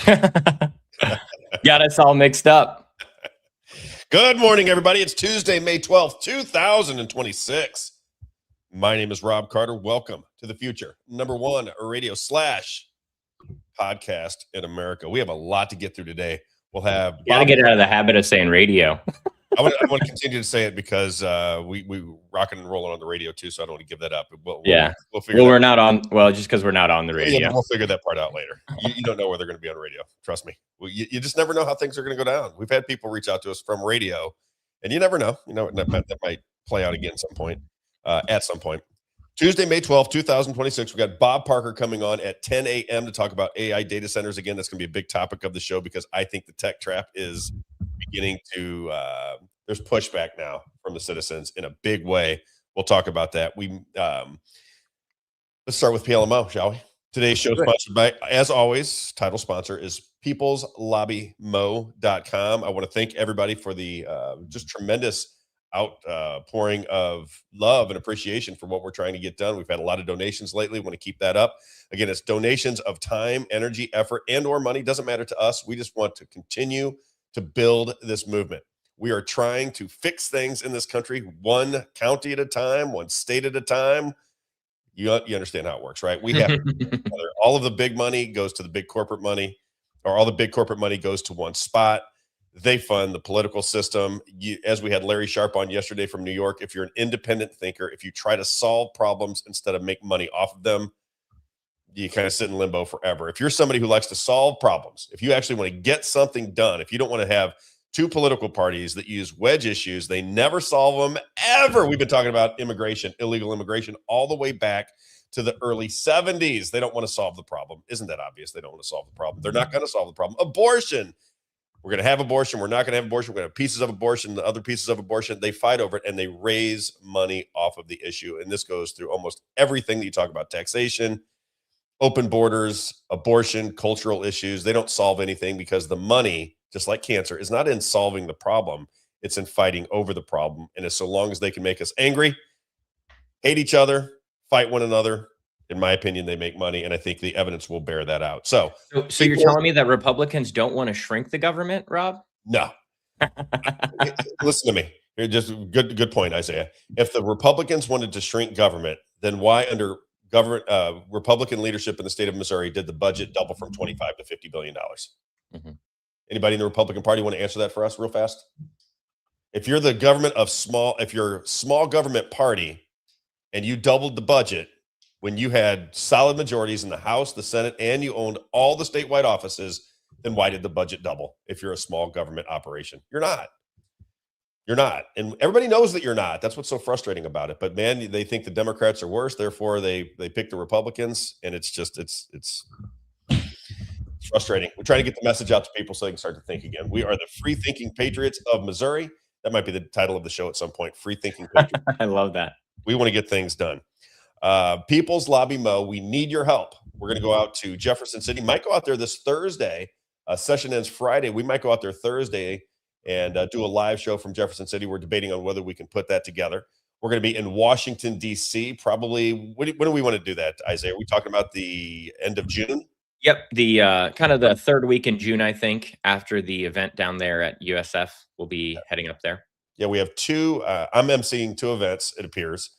Got us all mixed up. Good morning, everybody. It's Tuesday, May 12th, 2026. My name is Rob Carter. Welcome to the future. #1 radio / podcast in America. We have a lot to get through today. We'll have Got to get out of the habit of saying radio. I want to continue to say it because we rocking and rolling on the radio too, so I don't want to give that up. We'll figure we're not on. Well, just because we're not on the radio. Yeah, we'll figure that part out later. You don't know where they're going to be on radio. Trust me. You just never know how things are going to go down. We've had people reach out to us from radio, and you never know. You know, that might play out again at some point. Tuesday, May 12th, 2026. We got Bob Parker coming on at 10 a.m. to talk about AI data centers again. That's going to be a big topic of the show because I think the tech trap is beginning to there's pushback now from the citizens in a big way. We'll talk about that. Let's start with PLMO, shall we? Today's show sponsored by, as always, title sponsor is peopleslobbymo.com. I want to thank everybody for the just tremendous outpouring of love and appreciation for what we're trying to get done. We've had a lot of donations lately. We want to keep that up. Again, it's donations of time, energy, effort, and or money. Doesn't matter to us. We just want to continue to build this movement. We are trying to fix things in this country, one county at a time, one state at a time. You understand how it works, right? We have all of the big money goes to the big corporate money, or all the big corporate money goes to one spot. They fund the political system. As we had Larry Sharp on yesterday from New York, if you're an independent thinker, if you try to solve problems instead of make money off of them, you kind of sit in limbo forever. If you're somebody who likes to solve problems, if you actually want to get something done, if you don't want to have two political parties that use wedge issues, they never solve them ever. We've been talking about immigration, illegal immigration, all the way back to the early 70s. They don't want to solve the problem. Isn't that obvious? They don't want to solve the problem. They're not going to solve the problem. Abortion. We're going to have abortion. We're not going to have abortion. We're going to have pieces of abortion, the other pieces of abortion. They fight over it and they raise money off of the issue. And this goes through almost everything that you talk about: taxation, open borders, abortion, cultural issues. They don't solve anything because the money, just like cancer, is not in solving the problem. It's in fighting over the problem. And so long as they can make us angry, hate each other, fight one another, in my opinion, they make money. And I think the evidence will bear that out. So you're telling me that Republicans don't want to shrink the government, Rob? No. Listen to me. Just good point, Isaiah. If the Republicans wanted to shrink government, then why under Republican leadership in the state of Missouri did the budget double from $25 to $50 billion? Mm-hmm. Anybody in the Republican Party want to answer that for us real fast? If you're the government of if you're a small government party and you doubled the budget when you had solid majorities in the House, the Senate, and you owned all the statewide offices, then why did the budget double if you're a small government operation? You're not. You're not. And everybody knows that you're not. That's what's so frustrating about it. But man, they think the Democrats are worse. Therefore, they pick the Republicans. And it's frustrating. We're trying to get the message out to people so they can start to think again. We are the free thinking patriots of Missouri. That might be the title of the show at some point. Free thinking patriots. I love that. We want to get things done. People's Lobby Mo, we need your help. We're going to go out to Jefferson City. Might go out there this Thursday. Session ends Friday. We might go out there Thursday and do a live show from Jefferson City. We're debating on whether we can put that together. We're going to be in Washington, D.C. probably. When do we want to do that, Isaiah? Are we talking about the end of June? Yep. The kind of the third week in June, I think, after the event down there at USF, we'll be heading up there. Yeah, we have two. I'm emceeing two events, it appears.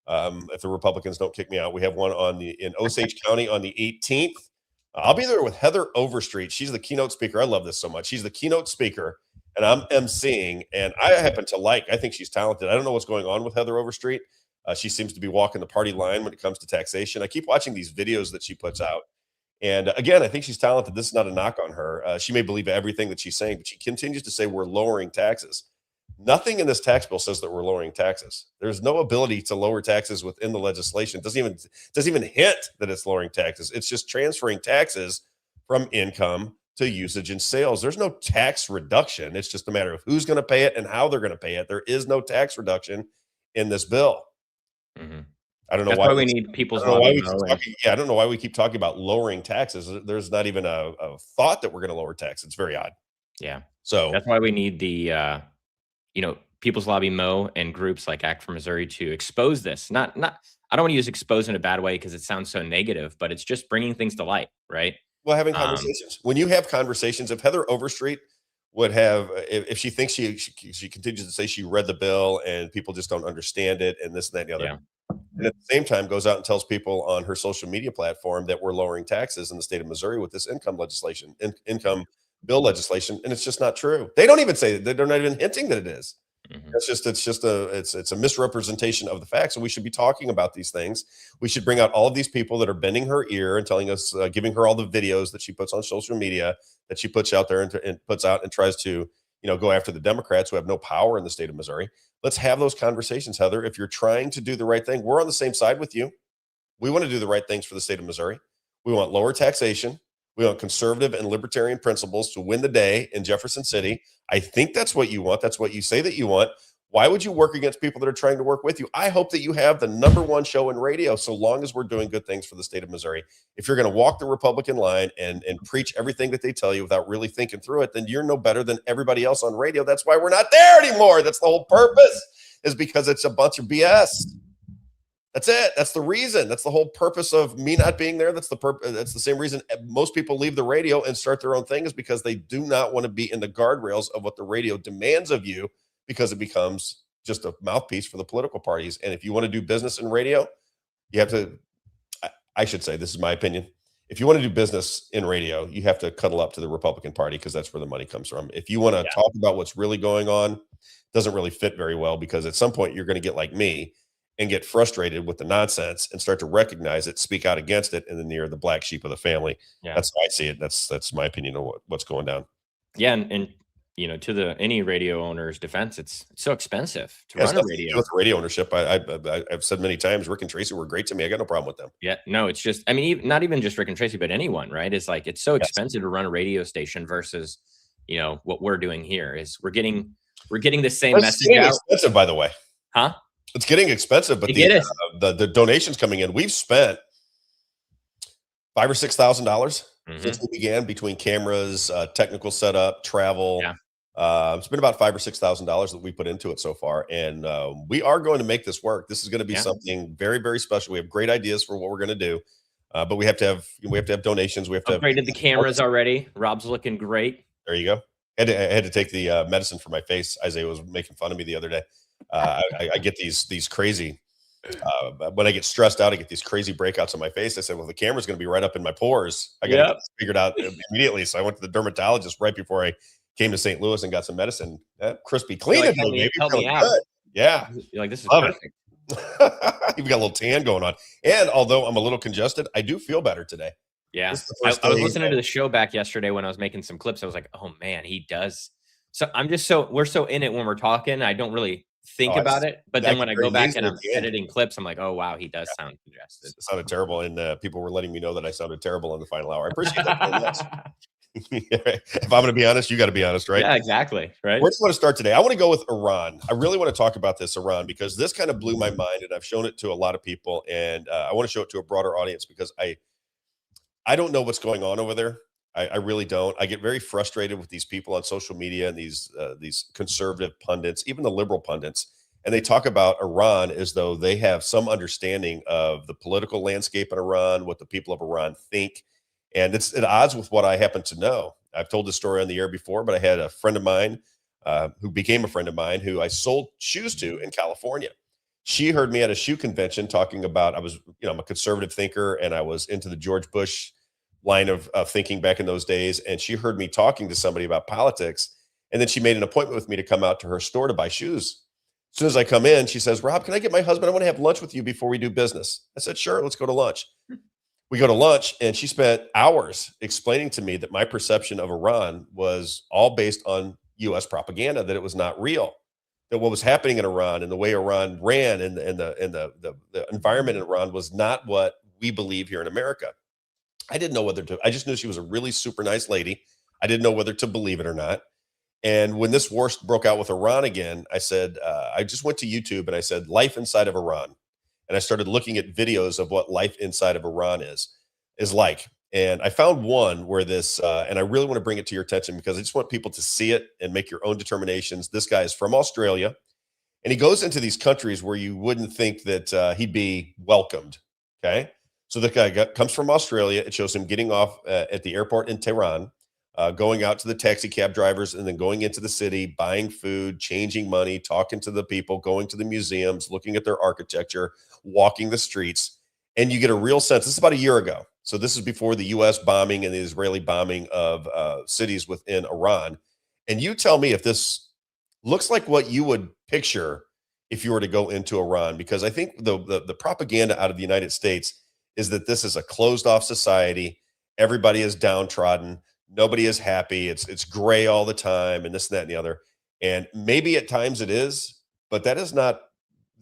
If the Republicans don't kick me out, we have one in Osage County on the 18th. I'll be there with Heather Overstreet. She's the keynote speaker. I love this so much. She's the keynote speaker, and I'm emceeing. And I happen to I think she's talented. I don't know what's going on with Heather Overstreet. She seems to be walking the party line when it comes to taxation. I keep watching these videos that she puts out. And again, I think she's talented. This is not a knock on her. She may believe everything that she's saying, but she continues to say we're lowering taxes. Nothing in this tax bill says that we're lowering taxes. There's no ability to lower taxes within the legislation. It doesn't even hint that it's lowering taxes. It's just transferring taxes from income to usage and sales. There's no tax reduction. It's just a matter of who's going to pay it and how they're going to pay it. There is no tax reduction in this bill. Mm-hmm. I don't know why we need people's lobby. I don't know why we keep talking about lowering taxes. There's not even a thought that we're going to lower tax. It's very odd. Yeah. So that's why we need the People's Lobby Mo and groups like Act for Missouri to expose this. Not I don't want to use expose in a bad way because it sounds so negative, but it's just bringing things to light, right? Well, having Um, conversations. When you have conversations, if Heather Overstreet would have, if she thinks she continues to say she read the bill and people just don't understand it and this and that and the other, yeah, and at the same time goes out and tells people on her social media platform that we're lowering taxes in the state of Missouri with this income legislation, income bill legislation, and it's just not true. They don't even say that. They're not even hinting that it is. mhm, It's a misrepresentation of the facts, and we should be talking about these things. We should bring out all of these people that are bending her ear and telling us, giving her all the videos that she puts on social media, that she puts out there and puts out and tries to, go after the Democrats who have no power in the state of Missouri. Let's have those conversations, Heather. If you're trying to do the right thing, we're on the same side with you. We want to do the right things for the state of Missouri. We want lower taxation. We want conservative and libertarian principles to win the day in Jefferson City. I think that's what you want. That's what you say that you want. Why would you work against people that are trying to work with you? I hope that you have the number one show in radio so long as we're doing good things for the state of Missouri. If you're going to walk the Republican line and preach everything that they tell you without really thinking through it, then you're no better than everybody else on radio. That's why we're not there anymore. That's the whole purpose, is because it's a bunch of BS. That's it. That's the reason. That's the whole purpose of me not being there. That's the purpose. That's the same reason most people leave the radio and start their own thing, is because they do not want to be in the guardrails of what the radio demands of you, because it becomes just a mouthpiece for the political parties. And if you want to do business in radio, you have to, I should say, this is my opinion. If you want to do business in radio, you have to cuddle up to the Republican Party, because that's where the money comes from. If you want to yeah, talk about what's really going on, it doesn't really fit very well, because at some point you're going to get like me and get frustrated with the nonsense and start to recognize it, speak out against it, and then you're the black sheep of the family. yeah, That's how I see it. That's my opinion of what's going down. yeah, and to the any radio owner's defense, it's so expensive to It has run a nothing to do radio. with radio ownership. I've said many times, Rick and Tracy were great to me. I got no problem with them. Yeah, no, it's just, I mean, not even just Rick and Tracy, but anyone, right? It's like it's so Yes. expensive to run a radio station versus, what we're doing here is we're getting the same It's message getting out, expensive, by the way. huh? It's getting expensive, but You get it. the donations coming in, we've spent $5,000 or $6,000 since Hmm. we began, between cameras, technical setup, travel. Yeah, It's been about $5,000 or $6,000 that we put into it so far, and we are going to make this work. This is going to be yeah. something very, very special. We have great ideas for what we're going to do, but we have to have donations. We have to have. Upgraded the cameras already. Rob's looking great. There you go. I had to take the medicine for my face. Isaiah was making fun of me the other day. I get these crazy. When I get stressed out, I get these crazy breakouts on my face. I said, "Well, the camera's going to be right up in my pores. I got to get Yep. this figured out immediately." So I went to the dermatologist right before I came to St. Louis and got some medicine. Crispy clean You're like, today, baby. help me Feeling out. good. Yeah, You're like, this is love it. perfect. You've got a little tan going on, and although I'm a little congested, I do feel better today. Yeah. This is the I, first I was day listening that- to the show back yesterday when I was making some clips. I was like, oh man, he does. So we're so in it when we're talking. I don't really think Oh, about it. But I then can when I very go back easily and I'm can. editing clips, I'm like, oh wow, he does sound congested. It sounded terrible, and people were letting me know that I sounded terrible in the final hour. I appreciate that very much. If I'm going to be honest, you got to be honest, right? Yeah, exactly. Right. Where do you want to start today? I want to go with Iran. I really want to talk about this Iran, because this kind of blew my mind, and I've shown it to a lot of people, and I want to show it to a broader audience, because I don't know what's going on over there. I really don't. I get very frustrated with these people on social media and these conservative pundits, even the liberal pundits, and they talk about Iran as though they have some understanding of the political landscape in Iran, what the people of Iran think, and it's at odds with what I happen to know. I've told this story on the air before, but I had a friend of mine who became a friend of mine who I sold shoes to in California. She heard me at a shoe convention talking about, I'm a conservative thinker, and I was into the George Bush line of thinking back in those days. And she heard me talking to somebody about politics. And then she made an appointment with me to come out to her store to buy shoes. As soon as I come in, she says, "Rob, can I get my husband? I want to have lunch with you before we do business." I said, "Sure, let's go to lunch." We go to lunch, and she spent hours explaining to me that my perception of Iran was all based on US propaganda, that it was not real, that what was happening in Iran and the way Iran ran, and the environment in Iran was not what we believe here in America. I didn't know whether to, I just knew she was a really super nice lady. I didn't know whether to believe it or not. And when this war broke out with Iran again, I said, I just went to YouTube and I said, life inside of Iran. And I started looking at videos of what life inside of Iran is like. And I found one where this, and I really want to bring it to your attention, because I just want people to see it and make your own determinations. This guy is from Australia, and he goes into these countries where you wouldn't think that he'd be welcomed. Okay. So the guy comes from Australia. It shows him getting off at the airport in Tehran, going out to the taxi cab drivers, and then going into the city, buying food, changing money, talking to the people, going to the museums, looking at their architecture, walking the streets. And you get a real sense. This is about a year ago. So this is before the U.S. bombing and the Israeli bombing of cities within Iran. And you tell me if this looks like what you would picture if you were to go into Iran, because I think the propaganda out of the United States is that this is a closed off society. Everybody is downtrodden. Nobody is happy. It's gray all the time, and this, and that, and the other. And maybe at times it is, but that is not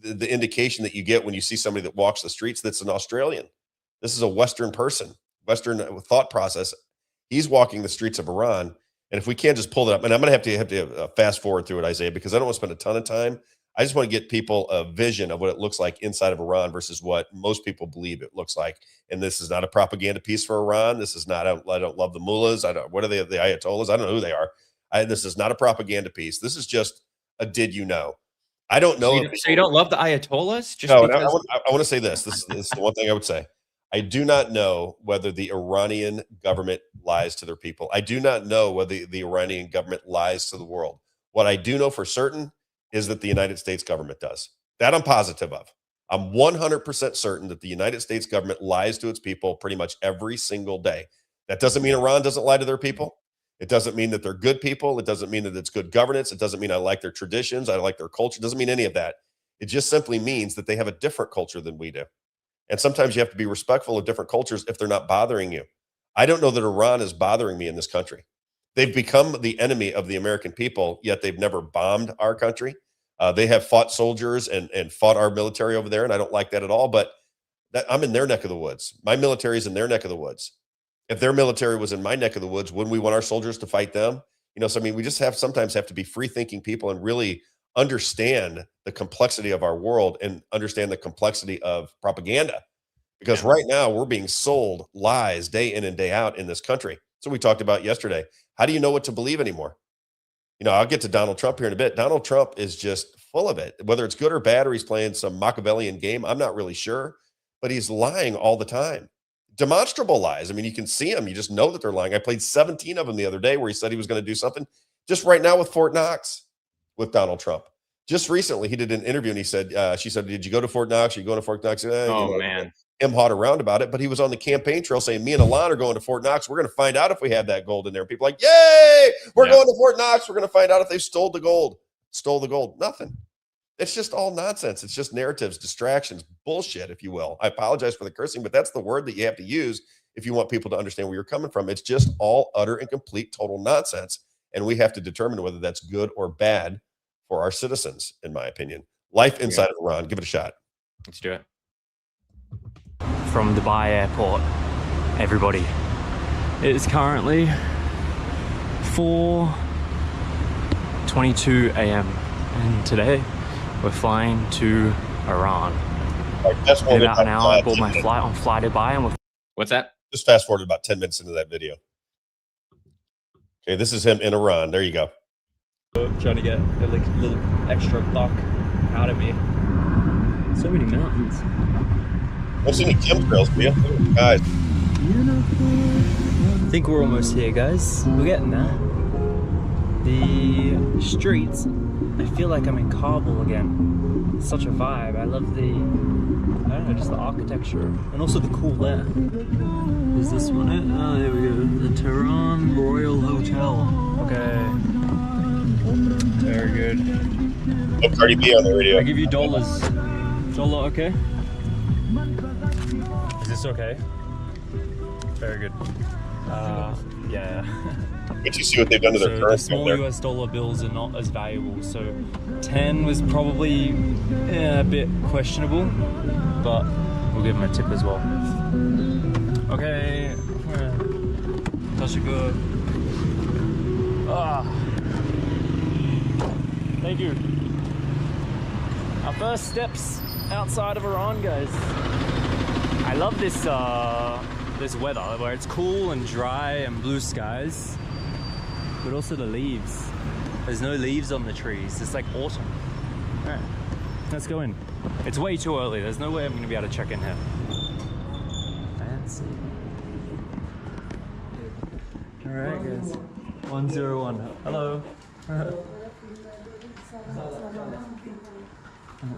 the indication that you get when you see somebody that walks the streets that's an Australian. This is a Western person, Western thought process. He's walking the streets of Iran. And if we can't just pull it up, and I'm going to have to fast forward through it, Isaiah, because I don't want to spend a ton of time. I just want to get people a vision of what it looks like inside of Iran versus what most people believe it looks like. And this is not a propaganda piece for Iran. This is not, I don't love the mullahs. What are they, the Ayatollahs? I don't know who they are. This is not a propaganda piece. This is just a did you know? I don't know. So you don't love the Ayatollahs? Just no, because... I want to say this. This is the one thing I would say. I do not know whether the Iranian government lies to their people. I do not know whether the Iranian government lies to the world. What I do know for certain is that the United States government does. That I'm positive of. I'm 100% certain that the United States government lies to its people pretty much every single day. That doesn't mean Iran doesn't lie to their people. It doesn't mean that they're good people. It doesn't mean that it's good governance. It doesn't mean I like their traditions. I like their culture. It doesn't mean any of that. It just simply means that they have a different culture than we do. And sometimes you have to be respectful of different cultures if they're not bothering you. I don't know that Iran is bothering me in this country. They've become the enemy of the American people, yet they've never bombed our country. They have fought soldiers and fought our military over there, and I don't like that at all. But I'm in their neck of the woods. My military is in their neck of the woods. If their military was in my neck of the woods, wouldn't we want our soldiers to fight them? So I mean, we just sometimes have to be free-thinking people and really understand the complexity of our world and understand the complexity of propaganda. Because right now we're being sold lies day in and day out in this country. So we talked about yesterday. How do you know what to believe anymore? I'll get to Donald Trump here in a bit. Donald Trump is just full of it. Whether it's good or bad, or he's playing some Machiavellian game, I'm not really sure. But he's lying all the time. Demonstrable lies. I mean, you can see them. You just know that they're lying. I played 17 of them the other day where he said he was going to do something. Just right now with Fort Knox, with Donald Trump. Just recently, he did an interview and he said, she said, did you go to Fort Knox? Are you going to Fort Knox? Man. Him hot around about it, but he was on the campaign trail saying, me and Alon are going to Fort Knox. We're going to find out if we have that gold in there. People are like, yay, we're going to Fort Knox. We're going to find out if they stole the gold. Nothing. It's just all nonsense. It's just narratives, distractions, bullshit, if you will. I apologize for the cursing, but that's the word that you have to use if you want people to understand where you're coming from. It's just all utter and complete total nonsense. And we have to determine whether that's good or bad for our citizens, in my opinion. Life inside of Iran. Give it a shot. Let's do it. From Dubai Airport, everybody. It is currently 4:22 a.m. and today we're flying to Iran. In about an hour, I bought my flight on Fly Dubai, and what's that? Just fast forward about 10 minutes into that video. Okay, this is him in Iran. There you go. Trying to get a little extra buck out of me. So many mountains. What's any chemtrails, man? Guys. I think we're almost here, guys. We're getting there. The streets, I feel like I'm in Kabul again. It's such a vibe. I love the, I don't know, just the architecture and also the cool air. Is this one it? Oh, there we go. The Tehran Royal Hotel. Okay. Very good. Oh, Cardi B on the radio. I give you dollars. Dollar, okay? Is this okay? Very good. Yeah. But you see what they've done to their currency. The small US dollar bills are not as valuable, so 10 was probably a bit questionable, but we'll give them a tip as well. Okay. Such a good. Thank you. Our first steps outside of Iran, guys. I love this this weather where it's cool and dry and blue skies, but also the leaves. There's no leaves on the trees. It's like autumn. All right, let's go in. It's way too early. There's no way I'm gonna be able to check in here. Let's see. All right, guys. 101. Hello.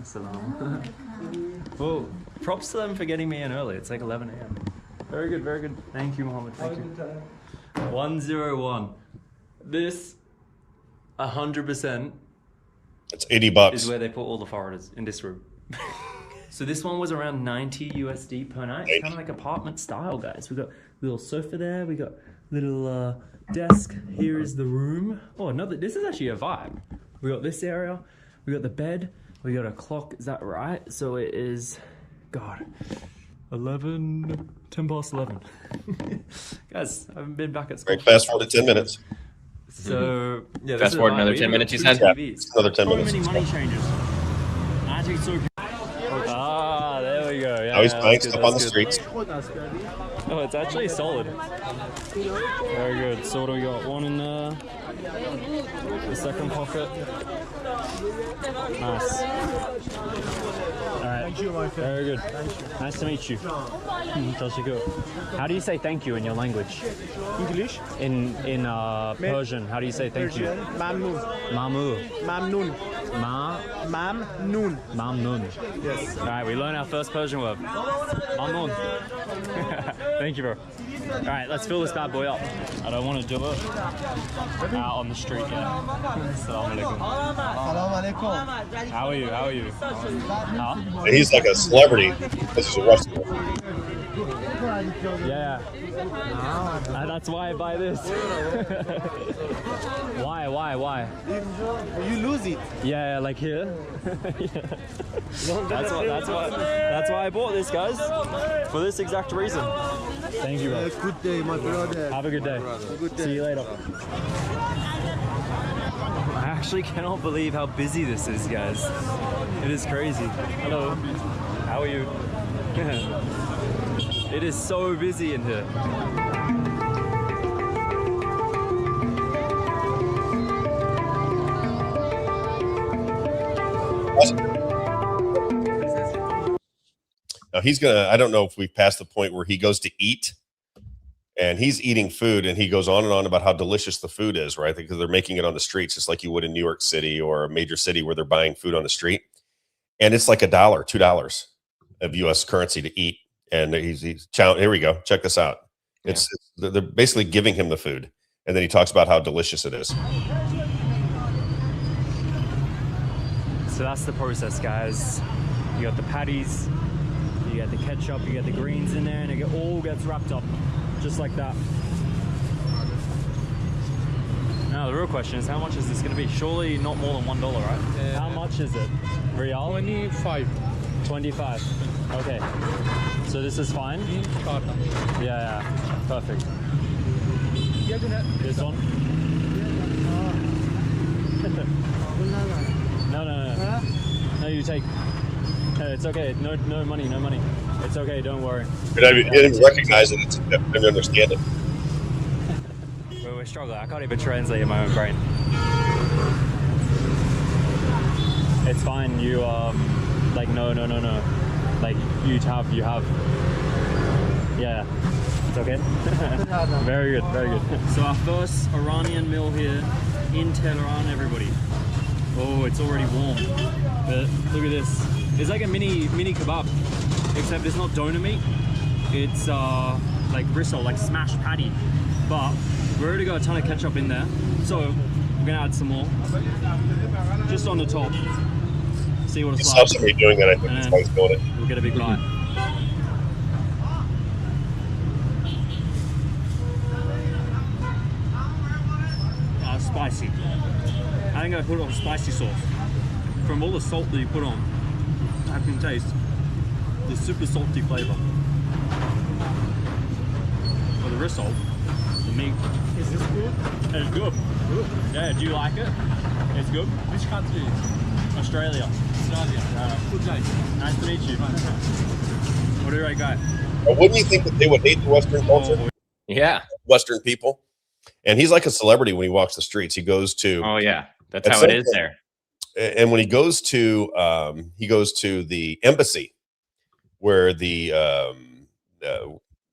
Salam. Whoa, props to them for getting me in early. It's like 11 a.m. Very good, very good. Thank you, Mohammed. Thank you. 101. This 100% It's $80. is where they put all the foreigners, in this room. So this one was around 90 USD per night. It's kind of like apartment style, guys. We got little sofa there. We got little desk. Here is the room. Oh, another. This is actually a vibe. We got this area. We got the bed. We got a clock. Is that right? So it is, God, 10 past 11. Guys, I haven't been back at school. Right, fast forward to 10 minutes. So yeah, Fast forward another 10 minutes, you said? Yeah, another 10 minutes. So many money changes. Actually, so. Ah, there we go. Yeah, Now he's yeah, buying that's stuff good, on the that's streets. good. Oh, it's actually solid. Very good. So what do we got? One in there. The second pocket. Nice. Alright. Thank you, my friend. Very good. Thank you. Nice to meet you. How do you say thank you in your language? English? In Persian, how do you say thank you? Mamnoon. Mamu. Mamnoon. Mamnoon. Mamnun. Yes. Alright, we learned our first Persian word. Mamnun. Thank you, bro. Alright, let's fill this bad boy up. I don't want to do it out on the street yet. Assalamu alaikum. Salam alaikum. How are you? How are you? Huh? And he's like a celebrity because he's a wrestler. Yeah. That's why I buy this. Why? You lose it. Yeah, like here. That's why I bought this, guys. For this exact reason. Thank you, bro. Good day, my brother. Have a good day. Good day. See you later. I actually cannot believe how busy this is, guys. It is crazy. Hello. How are you? It is so busy in here. Now he's gonna, I don't know if we've passed the point where he goes to eat and he's eating food and he goes on and on about how delicious the food is, right? Because they're making it on the streets just like you would in New York City or a major city where they're buying food on the street. And it's like $1, $2 of US currency to eat. And he's here we go. Check this out. It's they're basically giving him the food. And then he talks about how delicious it is. So that's the process, guys. You got the patties, you got the ketchup, you got the greens in there, and it all gets wrapped up just like that. Now the real question is, how much is this going to be? Surely not more than $1, right? How much is it? Real? 25. 25. Okay. So this is fine? Yeah, perfect. This one? No. No, you take. No, it's okay. No money. It's okay. Don't worry. But I didn't even recognize it. I didn't understand it. We're struggling. I can't even translate in my own brain. It's fine. You like no. Like you have. Yeah. It's okay. Very good. So our first Iranian meal here in Tehran, everybody. Oh, it's already warm. But look at this. It's like a mini kebab, except it's not doner meat. It's like bristle, like smashed patty. But we already got a ton of ketchup in there, so we're gonna add some more, just on the top. See what it's He like. saw somebody doing that. I think that's why he's doing it. We'll get a big bite. Spicy. I think I put on spicy sauce. From all the salt that you put on, I can taste the super salty flavor. For the risotto, the meat. Is this good? It's good. Yeah, do you like it? It's good. Which country? Australia. Australia. Good day. Nice to meet you. What do you rate, guy? Wouldn't you think that they would hate the Western culture? Yeah. Western people? And he's like a celebrity when he walks the streets. He goes to Oh, yeah. That's how it is there. And when he goes to the embassy where the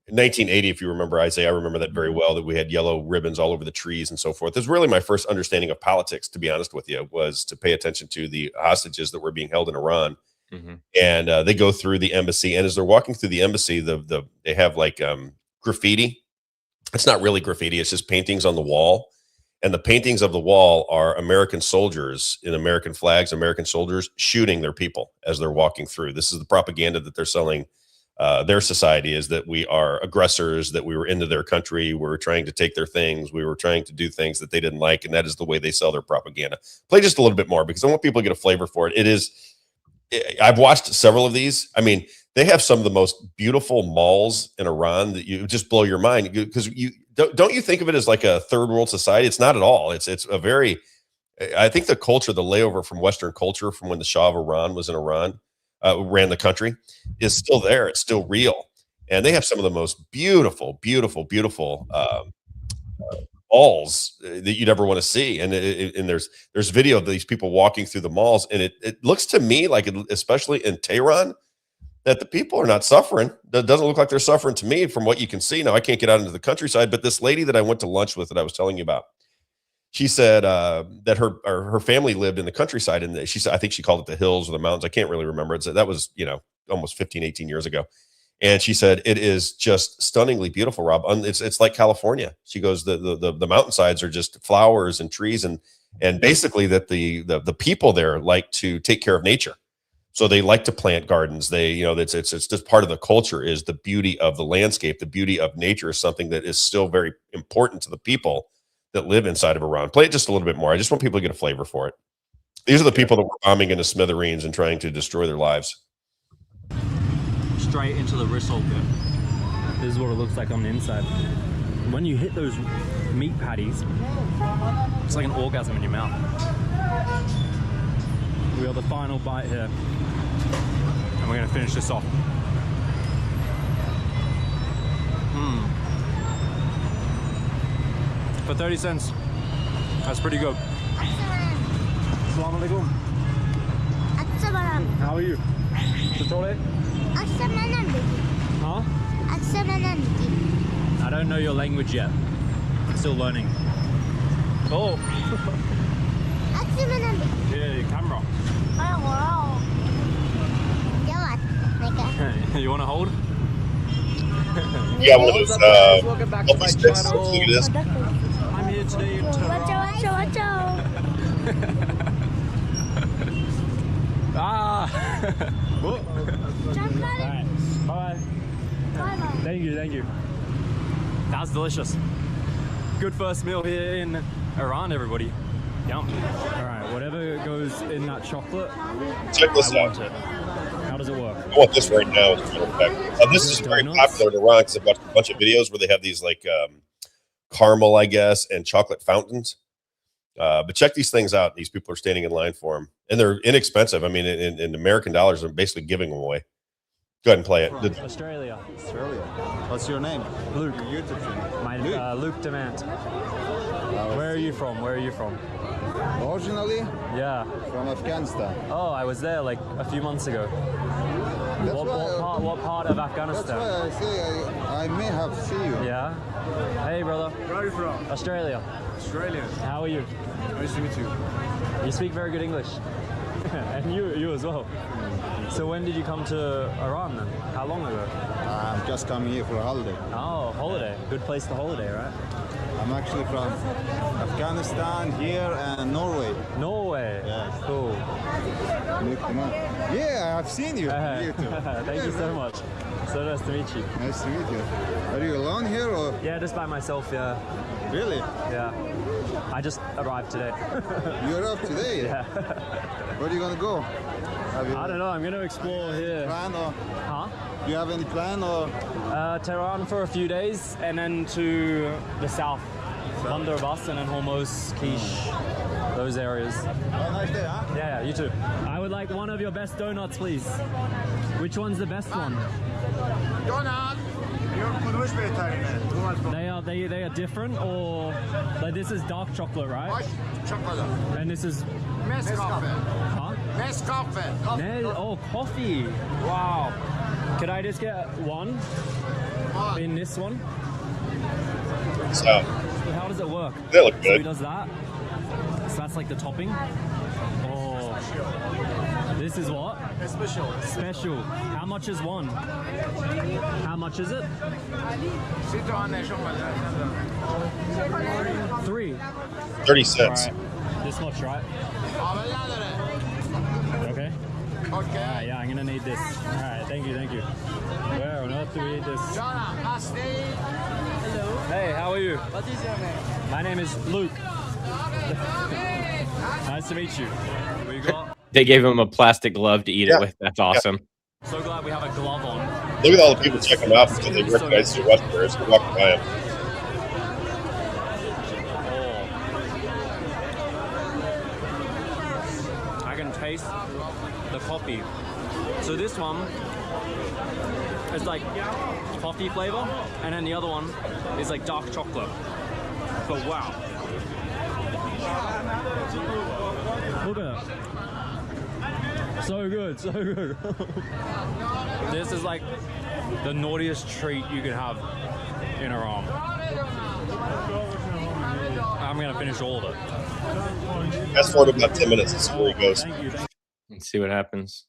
in 1980, if you remember, Isaiah, I remember that very well, that we had yellow ribbons all over the trees and so forth. It was really my first understanding of politics, to be honest with you, was to pay attention to the hostages that were being held in Iran. Mhm. And they go through the embassy, and as they're walking through the embassy, they have like graffiti. It's not really graffiti, it's just paintings on the wall. And the paintings of the wall are American soldiers in American flags, American soldiers shooting their people as they're walking through. This is the propaganda that they're selling their society, is that we are aggressors, that we were into their country, we were trying to take their things, we were trying to do things that they didn't like, and that is the way they sell their propaganda. Play just a little bit more because I want people to get a flavor for it. I've watched several of these. I mean, they have some of the most beautiful malls in Iran that you just blow your mind, because you don't you think of it as like a third world society? It's not at all. It's a very, I think the culture, the layover from Western culture from when the Shah of Iran was in Iran, ran the country, is still there. It's still real. And they have some of the most beautiful, beautiful, beautiful malls that you'd ever want to see. And there's video of these people walking through the malls, and it looks to me like, especially in Tehran, that the people are not suffering. That doesn't look like they're suffering to me from what you can see. Now, I can't get out into the countryside, but this lady that I went to lunch with that I was telling you about, she said that her family lived in the countryside, and she said, I think she called it the hills or the mountains. I can't really remember. That was, almost 15, 18 years ago. And she said, it is just stunningly beautiful, Rob. It's like California. She goes, the mountainsides are just flowers and trees, and basically that the people there like to take care of nature. So they like to plant gardens. It's just part of the culture, is the beauty of the landscape. The beauty of nature is something that is still very important to the people that live inside of Iran. Play it just a little bit more. I just want people to get a flavor for it. These are the people that were bombing into smithereens and trying to destroy their lives. Straight into the risol bit. This is what it looks like on the inside. When you hit those meat patties, it's like an orgasm in your mouth. We got the final bite here, and we're gonna finish this off. For 30 cents, that's pretty good. Assalamu alaikum. How are you? Huh? I don't know your language yet. I'm still learning. Oh. Yeah, your camera. You want to hold? Yeah, well, it's welcome back to my channel. Look at this. I'm here today in Alright, bye. Thank you. That was delicious. Good first meal here in Iran, everybody. Yum. Alright, whatever goes in that chocolate, Check this I out. want it. How does it work? I want this right now. As a matter of fact. This is very popular in Iran because I've watched a bunch of videos where they have these like caramel, I guess, and chocolate fountains. But check these things out. These people are standing in line for them, and they're inexpensive. I mean, in American dollars, they're basically giving them away. Go ahead and play it. Australia. What's your name? Luke. Your YouTube channel. My Luke Demand. Where are you from? Originally Yeah. from Afghanistan. Oh, I was there like a few months ago. That's What part of That's Afghanistan? why I say I may have seen you. Yeah. Hey, brother. Where are you from? Australia. Australia. How are you? Nice to meet you. You speak very good English. And you as well. So when did you come to Iran then? How long ago? I'm just coming here for a holiday. Oh, holiday. Good place to holiday, right? I'm actually from Afghanistan, here, and Norway. Norway. Yes. Cool. Yeah, I've seen you. on YouTube. Thank you so much. So nice to meet you. Nice to meet you. Are you alone here or Yeah, just by myself, yeah. really? Yeah. I just arrived today. You're up today? Yeah. Where are you gonna go? Have you I don't know, I'm gonna explore here. plan or Huh? do you have any plan or? Tehran for a few days and then to the south. Bandarbas and then Hormuz, Quiche, those areas. Oh, nice day, huh? Yeah, you too. I would like one of your best donuts, please. Which one's the best one? Donald. They are different, or like this is dark chocolate, right? Chocolate. And this is Nescafe. huh? Nescafe. Oh, coffee. Wow. Could I just get one in this one? So How does it work? they look So he good. does that. So that's like the topping. Oh, this is what? Special. Special. How much is one? How much is it? 3. 30 cents. Alright. This much, right? Okay. Alright, yeah, I'm gonna need this. Alright, thank you, thank you. Where on earth do we need this? Hey, how are you? What is your name? My name is Luke. Nice to meet you. We got. They gave him a plastic glove to eat Yeah. it with. That's awesome. So glad we have a glove on. Look at all the people checking them out because they recognize your Westerners. We're walking by them. I can taste the coffee. So this one is like coffee flavor, and then the other one is like dark chocolate. But wow. Look at it. So good, so good. This is like the naughtiest treat you could have in a ROM. I'm gonna finish all of it. Fast forward about 10 minutes and see where he goes. Thank you. Let's see what happens.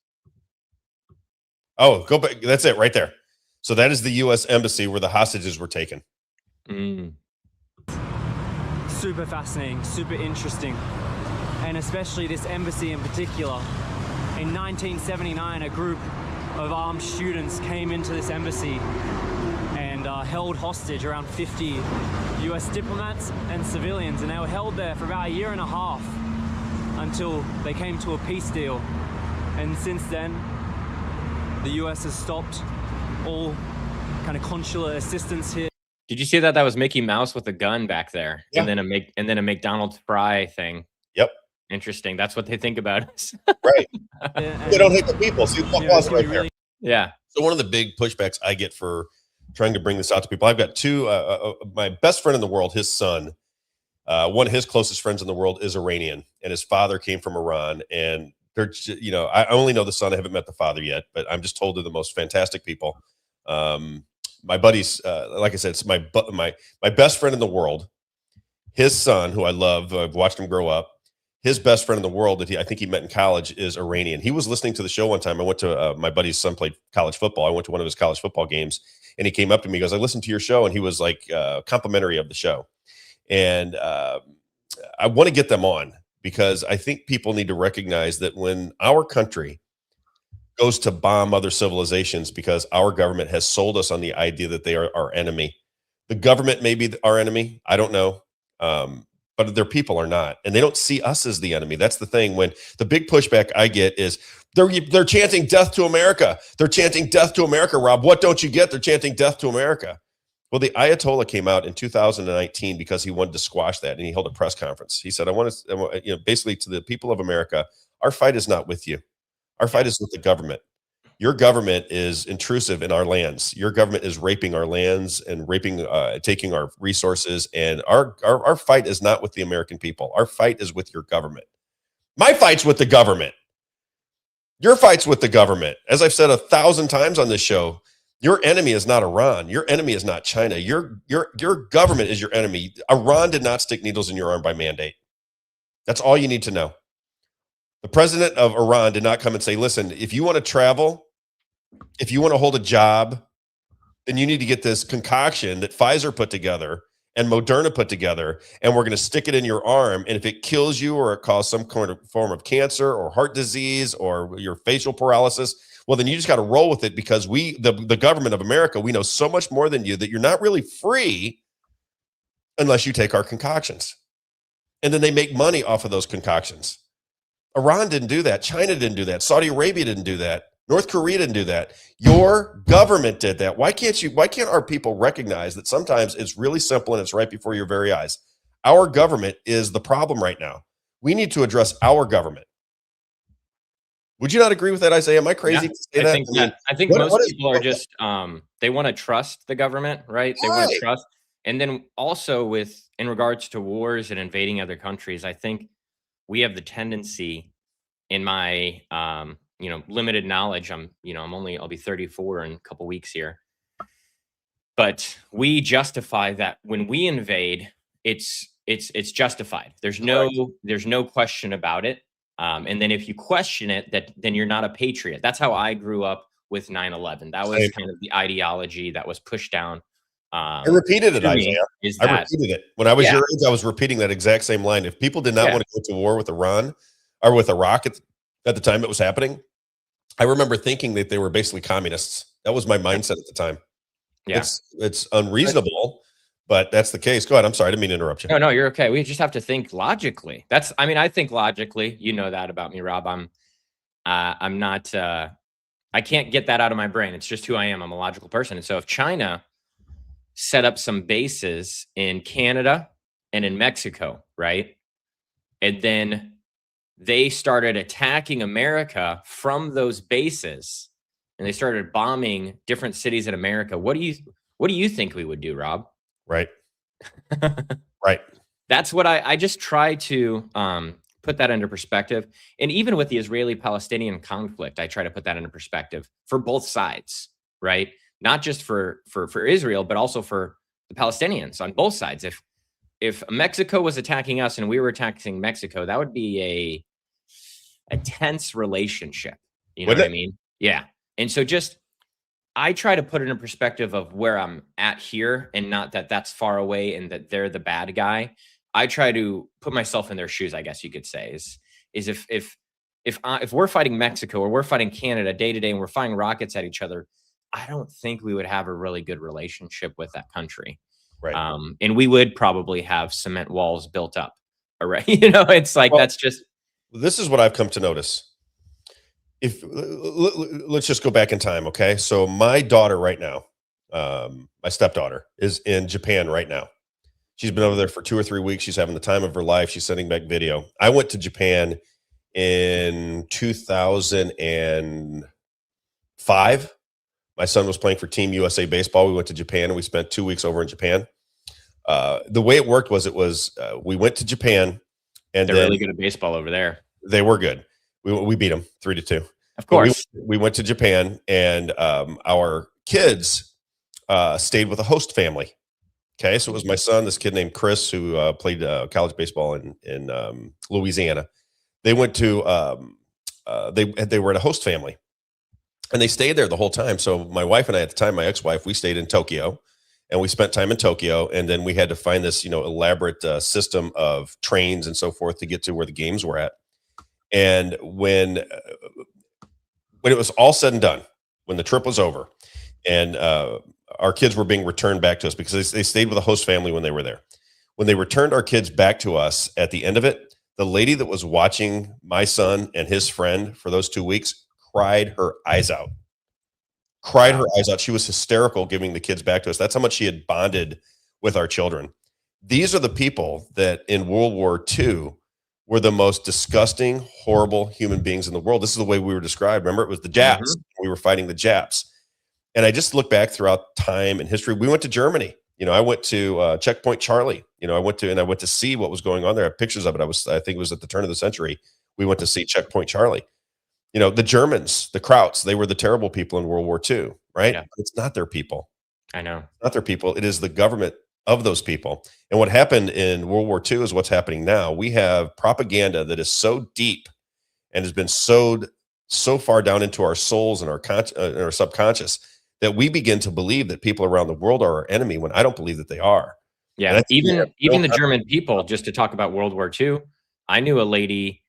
Oh, go back. That's it right there. So that is the U.S. Embassy where the hostages were taken. Mm. Super fascinating, super interesting, and especially this embassy in particular. In 1979, a group of armed students came into this embassy and held hostage around 50 US diplomats and civilians, and they were held there for about 1.5 years until they came to a peace deal. And since then, the US has stopped all kind of consular assistance here. Did you see that? That was Mickey Mouse with a gun back there, Yeah. and then a McDonald's fry thing. Yep. Interesting. That's what they think about us. Right. And, They don't hate the people. See, you know, applause it's gonna right be there. really Yeah. So one of the big pushbacks I get for trying to bring this out to people, I've got two. My best friend in the world, his son, one of his closest friends in the world is Iranian, and his father came from Iran. And they're, you know, I only know the son. I haven't met the father yet, but I'm just told they're the most fantastic people. My buddies, like I said, it's my best friend in the world. His son, who I love, I've watched him grow up. His best friend in the world that I think he met in college is Iranian. He was listening to the show one time. I went to my buddy's son played college football. I went to one of his college football games, and he came up to me. He goes, "I listened to your show," and he was like complimentary of the show. And I want to get them on because I think people need to recognize that when our country goes to bomb other civilizations because our government has sold us on the idea that they are our enemy, the government may be our enemy. I don't know. But their people are not, and they don't see us as the enemy. That's the thing. When the big pushback I get is they're chanting death to America. They're chanting death to America, Rob. What don't you get? They're chanting death to America. Well, the Ayatollah came out in 2019 because he wanted to squash that, and he held a press conference. He said, I want to, you know, basically to the people of America, our fight is not with you. Our fight is with the government. Your government is intrusive in our lands. Your government is raping our lands and raping, taking our resources. And our fight is not with the American people. Our fight is with your government. My fight's with the government. Your fight's with the government. As I've said 1,000 times on this show, your enemy is not Iran. Your enemy is not China. Your government is your enemy. Iran did not stick needles in your arm by mandate. That's all you need to know. The president of Iran did not come and say, listen, if you want to travel, if you want to hold a job, then you need to get this concoction that Pfizer put together and Moderna put together, and we're going to stick it in your arm. And if it kills you or it causes some kind of form of cancer or heart disease or your facial paralysis, well, then you just got to roll with it because the government of America, we know so much more than you that you're not really free unless you take our concoctions. And then they make money off of those concoctions. Iran didn't do that. China didn't do that. Saudi Arabia didn't do that. North Korea didn't do that. Your government did that. Why can't our people recognize that sometimes it's really simple and it's right before your very eyes? Our government is the problem right now. We need to address our government. Would you not agree with that, Isaiah? Am I crazy to say that? I think most people are just they want to trust the government, right? They want to trust. And then also in regards to wars and invading other countries, I think we have the tendency in my limited knowledge. I'll be 34 in a couple weeks here. But we justify that when we invade, it's justified. There's no question about it. And then if you question it, then you're not a patriot. That's how I grew up with 9/11. That was kind of the ideology that was pushed down. I repeated it, Isaiah. I repeated it. When I was your age, I was repeating that exact same line. If people did not want to go to war with Iran or with Iraq at the time it was happening, I remember thinking that they were basically communists. That was my mindset at the time. Yeah. It's unreasonable, but that's the case. Go ahead. I'm sorry. I didn't mean to interrupt you. No, you're okay. We just have to think logically. I think logically. You know that about me, Rob. I'm not, I can't get that out of my brain. It's just who I am. I'm a logical person. And so if China set up some bases in Canada and in Mexico, right? And then they started attacking America from those bases, and they started bombing different cities in America. What do you think we would do, Rob? Right. Right. That's what I just try to put that into perspective. And even with the Israeli-Palestinian conflict, I try to put that into perspective for both sides, right? Not just for Israel, but also for the Palestinians on both sides. If Mexico was attacking us and we were attacking Mexico, that would be a tense relationship. You know what I mean? Yeah. And so I try to put it in perspective of where I'm at here, and not that that's far away and that they're the bad guy. I try to put myself in their shoes, I guess you could say, is if we're fighting Mexico or we're fighting Canada day to day and we're firing rockets at each other, I don't think we would have a really good relationship with that country. Right. And we would probably have cement walls built up. Right. It's like, that's just. This is what I've come to notice. Let's just go back in time. Okay. So my daughter right now, my stepdaughter is in Japan right now. She's been over there for 2 or 3 weeks. She's having the time of her life. She's sending back video. I went to Japan in 2005. My son was playing for Team USA baseball. We went to Japan and we spent 2 weeks over in Japan. The way it worked was we went to Japan, and they're really good at baseball over there. They were good. We beat them 3-2. Of course. We went to Japan, and our kids stayed with a host family. Okay, so it was my son, this kid named Chris, who played college baseball in Louisiana. They went to they were at a host family, and they stayed there the whole time. So my wife and I, at the time, my ex-wife, we stayed in Tokyo, and we spent time in Tokyo, and then we had to find this elaborate system of trains and so forth to get to where the games were at. And when it was all said and done, when the trip was over, and our kids were being returned back to us because they stayed with a host family when they were there. When they returned our kids back to us at the end of it, the lady that was watching my son and his friend for those 2 weeks cried her eyes out. She was hysterical giving the kids back to us. That's how much she had bonded with our children. These are the people that in World War II were the most disgusting, horrible human beings in the world. This is the way we were described. Remember, it was the Japs. Mm-hmm. We were fighting the Japs. And I just look back throughout time and history. We went to Germany. I went to Checkpoint Charlie. I went to see what was going on there. I have pictures of it. I think it was at the turn of the century. We went to see Checkpoint Charlie. The Germans, the Krauts, they were the terrible people in World War II, right? Yeah. It's not their people. I know. It's not their people. It is the government of those people. And what happened in World War II is what's happening now. We have propaganda that is so deep and has been sowed so far down into our souls and our subconscious that we begin to believe that people around the world are our enemy, when I don't believe that they are. Yeah, even the German people, just to talk about World War II, I knew a lady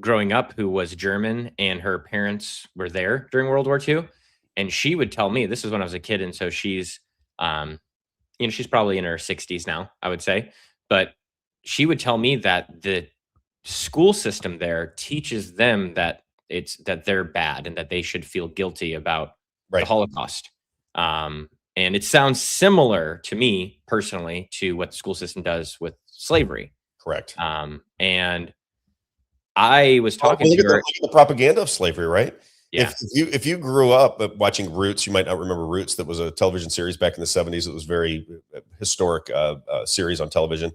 growing up who was German, and her parents were there during World War II. And she would tell me, this is when I was a kid, and so she's she's probably in her 60s now, I would say. But she would tell me that the school system there teaches them that they're bad and that they should feel guilty about the Holocaust. And it sounds similar to me personally to what the school system does with slavery. Correct. And I was talking to her. Look at the propaganda of slavery, right? Yeah. If you grew up watching Roots, you might not remember Roots. That was a television series back in the 70s. It was very historic series on television.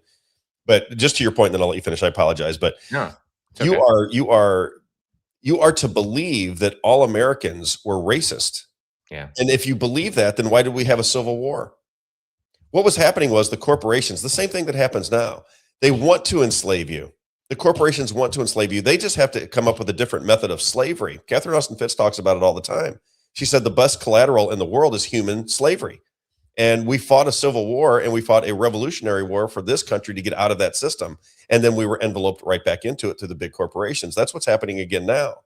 But just to your point, and then I'll let you finish. I apologize, but no, you are you are to believe that all Americans were racist. Yeah. And if you believe that, then why did we have a civil war? What was happening was the corporations, the same thing that happens now. They want to enslave you. The corporations want to enslave you. They just have to come up with a different method of slavery. Catherine Austin Fitts talks about it all the time. She said the best collateral in the world is human slavery. And we fought a civil war and we fought a revolutionary war for this country to get out of that system. And then we were enveloped right back into it through the big corporations. That's what's happening again now.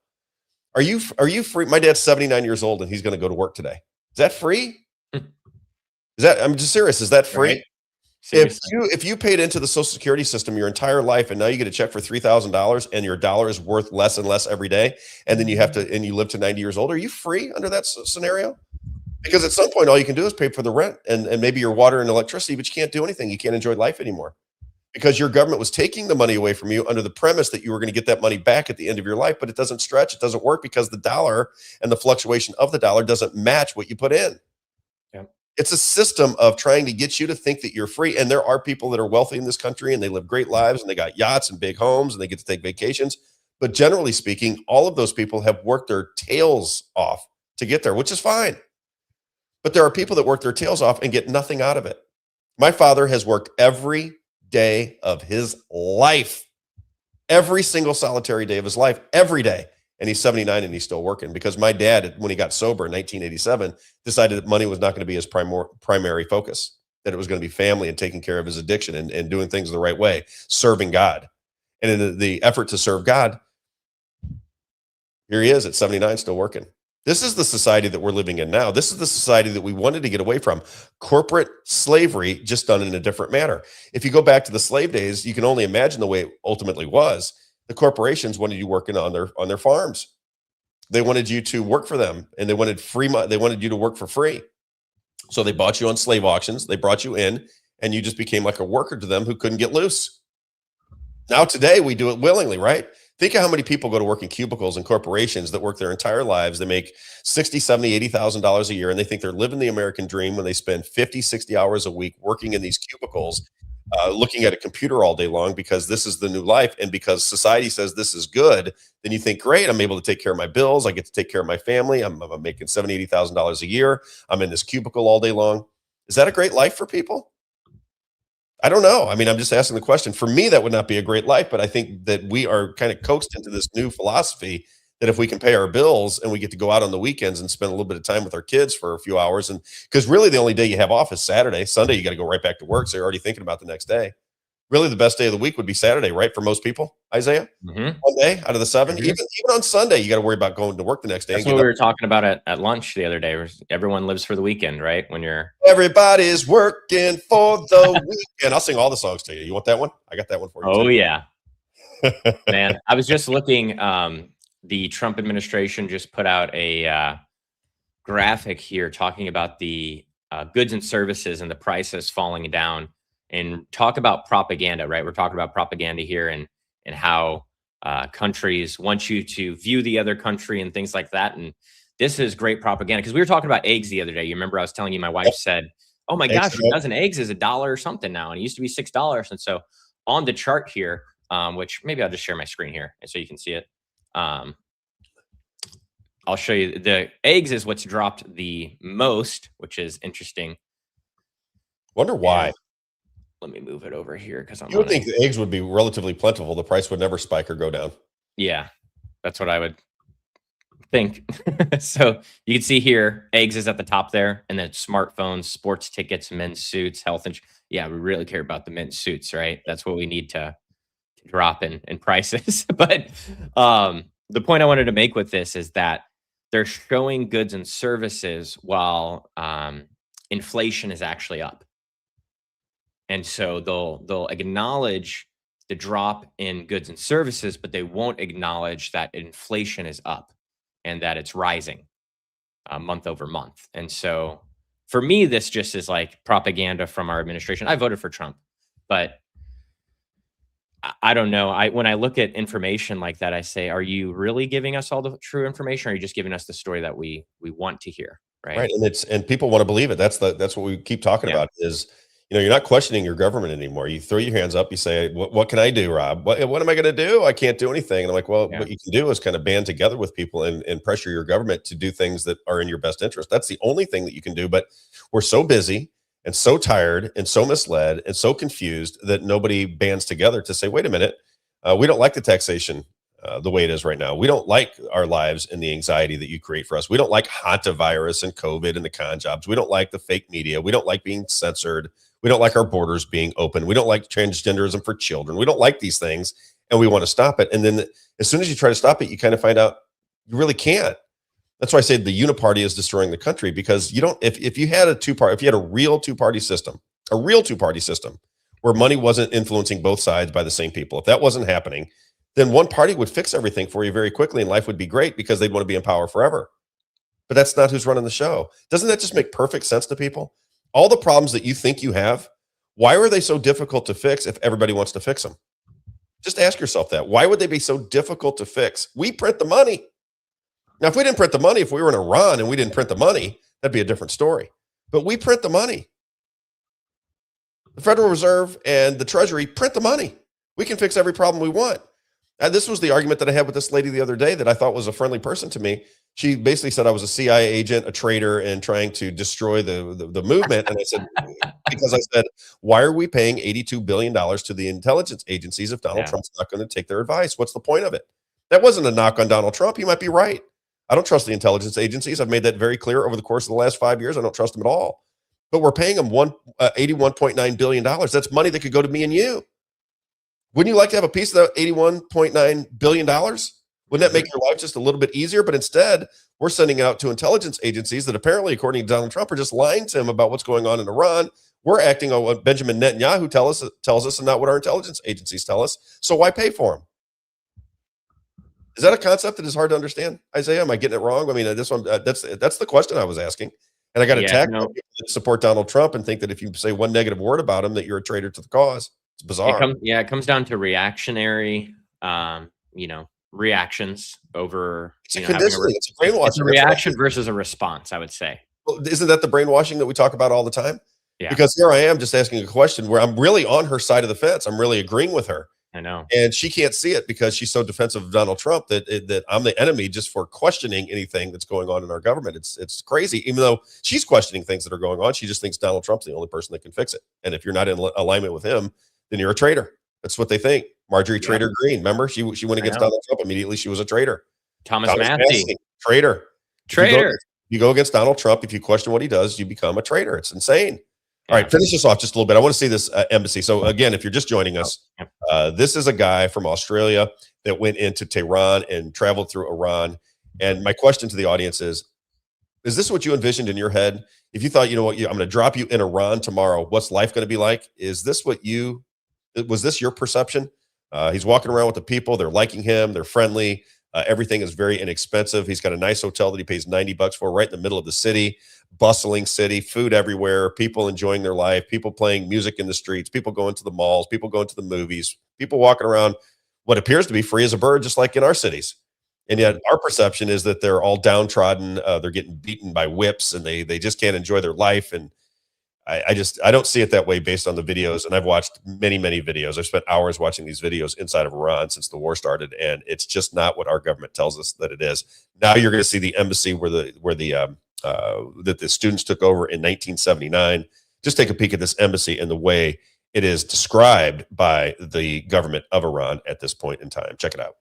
Are you free? My dad's 79 years old and he's going to go to work today. Is that free? I'm just serious. Is that free? Right. Seriously. If you paid into the Social Security system your entire life and now you get a check for $3,000 and your dollar is worth less and less every day, and then you live to 90 years old, are you free under that scenario? Because at some point, all you can do is pay for the rent and maybe your water and electricity, but you can't do anything. You can't enjoy life anymore because your government was taking the money away from you under the premise that you were going to get that money back at the end of your life, but it doesn't stretch. It doesn't work because the dollar and the fluctuation of the dollar doesn't match what you put in. Yeah. It's a system of trying to get you to think that you're free. And there are people that are wealthy in this country and they live great lives and they got yachts and big homes and they get to take vacations. But generally speaking, all of those people have worked their tails off to get there, which is fine. But there are people that work their tails off and get nothing out of it. My father has worked every day of his life, every single solitary day of his life, every day. And he's 79 and he's still working because my dad, when he got sober in 1987, decided that money was not going to be his primary focus, that it was going to be family and taking care of his addiction and doing things the right way, serving God. And in the effort to serve God, here he is at 79, still working. This is the society that we're living in now. This is the society that we wanted to get away from. Corporate slavery, just done in a different manner. If you go back to the slave days, you can only imagine the way it ultimately was. The corporations wanted you working on their farms. They wanted you to work for them, and they wanted they wanted you to work for free. So they bought you on slave auctions. They brought you in, and you just became like a worker to them who couldn't get loose. Now today we do it willingly, right? Think of how many people go to work in cubicles and corporations that work their entire lives. They make $60,000, $70,000, $80,000 a year, and they think they're living the American dream when they spend 50, 60 hours a week working in these cubicles, looking at a computer all day long because this is the new life. And because society says this is good, then you think, great, I'm able to take care of my bills. I get to take care of my family. I'm making $70,000, $80,000 a year. I'm in this cubicle all day long. Is that a great life for people? I don't know. I mean, I'm just asking the question. For me, that would not be a great life, but I think that we are kind of coaxed into this new philosophy that if we can pay our bills and we get to go out on the weekends and spend a little bit of time with our kids for a few hours, and because really the only day you have off is Saturday. Sunday, you got to go right back to work. So you're already thinking about the next day. Really, the best day of the week would be Saturday, right? For most people, Isaiah, One day out of the 7. Even on Sunday, you got to worry about going to work the next day. That's what we were talking about at lunch the other day. Everyone lives for the weekend, right? When everybody's working for the weekend. I'll sing all the songs to you. You want that one? I got that one for you. Oh yeah, man. I was just looking. The Trump administration just put out a graphic here talking about the goods and services and the prices falling down. And talk about propaganda, right? We're talking about propaganda here and how countries want you to view the other country and things like that. And this is great propaganda because we were talking about eggs the other day. You remember I was telling you my wife said, oh my gosh, a dozen eggs is $1 or something now. And it used to be $6. And so on the chart here, which maybe I'll just share my screen here and so you can see it. I'll show you the eggs is what's dropped the most, which is interesting. Wonder why. And let me move it over here because you would think the eggs would be relatively plentiful. The price would never spike or go down. Yeah, that's what I would think. So you can see here, eggs is at the top there, and then smartphones, sports tickets, men's suits, health insurance. Yeah, we really care about the men's suits, right? That's what we need to drop in prices. But the point I wanted to make with this is that they're showing goods and services while inflation is actually up. And so they'll acknowledge the drop in goods and services, but they won't acknowledge that inflation is up and that it's rising month over month. And so for me, this just is like propaganda from our administration. I voted for Trump, but I don't know. When I look at information like that, I say, are you really giving us all the true information? Or are you just giving us the story that we want to hear? Right. And people want to believe it. That's what we keep talking about is, you're not questioning your government anymore. You throw your hands up. You say, what can I do, Rob? What am I going to do? I can't do anything. And I'm like, well, Yeah. what you can do is kind of band together with people and pressure your government to do things that are in your best interest. That's the only thing that you can do. But we're so busy and so tired and so misled and so confused that nobody bands together to say, wait a minute, we don't like the taxation the way it is right now. We don't like our lives and the anxiety that you create for us. We don't like hantavirus and COVID and the con jobs. We don't like the fake media. We don't like being censored. We don't like our borders being open. We don't like transgenderism for children. We don't like these things, and we want to stop it. And then as soon as you try to stop it, you kind of find out you really can't. That's why I say the uniparty is destroying the country, because you don't, if you had a real two-party system, where money wasn't influencing both sides by the same people, if that wasn't happening, then one party would fix everything for you very quickly and life would be great because they'd want to be in power forever. But that's not who's running the show. Doesn't that just make perfect sense to people? All the problems that you think you have, why are they so difficult to fix if everybody wants to fix them? Just ask yourself that. Why would they be so difficult to fix? We print the money. Now, if we didn't print the money, if we were in Iran and we didn't print the money, that'd be a different story. But we print the money. The Federal Reserve and the Treasury print the money. We can fix every problem we want. And this was the argument that I had with this lady the other day that I thought was a friendly person to me. She basically said I was a CIA agent, a traitor, and trying to destroy the movement. And I said, because I said, why are we paying $82 billion to the intelligence agencies if Donald Trump's not going to take their advice? What's the point of it? That wasn't a knock on Donald Trump. He might be right. I don't trust the intelligence agencies. I've made that very clear over the course of the last 5 years. I don't trust them at all. But we're paying them $81.9 billion. That's money that could go to me and you. Wouldn't you like to have a piece of that $81.9 billion? Wouldn't that make your life just a little bit easier? But instead, we're sending out to intelligence agencies that apparently, according to Donald Trump, are just lying to him about what's going on in Iran. We're acting on what Benjamin Netanyahu tells us and not what our intelligence agencies tell us. So why pay for them? Is that a concept that is hard to understand, Isaiah? Am I getting it wrong? I mean, this one, that's the question I was asking. And I got attacked by people that support Donald Trump and think that if you say one negative word about him, that you're a traitor to the cause. It's bizarre. It comes down to reactionary, reactions over. It's a conditioning. It's a brainwashing. It's a reaction versus a response, I would say. Well, isn't that the brainwashing that we talk about all the time? Yeah. Because here I am just asking a question where I'm really on her side of the fence. I'm really agreeing with her. I know. And she can't see it because she's so defensive of Donald Trump that I'm the enemy just for questioning anything that's going on in our government. It's crazy. Even though she's questioning things that are going on, she just thinks Donald Trump's the only person that can fix it. And if you're not in alignment with him, then you're a traitor. That's what they think. Marjorie Trader Green, remember? She went against Donald Trump. Immediately she was a traitor. Thomas Massey. Traitor. Traitor. You go against Donald Trump. If you question what he does, you become a traitor. It's insane. All right, finish this off just a little bit. I want to see this embassy. So again, if you're just joining us, this is a guy from Australia that went into Tehran and traveled through Iran. And my question to the audience is this what you envisioned in your head? If you thought, I'm going to drop you in Iran tomorrow, what's life going to be like? Was this your perception? He's walking around with the people. They're liking him. They're friendly. Everything is very inexpensive. He's got a nice hotel that he pays $90 for right in the middle of the city. Bustling city, food everywhere, people enjoying their life, people playing music in the streets, people going to the malls, people going to the movies, people walking around what appears to be free as a bird, just like in our cities. And yet our perception is that they're all downtrodden. They're getting beaten by whips and they just can't enjoy their life. And I don't see it that way based on the videos. And I've watched many, many videos. I've spent hours watching these videos inside of Iran since the war started. And it's just not what our government tells us that it is. Now you're going to see the embassy that the students took over in 1979. Just take a peek at this embassy and the way it is described by the government of Iran at this point in time. Check it out.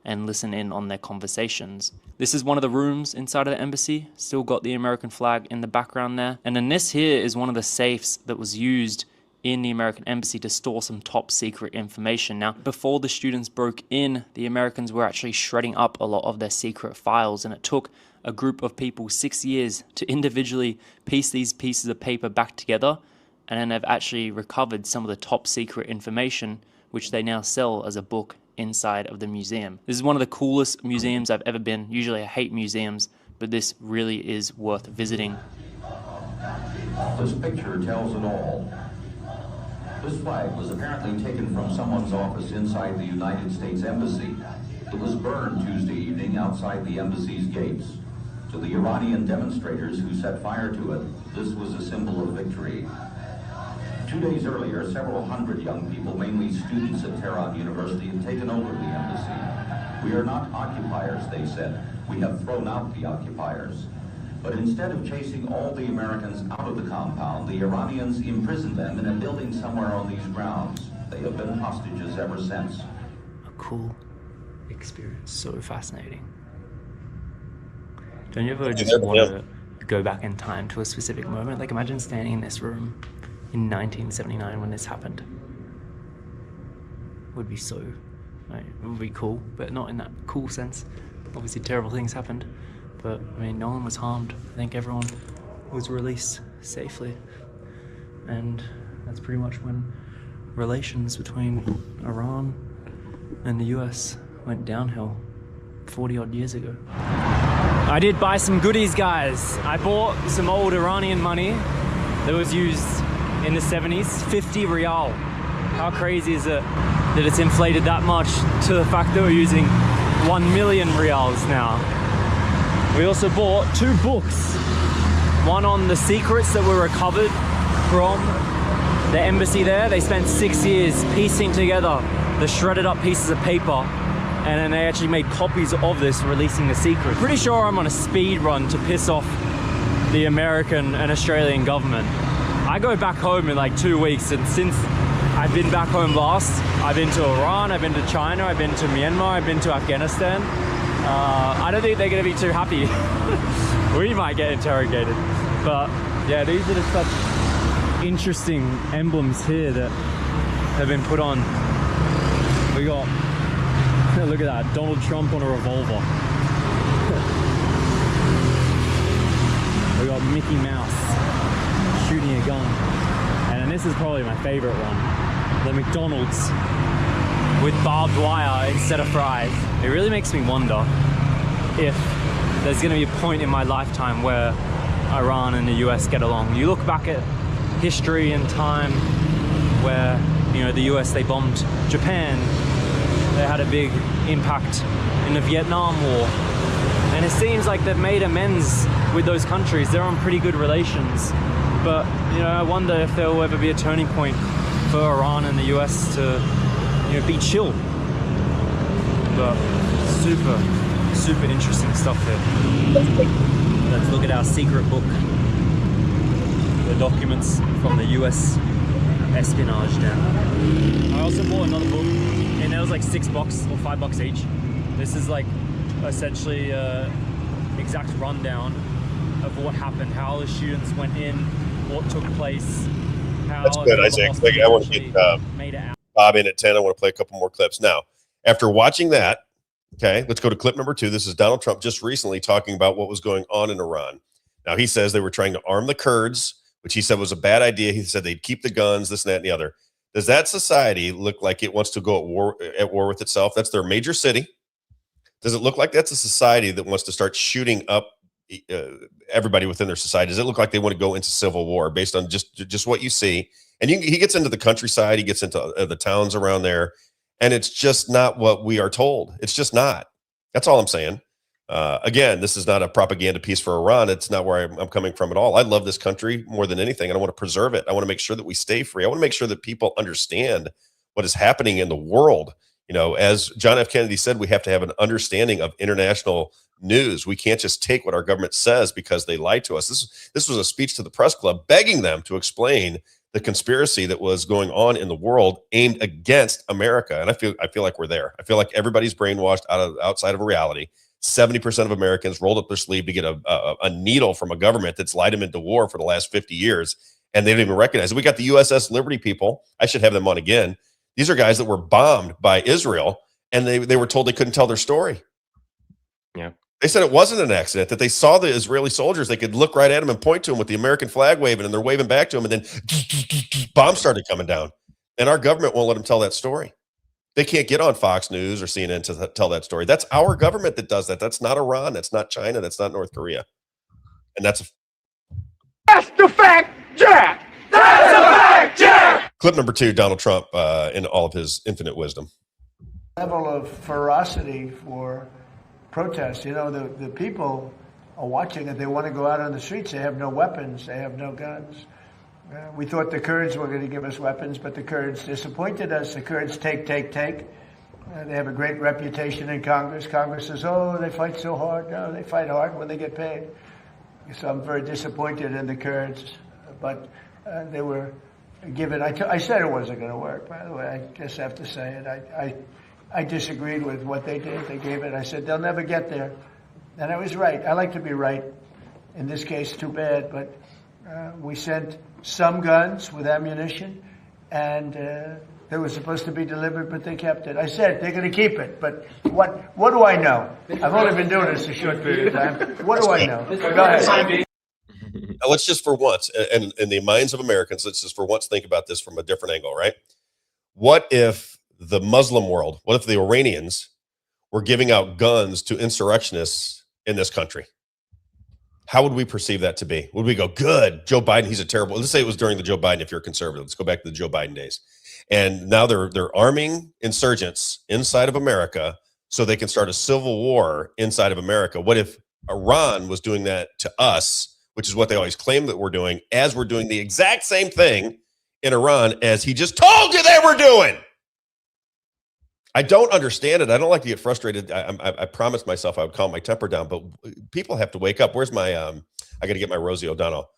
And listen in on their conversations. This is one of the rooms inside of the embassy. Still got the American flag in the background there. And then this here is one of the safes that was used in the American embassy to store some top secret information. Now, before the students broke in, the Americans were actually shredding up a lot of their secret files, and it took a group of people 6 years to individually piece these pieces of paper back together, and then they've actually recovered some of the top secret information, which they now sell as a book inside of the museum. This is one of the coolest museums I've ever been. Usually I hate museums, but this really is worth visiting. This picture tells it all. This flag was apparently taken from someone's office inside the United States Embassy. It was burned Tuesday evening outside the embassy's gates. To the Iranian demonstrators who set fire to it, this was a symbol of victory. 2 days earlier, several hundred young people, mainly students at Tehran University, had taken over the embassy. We are not occupiers, they said. We have thrown out the occupiers. But instead of chasing all the Americans out of the compound, the Iranians imprisoned them in a building somewhere on these grounds. They have been hostages ever since. A cool experience, so fascinating. Don't you ever just want to go back in time to a specific moment? Like, imagine standing in this room in 1979 when this happened. It would be so, like, it would be cool, but not in that cool sense. Obviously terrible things happened, but I mean, no one was harmed. I think everyone was released safely. And that's pretty much when relations between Iran and the US went downhill 40 odd years ago. I did buy some goodies, guys. I bought some old Iranian money that was used in the 70s, 50 rial. How crazy is it that it's inflated that much to the fact that we're using 1 million rials now? We also bought 2 books. One on the secrets that were recovered from the embassy there. They spent 6 years piecing together the shredded up pieces of paper, and then they actually made copies of this, releasing the secret. Pretty sure I'm on a speed run to piss off the American and Australian government. I go back home in like 2 weeks, and since I've been back home last, I've been to Iran, I've been to China, I've been to Myanmar, I've been to Afghanistan. I don't think they're gonna be too happy. We might get interrogated. But yeah, these are just such interesting emblems here that have been put on. We got, look at that, Donald Trump on a revolver. We got Mickey Mouse shooting a gun. And then this is probably my favorite one. The McDonald's with barbed wire instead of fries. It really makes me wonder if there's gonna be a point in my lifetime where Iran and the US get along. You look back at history and time where, you know, the US, they bombed Japan. They had a big impact in the Vietnam War. And it seems like they've made amends with those countries. They're on pretty good relations. But, you know, I wonder if there will ever be a turning point for Iran and the US to, you know, be chill. But super, super interesting stuff here. Let's look at our secret book. The documents from the US espionage den. I also bought another book, and that was like $6 or $5 each. This is like essentially exact rundown of what happened, how the students went in, what took place, how that's good, Isaac. I want to get Bob in at 10. I want to play a couple more clips. Now, after watching that, okay, let's go to clip number 2. This is Donald Trump just recently talking about what was going on in Iran. Now, he says they were trying to arm the Kurds, which he said was a bad idea. He said they'd keep the guns, this and that and the other. Does that society look like it wants to go at war with itself? That's their major city. Does it look like that's a society that wants to start shooting up everybody within their society? Does it look like they want to go into civil war based on just what you see? And he gets into the countryside, he gets into the towns around there, and it's just not what we are told. It's just not. That's all I'm saying. Again, this is not a propaganda piece for Iran. It's not where I'm coming from at all. I love this country more than anything, and I want to preserve it. I want to make sure that we stay free. I want to make sure that people understand what is happening in the world. You know, as John F. Kennedy said, we have to have an understanding of international news. We can't just take what our government says because they lied to us. This was a speech to the press club begging them to explain the conspiracy that was going on in the world aimed against America. And I feel like we're there. I feel like everybody's brainwashed outside of reality. 70% of Americans rolled up their sleeve to get a needle from a government that's lied them into war for the last 50 years, and they didn't even recognize it. We got the USS Liberty people. I should have them on again. These are guys that were bombed by Israel, and they were told they couldn't tell their story. Yeah. They said it wasn't an accident, that they saw the Israeli soldiers. They could look right at them and point to them with the American flag waving, and they're waving back to them, and then bombs started coming down. And our government won't let them tell that story. They can't get on Fox News or CNN to tell that story. That's our government that does that. That's not Iran. That's not China. That's not North Korea. And that's the fact, Jack! That's a fact, Jack! Clip number 2, Donald Trump in all of his infinite wisdom. Level of ferocity for protests. You know, the people are watching it. They want to go out on the streets. They have no weapons. They have no guns. We thought the Kurds were going to give us weapons, but the Kurds disappointed us. The Kurds take. They have a great reputation in Congress. Congress says, oh, they fight so hard. No, they fight hard when they get paid. So I'm very disappointed in the Kurds. But they were given, I said it wasn't going to work, by the way. I guess I have to say it. I disagreed with what they did. They gave it. I said, they'll never get there. And I was right. I like to be right. In this case, too bad. But we sent some guns with ammunition, and they were supposed to be delivered, but they kept it. I said they're going to keep it, but what do I know? I've only been doing this a short period of time. What do I know? Go ahead. Now, let's just for once, and in the minds of Americans, let's just for once think about this from a different angle, right? What if the Muslim world, what if the Iranians were giving out guns to insurrectionists in this country? How would we perceive that to be? Would we go, good, Joe Biden, he's a terrible, let's say it was during the Joe Biden, if you're a conservative, let's go back to the Joe Biden days. And now they're arming insurgents inside of America so they can start a civil war inside of America. What if Iran was doing that to us, which is what they always claim that we're doing, as we're doing the exact same thing in Iran as he just told you they were doing? I don't understand it. I don't like to get frustrated. I promised myself I would calm my temper down, but people have to wake up. Where's my, I got to get my Rosie O'Donnell.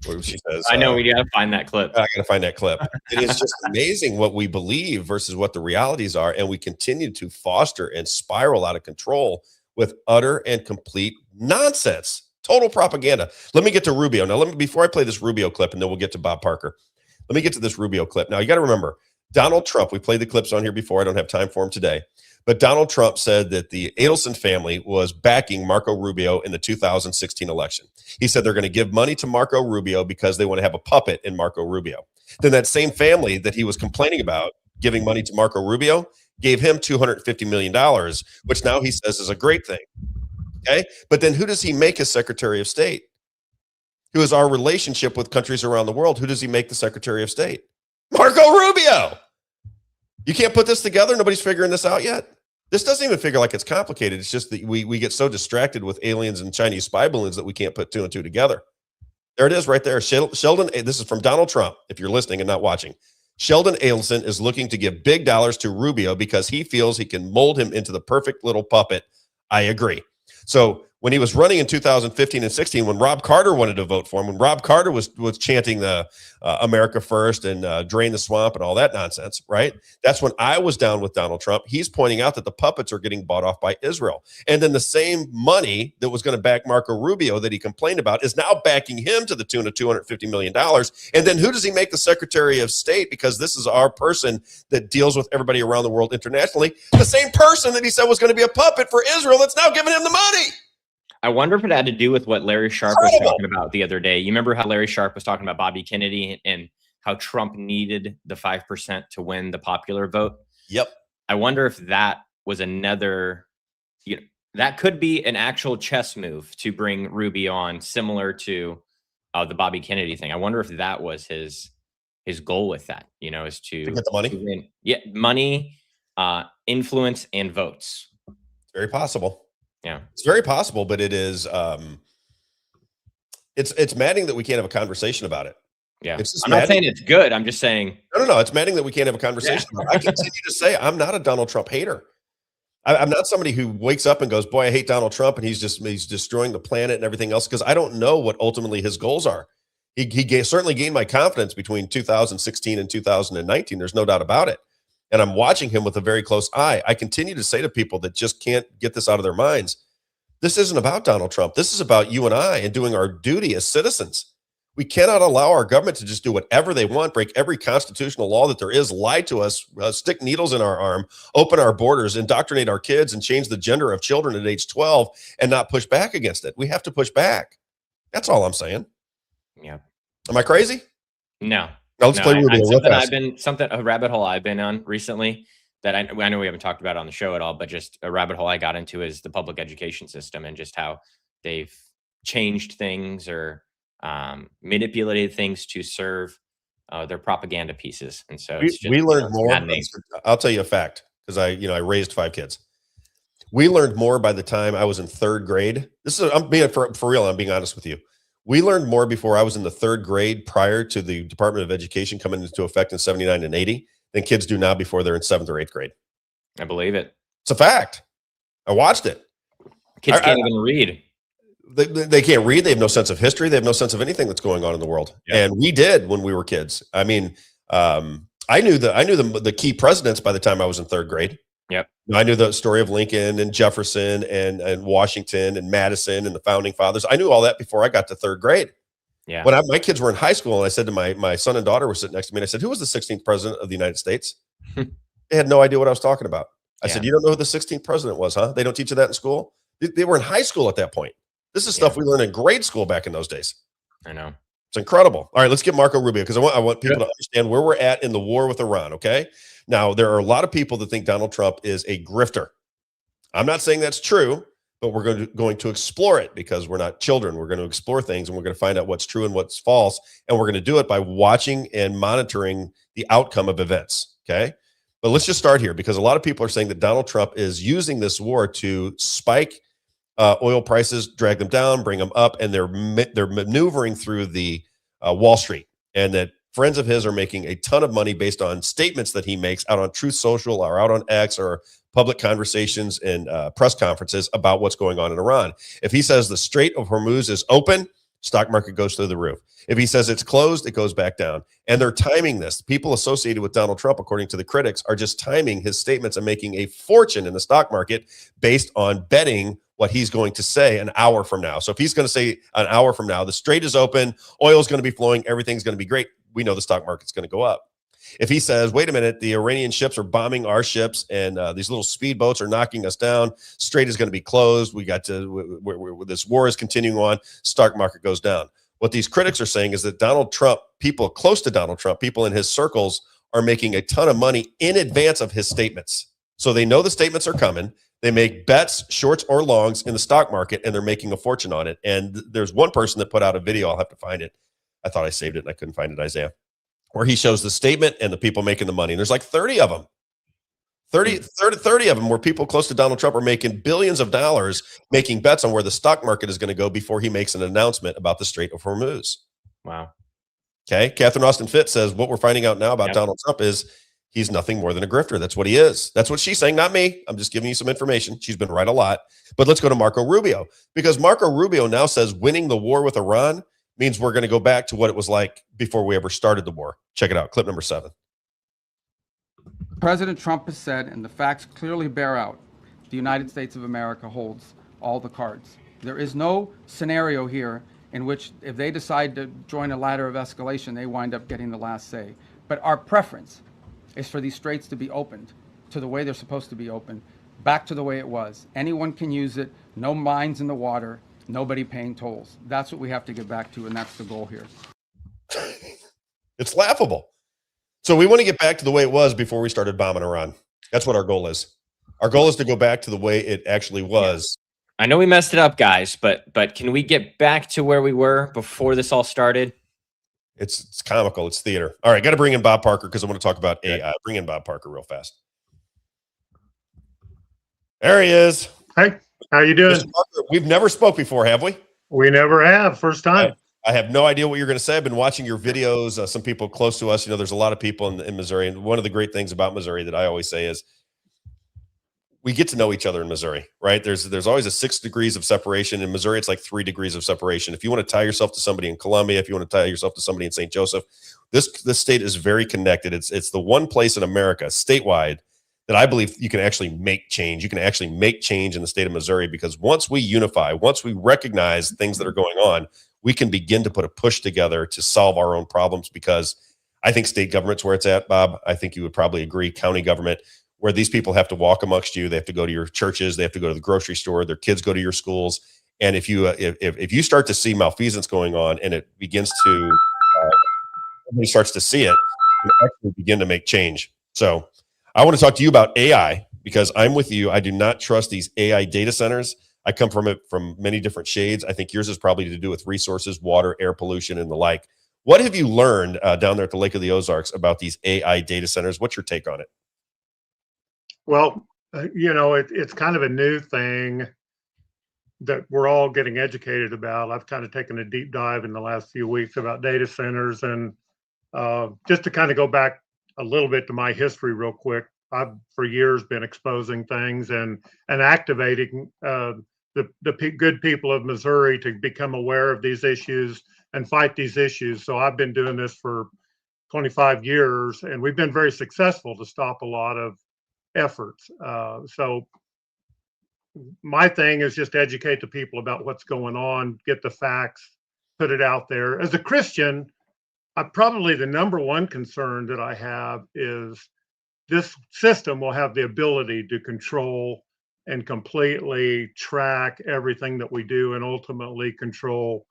Where she says, I know, we got to find that clip. I got to find that clip. It is just amazing what we believe versus what the realities are. And we continue to foster and spiral out of control with utter and complete nonsense, total propaganda. Let me get to Rubio. Now, before I play this Rubio clip, and then we'll get to Bob Parker. Let me get to this Rubio clip. Now, you got to remember, Donald Trump, we played the clips on here before. I don't have time for him today. But Donald Trump said that the Adelson family was backing Marco Rubio in the 2016 election. He said they're going to give money to Marco Rubio because they want to have a puppet in Marco Rubio. Then that same family that he was complaining about giving money to Marco Rubio gave him $250 million, which now he says is a great thing. Okay. But then who does he make as Secretary of State? Who is our relationship with countries around the world? Who does he make the Secretary of State? Marco Rubio. You can't put this together. Nobody's figuring this out yet. This doesn't even figure like it's complicated. It's just that we get so distracted with aliens and Chinese spy balloons that we can't put two and two together. There it is right there. Sheldon, this is from Donald Trump, if you're listening and not watching. Sheldon Adelson is looking to give big dollars to Rubio because he feels he can mold him into the perfect little puppet. I agree. So when he was running in 2015 and 16, when Rob Carter wanted to vote for him, when Rob Carter was chanting the America first and drain the swamp and all that nonsense, right? That's when I was down with Donald Trump. He's pointing out that the puppets are getting bought off by Israel. And then the same money that was going to back Marco Rubio that he complained about is now backing him to the tune of $250 million. And then who does he make the Secretary of State? Because this is our person that deals with everybody around the world internationally. The same person that he said was going to be a puppet for Israel that's now giving him the money. I wonder if it had to do with what Larry Sharp was talking about the other day. You remember how Larry Sharp was talking about Bobby Kennedy and how Trump needed the 5% to win the popular vote? Yep. I wonder if that was another, that could be an actual chess move to bring Rubio on, similar to the Bobby Kennedy thing. I wonder if that was his goal with that, is to get the money. Win. Yeah, money, influence, and votes. Very possible. Yeah, it's very possible, but it is it's maddening that we can't have a conversation about it. Yeah, I'm not saying it's good. I'm just saying no. It's maddening that we can't have a conversation. Yeah. I continue to say I'm not a Donald Trump hater. I'm not somebody who wakes up and goes, "Boy, I hate Donald Trump," and he's destroying the planet and everything else. Because I don't know what ultimately his goals are. He certainly gained my confidence between 2016 and 2019. There's no doubt about it. And I'm watching him with a very close eye. I continue to say to people that just can't get this out of their minds, this isn't about Donald Trump. This is about you and I and doing our duty as citizens. We cannot allow our government to just do whatever they want, break every constitutional law that there is, lie to us, stick needles in our arm, open our borders, indoctrinate our kids, and change the gender of children at age 12 and not push back against it. We have to push back. That's all I'm saying. Yeah. Am I crazy? No. Now let's play Rubio. A rabbit hole I've been on recently that I know we haven't talked about on the show at all, but just a rabbit hole I got into is the public education system and just how they've changed things or manipulated things to serve their propaganda pieces. And so we learned more. I'll tell you a fact because I raised 5 kids. We learned more by the time I was in 3rd grade. I'm being for real. I'm being honest with you. We learned more before I was in the 3rd grade prior to the Department of Education coming into effect in 79 and 80 than kids do now before they're in 7th or 8th grade. I believe it. It's a fact. I watched it. Kids can't even read. They can't read. They have no sense of history. They have no sense of anything that's going on in the world. Yeah. And we did when we were kids. I mean, I knew the key presidents by the time I was in 3rd grade. Yep. I knew the story of Lincoln and Jefferson and Washington and Madison and the founding fathers. I knew all that before I got to 3rd grade. Yeah. When my kids were in high school, and I said to my son and daughter were sitting next to me, and I said, "Who was the 16th president of the United States?" They had no idea what I was talking about. I said, "You don't know who the 16th president was, huh? They don't teach you that in school." They were in high school at that point. This is stuff we learned in grade school back in those days. I know. It's incredible. All right, let's get Marco Rubio, because I want people to understand where we're at in the war with Iran, okay? Now, there are a lot of people that think Donald Trump is a grifter. I'm not saying that's true, but we're going to explore it because we're not children. We're going to explore things, and we're going to find out what's true and what's false, and we're going to do it by watching and monitoring the outcome of events, okay? But let's just start here, because a lot of people are saying that Donald Trump is using this war to spike oil prices, drag them down, bring them up, and they're maneuvering through the Wall Street, and that friends of his are making a ton of money based on statements that he makes out on Truth Social or out on X or public conversations and press conferences about what's going on in Iran. If he says the Strait of Hormuz is open, stock market goes through the roof. If he says it's closed, it goes back down. And they're timing this. People associated with Donald Trump, according to the critics, are just timing his statements and making a fortune in the stock market based on betting what he's going to say an hour from now. So if he's going to say an hour from now, the strait is open, oil is going to be flowing, everything's going to be great, we know the stock market's going to go up. If he says, wait a minute, the Iranian ships are bombing our ships and these little speedboats are knocking us down, strait is going to be closed, this war is continuing on, stock market goes down. What these critics are saying is that Donald Trump, people close to Donald Trump, people in his circles are making a ton of money in advance of his statements. So they know the statements are coming. They make bets, shorts or longs in the stock market, and they're making a fortune on it. And there's one person that put out a video. I'll have to find it. I thought I saved it and I couldn't find it, Isaiah, where he shows the statement and the people making the money. And there's like 30 of them. 30 of them where people close to Donald Trump are making billions of dollars making bets on where the stock market is going to go before he makes an announcement about the Strait of Hormuz. Wow. Okay. Catherine Austin Fitz says what we're finding out now about Donald Trump is he's nothing more than a grifter. That's what he is. That's what she's saying, not me. I'm just giving you some information. She's been right a lot. But let's go to Marco Rubio, because Marco Rubio now says winning the war with Iran means we're going to go back to what it was like before we ever started the war. Check it out. Clip number 7. President Trump has said, and the facts clearly bear out, the United States of America holds all the cards. There is no scenario here in which if they decide to join a ladder of escalation, they wind up getting the last say. But our preference is for these straits to be opened to the way they're supposed to be opened, back to the way it was. Anyone can use it, no mines in the water, nobody paying tolls. That's what we have to get back to, and that's the goal here. It's laughable. So we want to get back to the way it was before we started bombing Iran. That's what our goal is. Our goal is to go back to the way it actually was. I know we messed it up, guys, but can we get back to where we were before this all started? It's comical. It's theater. All right, got to bring in Bob Parker because I want to talk about AI. Bring in Bob Parker real fast. There he is. Hey, how you doing? Parker, we've never spoke before, have we? We never have. First time. I have no idea what you're going to say. I've been watching your videos. Some people close to us, there's a lot of people in Missouri. And one of the great things about Missouri that I always say is we get to know each other in Missouri, right? There's always a 6 degrees of separation. In Missouri, it's like 3 degrees of separation. If you want to tie yourself to somebody in Columbia, if you want to tie yourself to somebody in St. Joseph, this state is very connected. It's the one place in America, statewide, that I believe you can actually make change. You can actually make change in the state of Missouri, because once we unify, once we recognize things that are going on, we can begin to put a push together to solve our own problems. Because I think state government's where it's at, Bob. I think you would probably agree, county government, where these people have to walk amongst you. They have to go to your churches. They have to go to the grocery store. Their kids go to your schools. And if you start to see malfeasance going on, and it begins to, everybody starts to see it, you actually begin to make change. So I want to talk to you about AI, because I'm with you. I do not trust these AI data centers. I come from it from many different shades. I think yours is probably to do with resources, water, air pollution, and the like. What have you learned down there at the Lake of the Ozarks about these AI data centers? What's your take on it? Well, it's kind of a new thing that we're all getting educated about. I've kind of taken a deep dive in the last few weeks about data centers, and just to kind of go back a little bit to my history real quick. I've for years been exposing things and activating the good people of Missouri to become aware of these issues and fight these issues. So I've been doing this for 25 years, and we've been very successful to stop a lot of efforts. So my thing is just educate the people about what's going on, get the facts, put it out there. As a Christian, probably the number one concern that I have is this system will have the ability to control and completely track everything that we do, and ultimately control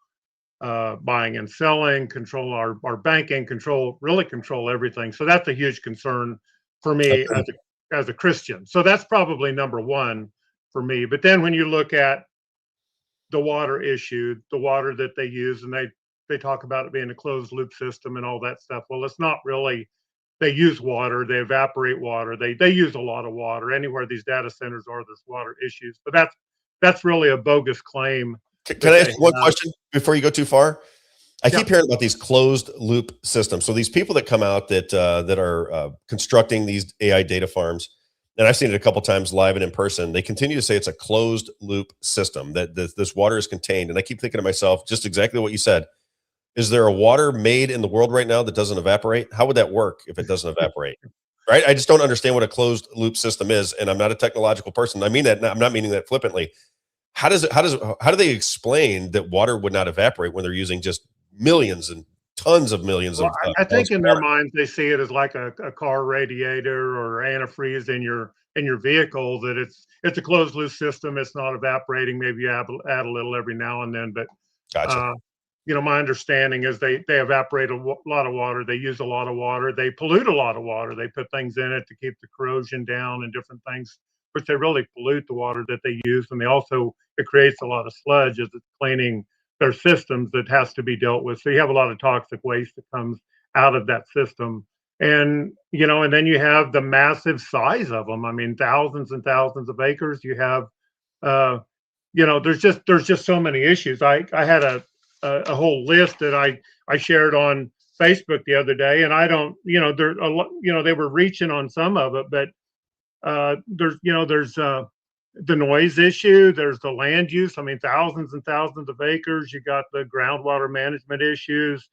buying and selling, control our banking, really control everything. So that's a huge concern for me as a Christian. So that's probably number one for me. But then when you look at the water issue, the water that they use, and they talk about it being a closed loop system and all that stuff. Well, it's not really. They use water, they evaporate water, they use a lot of water. Anywhere these data centers are, there's water issues. But that's really a bogus claim. Can I ask one question before you go too far? I keep hearing about these closed loop systems. So these people that come out that are constructing these AI data farms, and I've seen it a couple times live and in person, they continue to say it's a closed loop system, that this water is contained. And I keep thinking to myself, just exactly what you said. Is there a water made in the world right now that doesn't evaporate? How would that work if it doesn't evaporate? Right? I just don't understand what a closed loop system is, and I'm not a technological person. I mean that. I'm not meaning that flippantly. How do they explain that water would not evaporate when they're using just millions and tons of millions of? I think in their minds they see it as like a car radiator or antifreeze in your vehicle. That it's a closed loop system. It's not evaporating. Maybe you add a little every now and then, but gotcha. My understanding is they evaporate a lot of water. They use a lot of water. They pollute a lot of water. They put things in it to keep the corrosion down and different things, which they really pollute the water that they use. And it creates a lot of sludge as it's cleaning their systems that has to be dealt with. So you have a lot of toxic waste that comes out of that system. And, and then you have the massive size of them. I mean, thousands and thousands of acres. You have, there's just so many issues. I had a whole list that I shared on Facebook the other day, and I don't, there a lot, they were reaching on some of it, but there's the noise issue, there's the land use. I mean, thousands and thousands of acres. You got the groundwater management issues.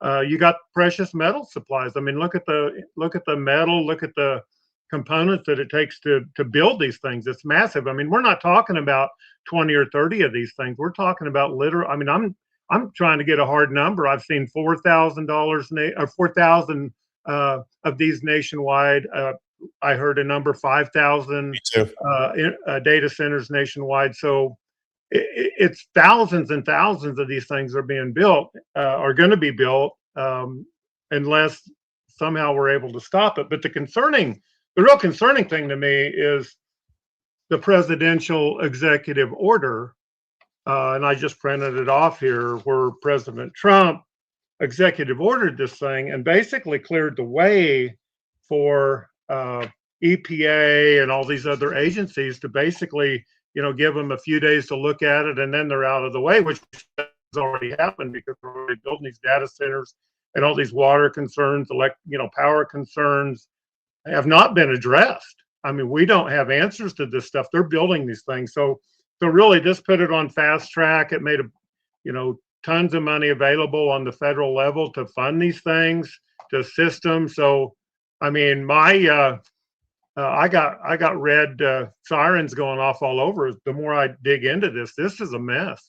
You got precious metal supplies. I mean, look at the metal, look at the components that it takes to build these things. It's massive. I mean, we're not talking about 20 or 30 of these things. We're talking about I mean, I'm trying to get a hard number. I've seen $4,000 or 4,000 of these nationwide. I heard a number 5,000 data centers nationwide. So it's thousands and thousands of these things are being built, are going to be built, unless somehow we're able to stop it. But the real concerning thing to me is the presidential executive order. And I just printed it off here, where President Trump executive ordered this thing and basically cleared the way for EPA and all these other agencies to basically, give them a few days to look at it, and then they're out of the way, which has already happened because we're already building these data centers, and all these water concerns, power concerns have not been addressed. I mean, we don't have answers to this stuff. They're building these things. So really just put it on fast track. It made tons of money available on the federal level to fund these things, to assist them. So, I mean, I got red sirens going off all over. The more I dig into this is a mess.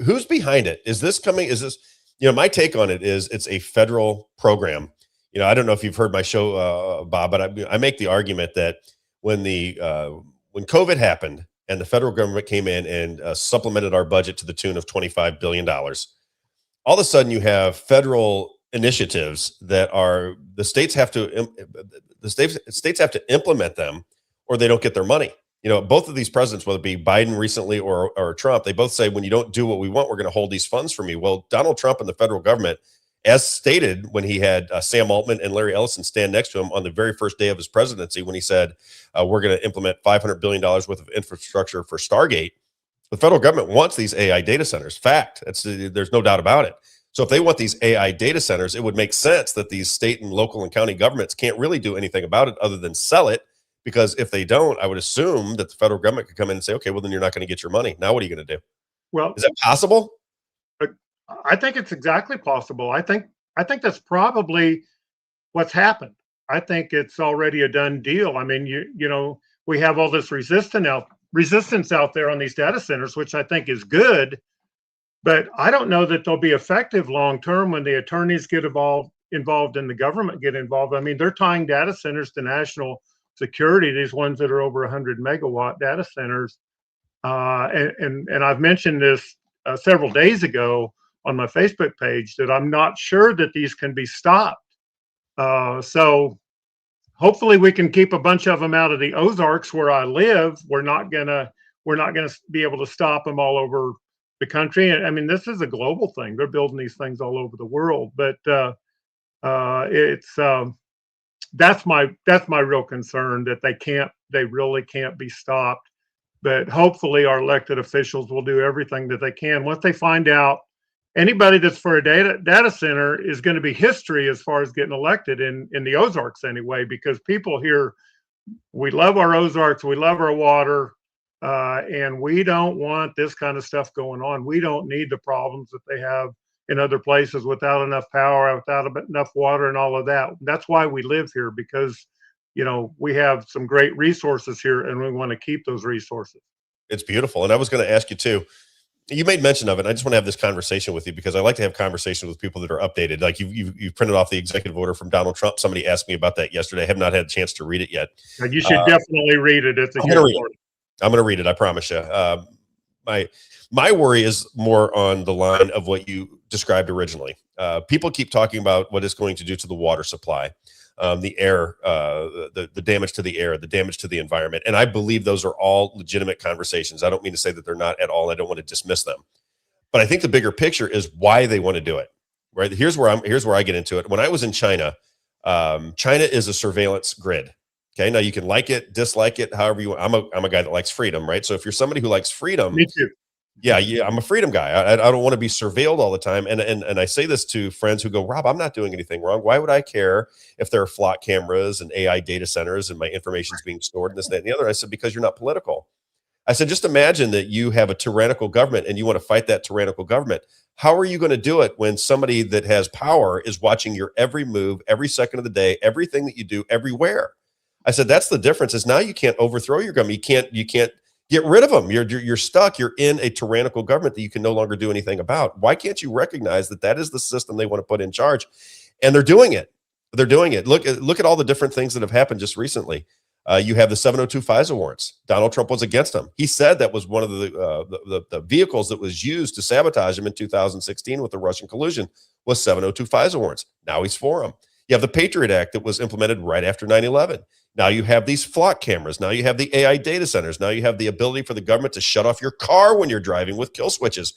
Who's behind it? Is this coming? Is this, my take on it is it's a federal program. I don't know if you've heard my show, Bob, but I make the argument that when COVID happened, and the federal government came in and supplemented our budget to the tune of $25 billion. All of a sudden, you have federal initiatives that the states have to implement them, or they don't get their money. Both of these presidents, whether it be Biden recently or Trump, they both say, when you don't do what we want, we're going to hold these funds from you. Well, Donald Trump and the federal government as stated when he had Sam Altman and Larry Ellison stand next to him on the very first day of his presidency, when he said, we're going to implement $500 billion worth of infrastructure for Stargate. The federal government wants these AI data centers. Fact. There's no doubt about it. So if they want these AI data centers, it would make sense that these state and local and county governments can't really do anything about it other than sell it. Because if they don't, I would assume that the federal government could come in and say, okay, well, then you're not going to get your money. Now, what are you going to do? Well, is that possible? I think it's exactly possible. I think that's probably what's happened. I think it's already a done deal. I mean, you know, we have all this resistance out there on these data centers, which I think is good, but I don't know that they'll be effective long term when the attorneys get involved and the government get involved. I mean, they're tying data centers to national security, these ones that are over 100 megawatt data centers. And I've mentioned this several days ago on my Facebook page, that I'm not sure that these can be stopped. So hopefully we can keep a bunch of them out of the Ozarks where I live. We're not gonna be able to stop them all over the country. And I mean, this is a global thing. They're building these things all over the world, but that's my real concern, that they really can't be stopped. But hopefully our elected officials will do everything that they can. Once they find out anybody that's for a data center is going to be history as far as getting elected in the Ozarks anyway, because people here, we love our Ozarks, we love our water, and we don't want this kind of stuff going on. We don't need the problems that they have in other places without enough power, without enough water and all of that. That's why we live here, because, you know, we have some great resources here and we want to keep those resources. It's beautiful. And I was going to ask you too, you made mention of it. I just want to have this conversation with you because I like to have conversations with people that are updated. Like you've printed off the executive order from Donald Trump. Somebody asked me about that yesterday. I have not had a chance to read it yet. You should definitely read it. It's a good report. I'm going to read it. I promise you. My worry is more on the line of what you described originally. People keep talking about what it's going to do to the water supply, the air, the damage to the air, the damage to the environment. And I believe those are all legitimate conversations. I don't mean to say that they're not at all. I don't want to dismiss them. But I think the bigger picture is why they want to do it. Right? Here's where I get into it. When I was in China, China is a surveillance grid. Okay. Now you can like it, dislike it, however you want. I'm a guy that likes freedom, right? So if you're somebody who likes freedom, me too. Yeah, I'm a freedom guy. I don't want to be surveilled all the time. And I say this to friends who go, Rob, I'm not doing anything wrong. Why would I care if there are flock cameras and AI data centers and my information is being stored and this, that, and the other? I said, because you're not political. I said, just imagine that you have a tyrannical government and you want to fight that tyrannical government. How are you going to do it when somebody that has power is watching your every move, every second of the day, everything that you do, everywhere? I said, that's the difference. Is now you can't overthrow your government. You can't get rid of them. You're stuck. You're in a tyrannical government that you can no longer do anything about. Why can't you recognize that that is the system they want to put in charge? And they're doing it. They're doing it. Look at all the different things that have happened just recently. You have the 702 FISA warrants. Donald Trump was against them. He said that was one of the vehicles that was used to sabotage him in 2016 with the Russian collusion was 702 FISA warrants. Now he's for them. You have the Patriot Act that was implemented right after 9/11. Now you have these flock cameras. Now you have the AI data centers. Now you have the ability for the government to shut off your car when you're driving with kill switches.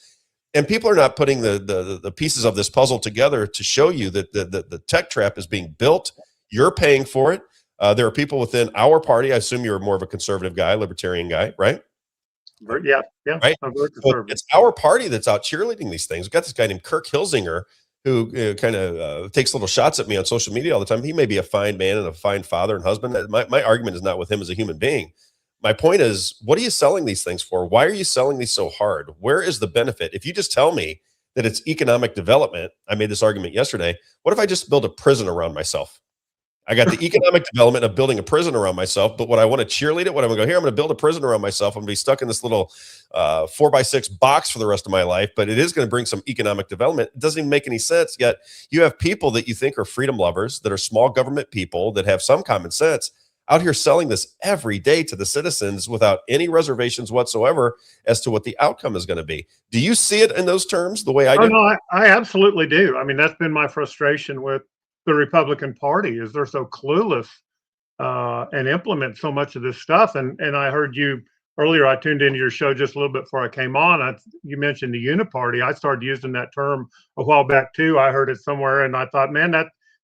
And people are not putting the pieces of this puzzle together to show you that the tech trap is being built. You're paying for it. There are people within our party. I assume you're more of a conservative guy, libertarian guy, right? Yeah. Right. I'm very conservative. So it's our party that's out cheerleading these things. We've got this guy named Kirk Hilsinger who kind of takes little shots at me on social media all the time. He may be a fine man and a fine father and husband. My argument is not with him as a human being. My point is, what are you selling these things for? Why are you selling these so hard? Where is the benefit? If you just tell me that it's economic development, I made this argument yesterday. What if I just build a prison around myself? I got the economic development of building a prison around myself, but what I want to cheerlead it, what I'm going to go here, I'm going to build a prison around myself. I'm going to be stuck in this little 4x6 box for the rest of my life, but it is going to bring some economic development. It doesn't even make any sense. Yet you have people that you think are freedom lovers, that are small government people, that have some common sense out here selling this every day to the citizens without any reservations whatsoever as to what the outcome is going to be. Do you see it in those terms the way I do? Oh, no, I absolutely do. I mean, that's been my frustration with the Republican Party, is they're so clueless and implement so much of this stuff. And I heard you earlier I tuned into your show just a little bit before I came on. You mentioned the uniparty. I started using that term a while back too. I heard it somewhere, and I thought, man,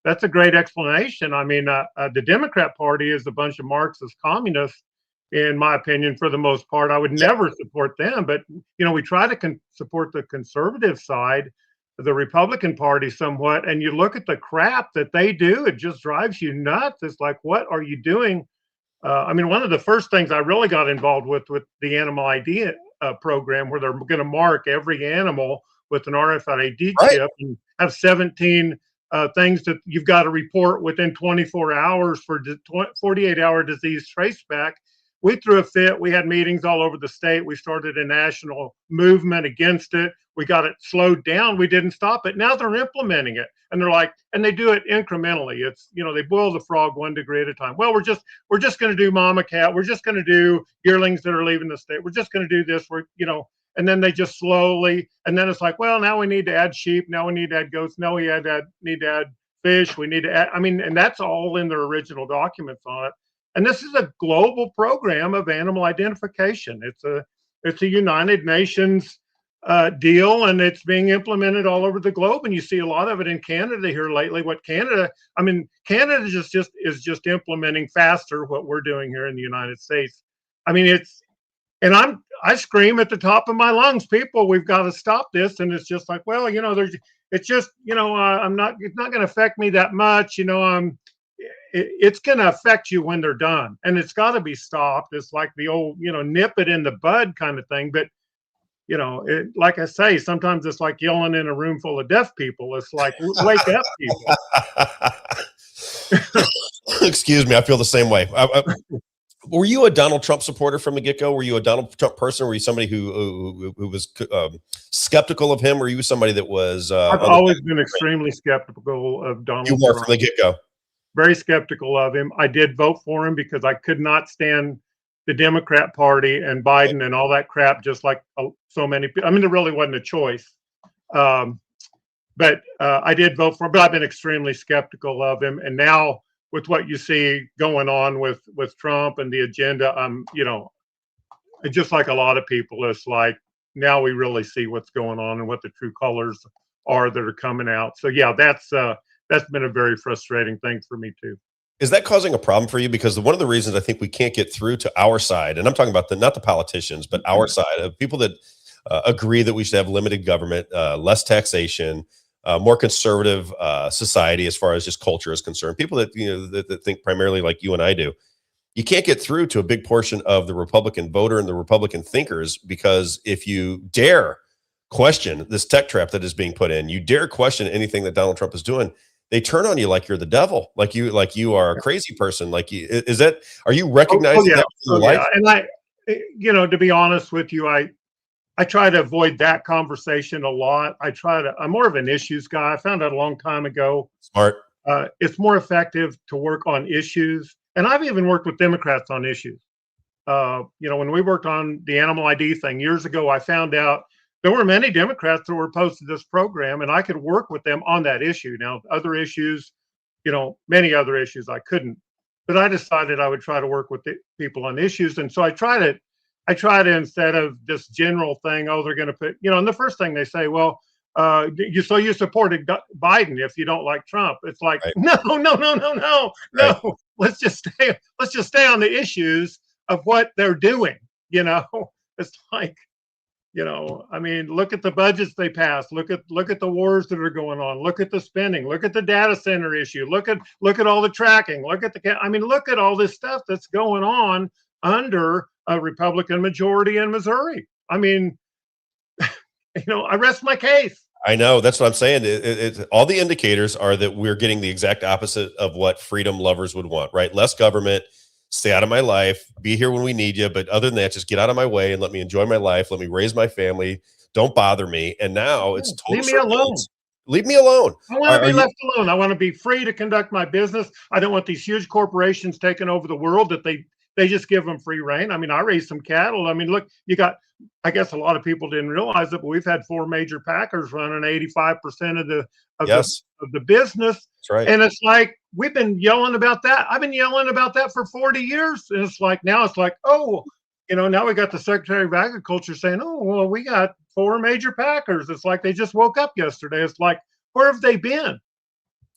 that's a great explanation. I mean, the Democrat Party is a bunch of Marxist communists, in my opinion, for the most part. I would never support them, but we try to support the conservative side, the Republican Party, somewhat. And you look at the crap that they do; it just drives you nuts. It's like, what are you doing? I mean, one of the first things I really got involved with the animal ID program, where they're going to mark every animal with an RFID chip and have 17 things that you've got to report within 24 hours for 48-hour disease traceback. We threw a fit. We had meetings all over the state. We started a national movement against it. We got it slowed down. We didn't stop it. Now they're implementing it, and they're like, and they do it incrementally. It's, they boil the frog 1 degree at a time. Well, we're just going to do mama cat. We're just going to do yearlings that are leaving the state. We're just going to do this. And then they just slowly, and then it's like, well, now we need to add sheep. Now we need to add goats. Now we need to add fish. We need to add, and that's all in their original documents on it. And this is a global program of animal identification. It's a United Nations deal, and it's being implemented all over the globe. And you see a lot of it in Canada here lately. Canada is just implementing faster what we're doing here in the United States. I mean, I scream at the top of my lungs, people, we've got to stop this. And it's just like, well, it's just, it's not going to affect me that much. It's going to affect you when they're done, and it's got to be stopped. It's like the old, nip it in the bud kind of thing. But, like I say, sometimes it's like yelling in a room full of deaf people. It's like, wake up, people. Excuse me. I feel the same way. Were you a Donald Trump supporter from the get-go? Were you a Donald Trump person? Were you somebody who was skeptical of him? Or were you somebody that was? I've always been extremely skeptical of Donald Trump. You were from the get-go. Very skeptical of him. I did vote for him because I could not stand the Democrat Party and Biden and all that crap, just like so many people. I mean, there really wasn't a choice. But I did vote for him, but I've been extremely skeptical of him. And now with what you see going on with Trump and the agenda, just like a lot of people, it's like, now we really see what's going on and what the true colors are that are coming out. So yeah, that's been a very frustrating thing for me too. Is that causing a problem for you? Because one of the reasons I think we can't get through to our side, and I'm talking about not the politicians, but our side of people that agree that we should have limited government, less taxation, more conservative society as far as just culture is concerned. People that that think primarily like you and I do. You can't get through to a big portion of the Republican voter and the Republican thinkers, because if you dare question this tech trap that is being put in, you dare question anything that Donald Trump is doing, they turn on you like you're the devil, like you are a crazy person. Like, are you recognizing that in your life? And I, to be honest with you, I try to avoid that conversation a lot. I'm more of an issues guy. I found out a long time ago. Smart. It's more effective to work on issues. And I've even worked with Democrats on issues. When we worked on the animal ID thing years ago, I found out there were many Democrats that were opposed to this program, and I could work with them on that issue. Now, other issues, many other issues I couldn't, but I decided I would try to work with the people on issues. And so I try to, instead of this general thing, they're going to put, and the first thing they say, well, you supported Biden if you don't like Trump. It's like, right. No. Right. Let's just stay on the issues of what they're doing. It's like, look at the budgets they passed. Look at the wars that are going on. Look at the spending. Look at the data center issue. Look at all the tracking. Look at all this stuff that's going on under a Republican majority in Missouri. I rest my case. I know. That's what I'm saying. All the indicators are that we're getting the exact opposite of what freedom lovers would want, right? Less government, stay out of my life, be here when we need you. But other than that, just get out of my way and let me enjoy my life. Let me raise my family. Don't bother me. And now it's totally leave me alone. Leave me alone. I want to be left alone. I want to be free to conduct my business. I don't want these huge corporations taking over the world that they just give them free reign. I raised some cattle. Look, I guess a lot of people didn't realize it, but we've had 4 major packers running 85% of the business. That's right. And it's like, we've been yelling about that. I've been yelling about that for 40 years. And it's like, now it's like, now we got the Secretary of Agriculture saying, oh, well, we got 4 major packers. It's like they just woke up yesterday. It's like, where have they been?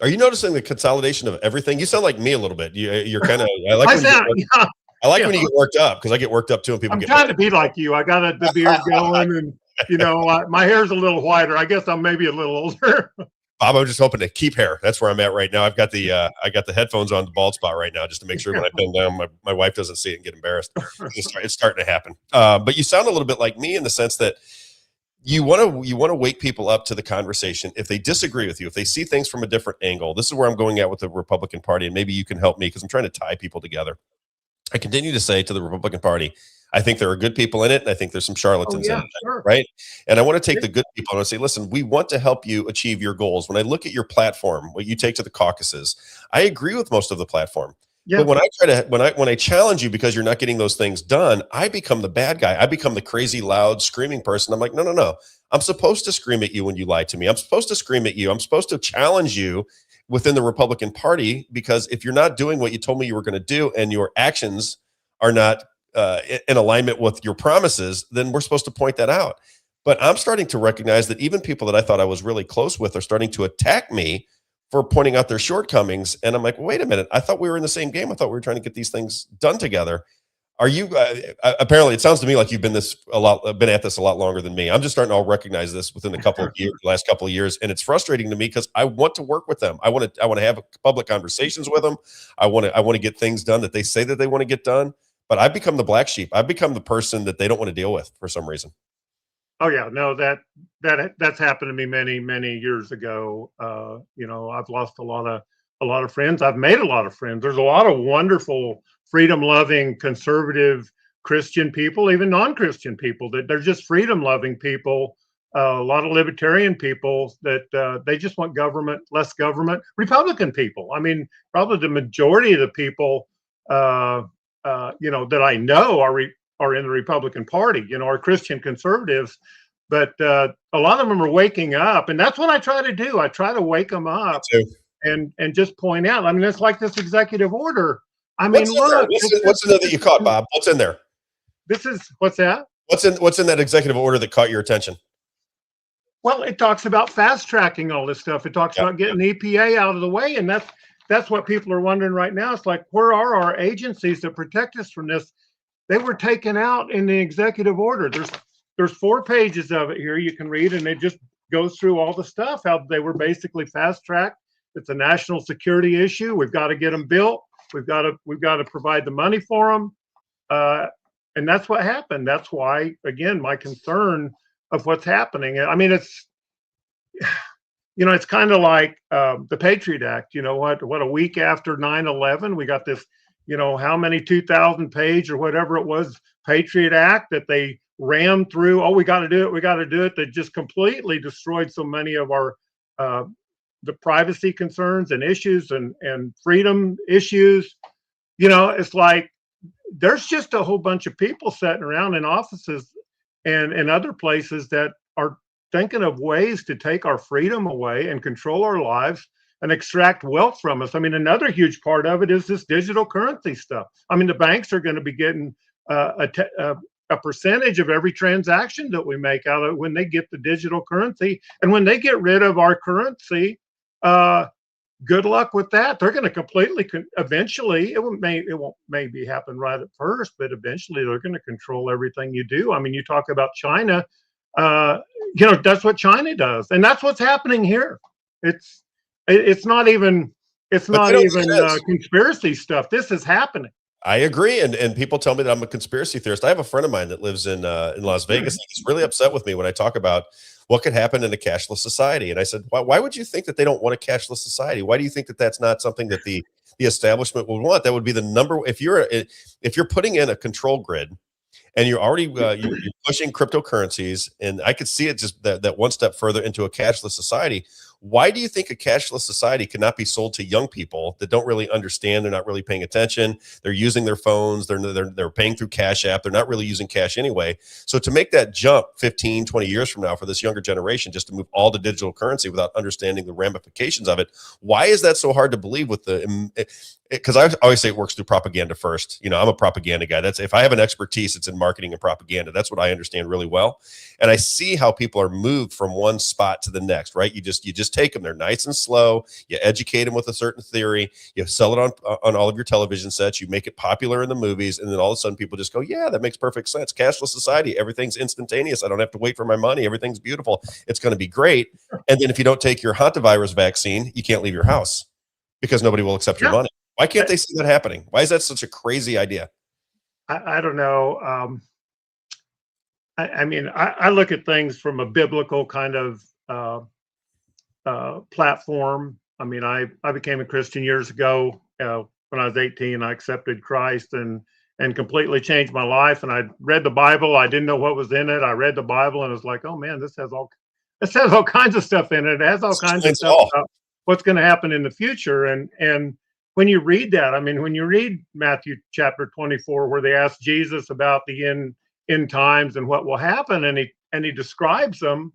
Are you noticing the consolidation of everything? You sound like me a little bit. You're kind of, I like when you get worked up, because I get worked up too. And people I'm trying to be like you. I got the beard going, and my hair's a little whiter. I guess I'm maybe a little older. Bob, I'm just hoping to keep hair. That's where I'm at right now. I've got the headphones on the bald spot right now, just to make sure when I bend down, my wife doesn't see it and get embarrassed. It's starting to happen. But you sound a little bit like me in the sense that you want to wake people up to the conversation. If they disagree with you, if they see things from a different angle, this is where I'm going at with the Republican Party, and maybe you can help me, because I'm trying to tie people together. I continue to say to the Republican Party, I think there are good people in it, and I think there's some charlatans in it, right? And I want to take the good people and I say, listen, we want to help you achieve your goals. When I look at your platform, what you take to the caucuses, I agree with most of the platform. Yeah. But when I challenge you because you're not getting those things done, I become the bad guy. I become the crazy, loud, screaming person. I'm like, no. I'm supposed to scream at you when you lie to me. I'm supposed to scream at you. I'm supposed to challenge you within the Republican Party, because if you're not doing what you told me you were going to do and your actions are not in alignment with your promises, then we're supposed to point that out. But I'm starting to recognize that even people that I thought I was really close with are starting to attack me for pointing out their shortcomings. And I'm like, wait a minute. I thought we were in the same game. I thought we were trying to get these things done together. Are you, apparently it sounds to me like you've been at this a lot longer than me. I'm just starting to recognize this within the last couple of years. And it's frustrating to me because I want to work with them. I want to have public conversations with them. I want to get things done that they say that they want to get done. But I've become the black sheep. I've become the person that they don't want to deal with for some reason. Oh yeah, no, that's happened to me many years ago. I've lost a lot of friends. I've made a lot of friends. There's a lot of wonderful, freedom-loving, conservative Christian people, even non-Christian people, that they're just freedom-loving people. A lot of libertarian people that they just want government, less government. Republican people. I mean, probably the majority of the people that I know are in the Republican Party, are Christian conservatives, but a lot of them are waking up, and that's what I try to do. I try to wake them up and just point out. I mean, it's like this executive order. I mean, what's in there that you caught, Bob? What's in there? What's that? What's in that executive order that caught your attention? Well, it talks about fast tracking all this stuff. It talks about getting the EPA out of the way, and that's what people are wondering right now. It's like, where are our agencies that protect us from this? They were taken out in the executive order. There's 4 pages of it here you can read, and it just goes through all the stuff, how they were basically fast-tracked. It's a national security issue. We've got to get them built. We've got to provide the money for them. And that's what happened. That's why, again, my concern of what's happening. I mean, it's kind of like the Patriot Act. What a week after 9/11, we got this, how many 2,000 page or whatever it was, Patriot Act that they rammed through. Oh, we got to do it. We got to do it. That just completely destroyed so many of our the privacy concerns and issues and freedom issues. It's like there's just a whole bunch of people sitting around in offices and other places that are thinking of ways to take our freedom away and control our lives and extract wealth from us. I mean, another huge part of it is this digital currency stuff. I mean, the banks are going to be getting a percentage of every transaction that we make out of when they get the digital currency. And when they get rid of our currency, good luck with that. They're going to completely, eventually, it won't maybe happen right at first, but eventually they're going to control everything you do. I mean, you talk about China, that's what China does. And that's what's happening here. It's not even conspiracy stuff. This is happening. I agree. And people tell me that I'm a conspiracy theorist. I have a friend of mine that lives in Las Vegas. He's really upset with me when I talk about what could happen in a cashless society. And I said, why would you think that they don't want a cashless society? Why do you think that that's not something that the establishment would want? That would be the number. If you're putting in a control grid and you're already you're pushing cryptocurrencies, and I could see it just that one step further into a cashless society. Why do you think a cashless society cannot be sold to young people that don't really understand? They're not really paying attention. They're using their phones. They're paying through Cash App. They're not really using cash anyway. So to make that jump 15, 20 years from now for this younger generation, just to move all to digital currency without understanding the ramifications of it, why is that so hard to believe with because I always say it works through propaganda first. You know, I'm a propaganda guy. That's, if I have an expertise, it's in marketing and propaganda. That's what I understand really well. And I see how people are moved from one spot to the next, right? You just take them. They're nice and slow. You educate them with a certain theory. You sell it on all of your television sets. You make it popular in the movies. And then all of a sudden people just go, yeah, that makes perfect sense. Cashless society. Everything's instantaneous. I don't have to wait for my money. Everything's beautiful. It's going to be great. And then if you don't take your hantavirus vaccine, you can't leave your house because nobody will accept your money. Why can't they see that happening? Why is that such a crazy idea? I don't know. I mean, I look at things from a biblical kind of platform. I mean, I became a Christian years ago. When I was 18, I accepted Christ and completely changed my life. And I read the Bible. I didn't know what was in it. I read the Bible and it was like, oh man, this has all kinds of stuff in it. It has all kinds of stuff about what's going to happen in the future. And when you read that, I mean, when you read Matthew chapter 24, where they ask Jesus about the end times and what will happen, and he describes them,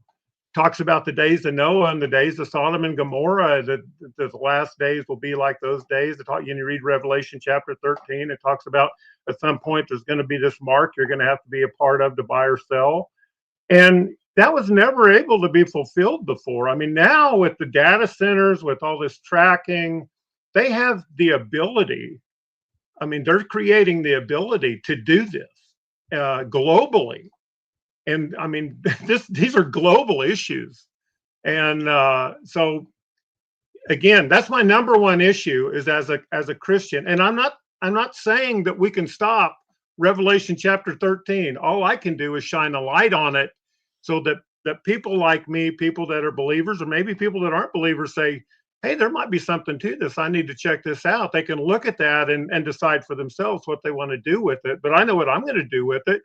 talks about the days of Noah and the days of Sodom and Gomorrah, that the last days will be like those days. You read Revelation chapter 13, it talks about at some point there's going to be this mark you're going to have to be a part of to buy or sell. And that was never able to be fulfilled before. I mean, now with the data centers, with all this tracking, they have the ability. I mean, they're creating the ability to do this globally. And I mean, these are global issues. And so again, that's my number one issue is as a Christian. And I'm not saying that we can stop Revelation chapter 13. All I can do is shine a light on it so that people like me, people that are believers, or maybe people that aren't believers say, hey, there might be something to this. I need to check this out. They can look at that and decide for themselves what they want to do with it. But I know what I'm going to do with it.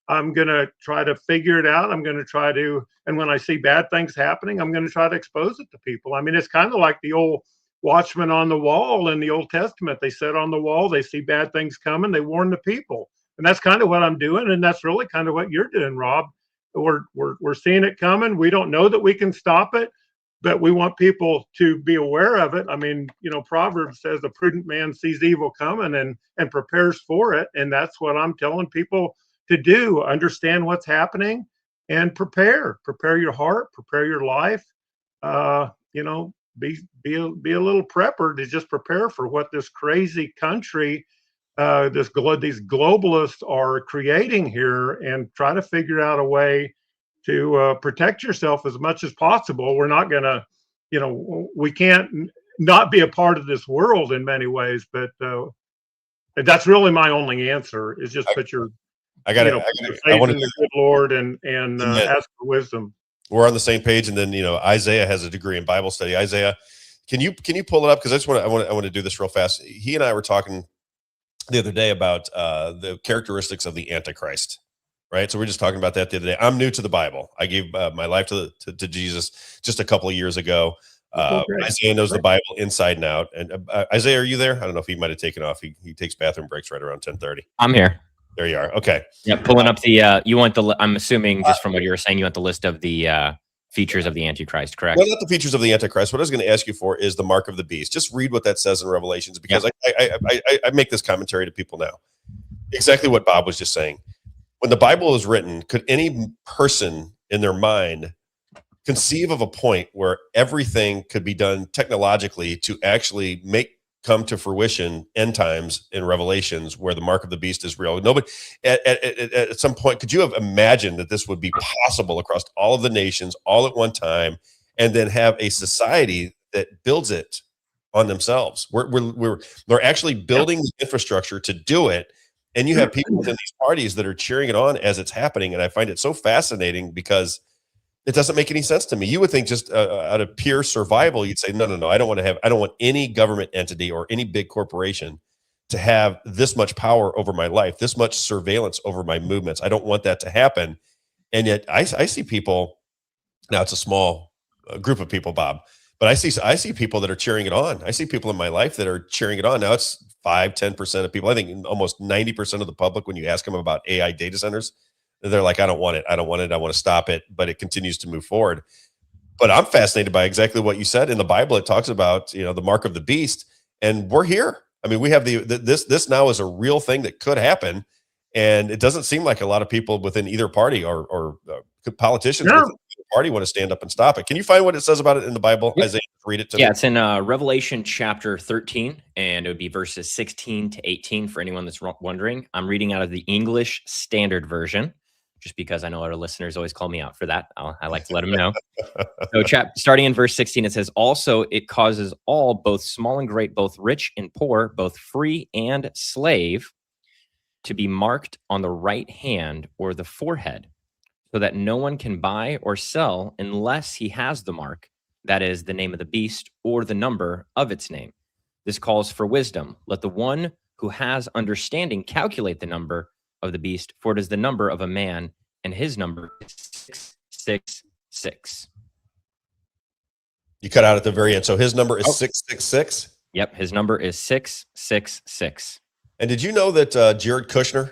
I'm going to try to figure it out. I'm going to try to, and when I see bad things happening, I'm going to try to expose it to people. I mean, it's kind of like the old watchman on the wall in the Old Testament. They sit on the wall, they see bad things coming, they warn the people. And that's kind of what I'm doing. And that's really kind of what you're doing, Rob. We're seeing it coming. We don't know that we can stop it, but we want people to be aware of it. I mean, you know, Proverbs says a prudent man sees evil coming and prepares for it. And that's what I'm telling people to do. Understand what's happening and prepare your heart, prepare your life. You know, be a little prepper to just prepare for what this crazy country, these globalists are creating here, and try to figure out a way to protect yourself as much as possible. We're not going to, you know, we can't not be a part of this world in many ways, but that's really my only answer is just put your, I want to the good Lord and ask for wisdom. We're on the same page. And then, you know, Isaiah has a degree in Bible study. Isaiah, can you pull it up? Because I want to do this real fast. He and I were talking the other day about the characteristics of the Antichrist. Right. So we're just talking about that the other day. I'm new to the Bible. I gave my life to Jesus just a couple of years ago. Isaiah knows the Bible inside and out. And Isaiah, are you there? I don't know if he might have taken off. He takes bathroom breaks right around 10:30. I'm here. There you are. Okay. Yeah, pulling up the you want the, I'm assuming just from what you were saying, you want the list of the features of the Antichrist, correct? Well, not the features of the Antichrist. What I was going to ask you for is the mark of the beast. Just read what that says in Revelations, because I make this commentary to people now. Exactly what Bob was just saying. When the Bible was written, could any person in their mind conceive of a point where everything could be done technologically to actually come to fruition end times in Revelations where the mark of the beast is real? Nobody at some point, could you have imagined that this would be possible across all of the nations all at one time, and then have a society that builds it on themselves? They're actually building the infrastructure to do it. And you have people within these parties that are cheering it on as it's happening. And I find it so fascinating because it doesn't make any sense to me. You would think just out of pure survival, you'd say, no, I don't want any government entity or any big corporation to have this much power over my life, this much surveillance over my movements. I don't want that to happen. And yet I see people, now it's a small group of people, Bob, But I see people that are cheering it on. I see people in my life that are cheering it on. Now it's 5-10% of people. I think almost 90% of the public, when you ask them about AI data centers, they're like, I don't want it. I don't want it. I want to stop it. But it continues to move forward. But I'm fascinated by exactly what you said. In the Bible, it talks about, the mark of the beast, and we're here. I mean, we have this now is a real thing that could happen. And it doesn't seem like a lot of people within either party or politicians within either party want to stand up and stop it. Can you find what it says about it in the Bible? Yep. Isaiah, read it to me. Yeah, it's in Revelation chapter 13, and it would be verses 16 to 18 for anyone that's wondering. I'm reading out of the English Standard Version, just because I know our listeners always call me out for that. I like to let them know. So starting in verse 16, it says, also it causes all, both small and great, both rich and poor, both free and slave, to be marked on the right hand or the forehead, so that no one can buy or sell unless he has the mark, that is, the name of the beast or the number of its name. This calls for wisdom. Let the one who has understanding calculate the number of the beast, for it is the number of a man, and his number is 666. You cut out at the very end. So his number is 666? Yep, his number is 666. And did you know that Jared Kushner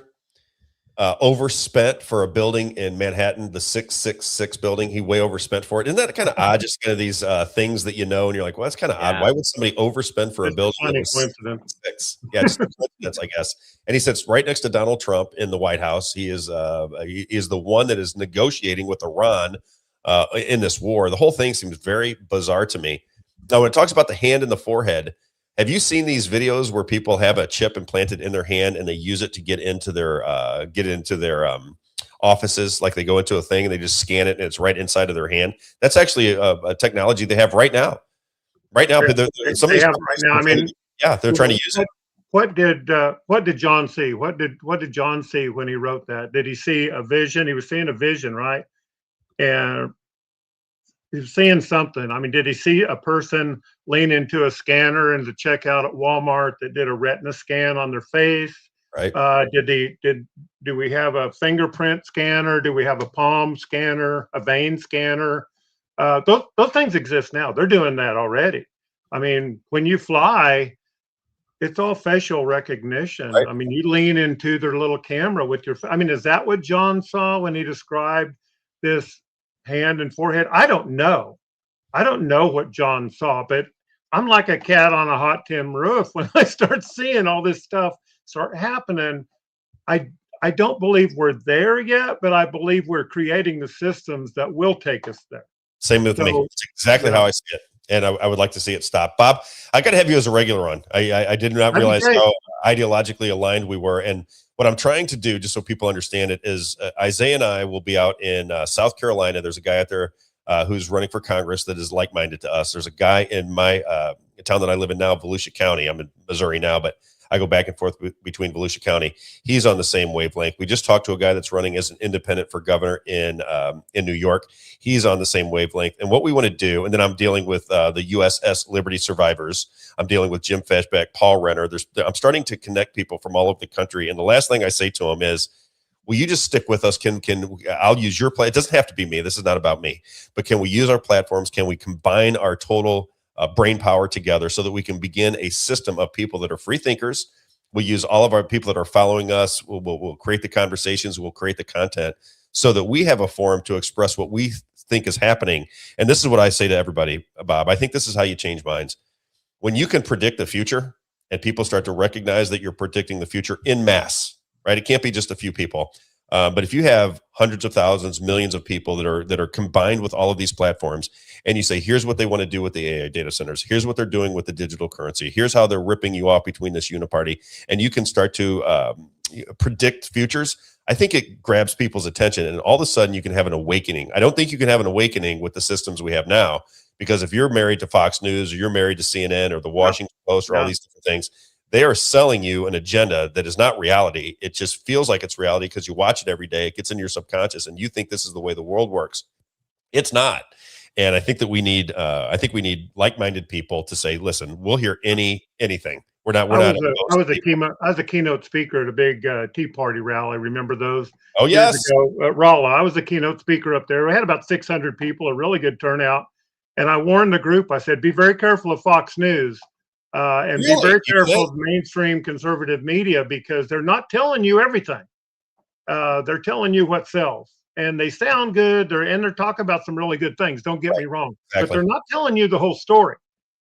overspent for a building in Manhattan, the 666 building? He way overspent for it. Isn't that kind of odd? Just kind of these things that and you're like, well, that's kind of odd. Why would somebody overspend for a building? Funny coincidence. Yeah, just a coincidence, I guess. And he sits right next to Donald Trump in the White House. He is the one that is negotiating with Iran in this war. The whole thing seems very bizarre to me. Now, when it talks about the hand and the forehead, have you seen these videos where people have a chip implanted in their hand and they use it to get into their offices? Like they go into a thing and they just scan it and it's right inside of their hand. That's actually a technology they have right now. Right now, they have right now. I mean, yeah, they're trying to use it. What did John see? What did John see when he wrote that? Did he see a vision? He was seeing a vision, right? And he was seeing something. I mean, did he see a person lean into a scanner in the checkout at Walmart that did a retina scan on their face? Right. Do we have a fingerprint scanner? Do we have a palm scanner, a vein scanner? Those things exist now. They're doing that already. I mean, when you fly, it's all facial recognition. Right. I mean, you lean into their little camera with your, I mean, is that what John saw when he described this hand and forehead? I don't know. I don't know what John saw, but I'm like a cat on a hot tin roof when I start seeing all this stuff start happening. I don't believe we're there yet, but I believe we're creating the systems that will take us there. Same with me. It's exactly how I see it. And I would like to see it stop. Bob, I got to have you as a regular on. I did not realize how ideologically aligned we were. And what I'm trying to do, just so people understand it, is Isaiah and I will be out in South Carolina. There's a guy out there who's running for Congress that is like-minded to us. There's a guy in my town that I live in now, Volusia County. I'm in Missouri now, but I go back and forth between Volusia County. He's on the same wavelength. We just talked to a guy that's running as an independent for governor in New York. He's on the same wavelength. And what we want to do, and then I'm dealing with the USS Liberty survivors. I'm dealing with Jim Feshbeck, Paul Renner. I'm starting to connect people from all over the country. And the last thing I say to them is, will you just stick with us? I'll use your play. It doesn't have to be me. This is not about me. But can we use our platforms? Can we combine our total brain power together so that we can begin a system of people that are free thinkers? We'll use all of our people that are following us. We'll create the conversations. We'll create the content so that we have a forum to express what we think is happening. And this is what I say to everybody, Bob. I think this is how you change minds. When you can predict the future and people start to recognize that you're predicting the future in mass, right? It can't be just a few people. But if you have hundreds of thousands, millions of people that are combined with all of these platforms, and you say, here's what they want to do with the AI data centers, here's what they're doing with the digital currency, here's how they're ripping you off between this uniparty, and you can start to predict futures, I think it grabs people's attention, and all of a sudden you can have an awakening. I don't think you can have an awakening with the systems we have now, because if you're married to Fox News or you're married to CNN or the Washington Post or all these different things, they are selling you an agenda that is not reality. It just feels like it's reality because you watch it every day. It gets in your subconscious and you think this is the way the world works. It's not. And I think that we need like-minded people to say, listen, we'll hear anything. I was a keynote speaker at a big Tea Party rally. Remember those? Oh, yes. Rolla. I was a keynote speaker up there. We had about 600 people, a really good turnout. And I warned the group, I said, be very careful of Fox News and be very careful of mainstream conservative media, because they're not telling you everything. They're telling you what sells. And they sound good, they're talking about some really good things, don't get me wrong. But they're not telling you the whole story.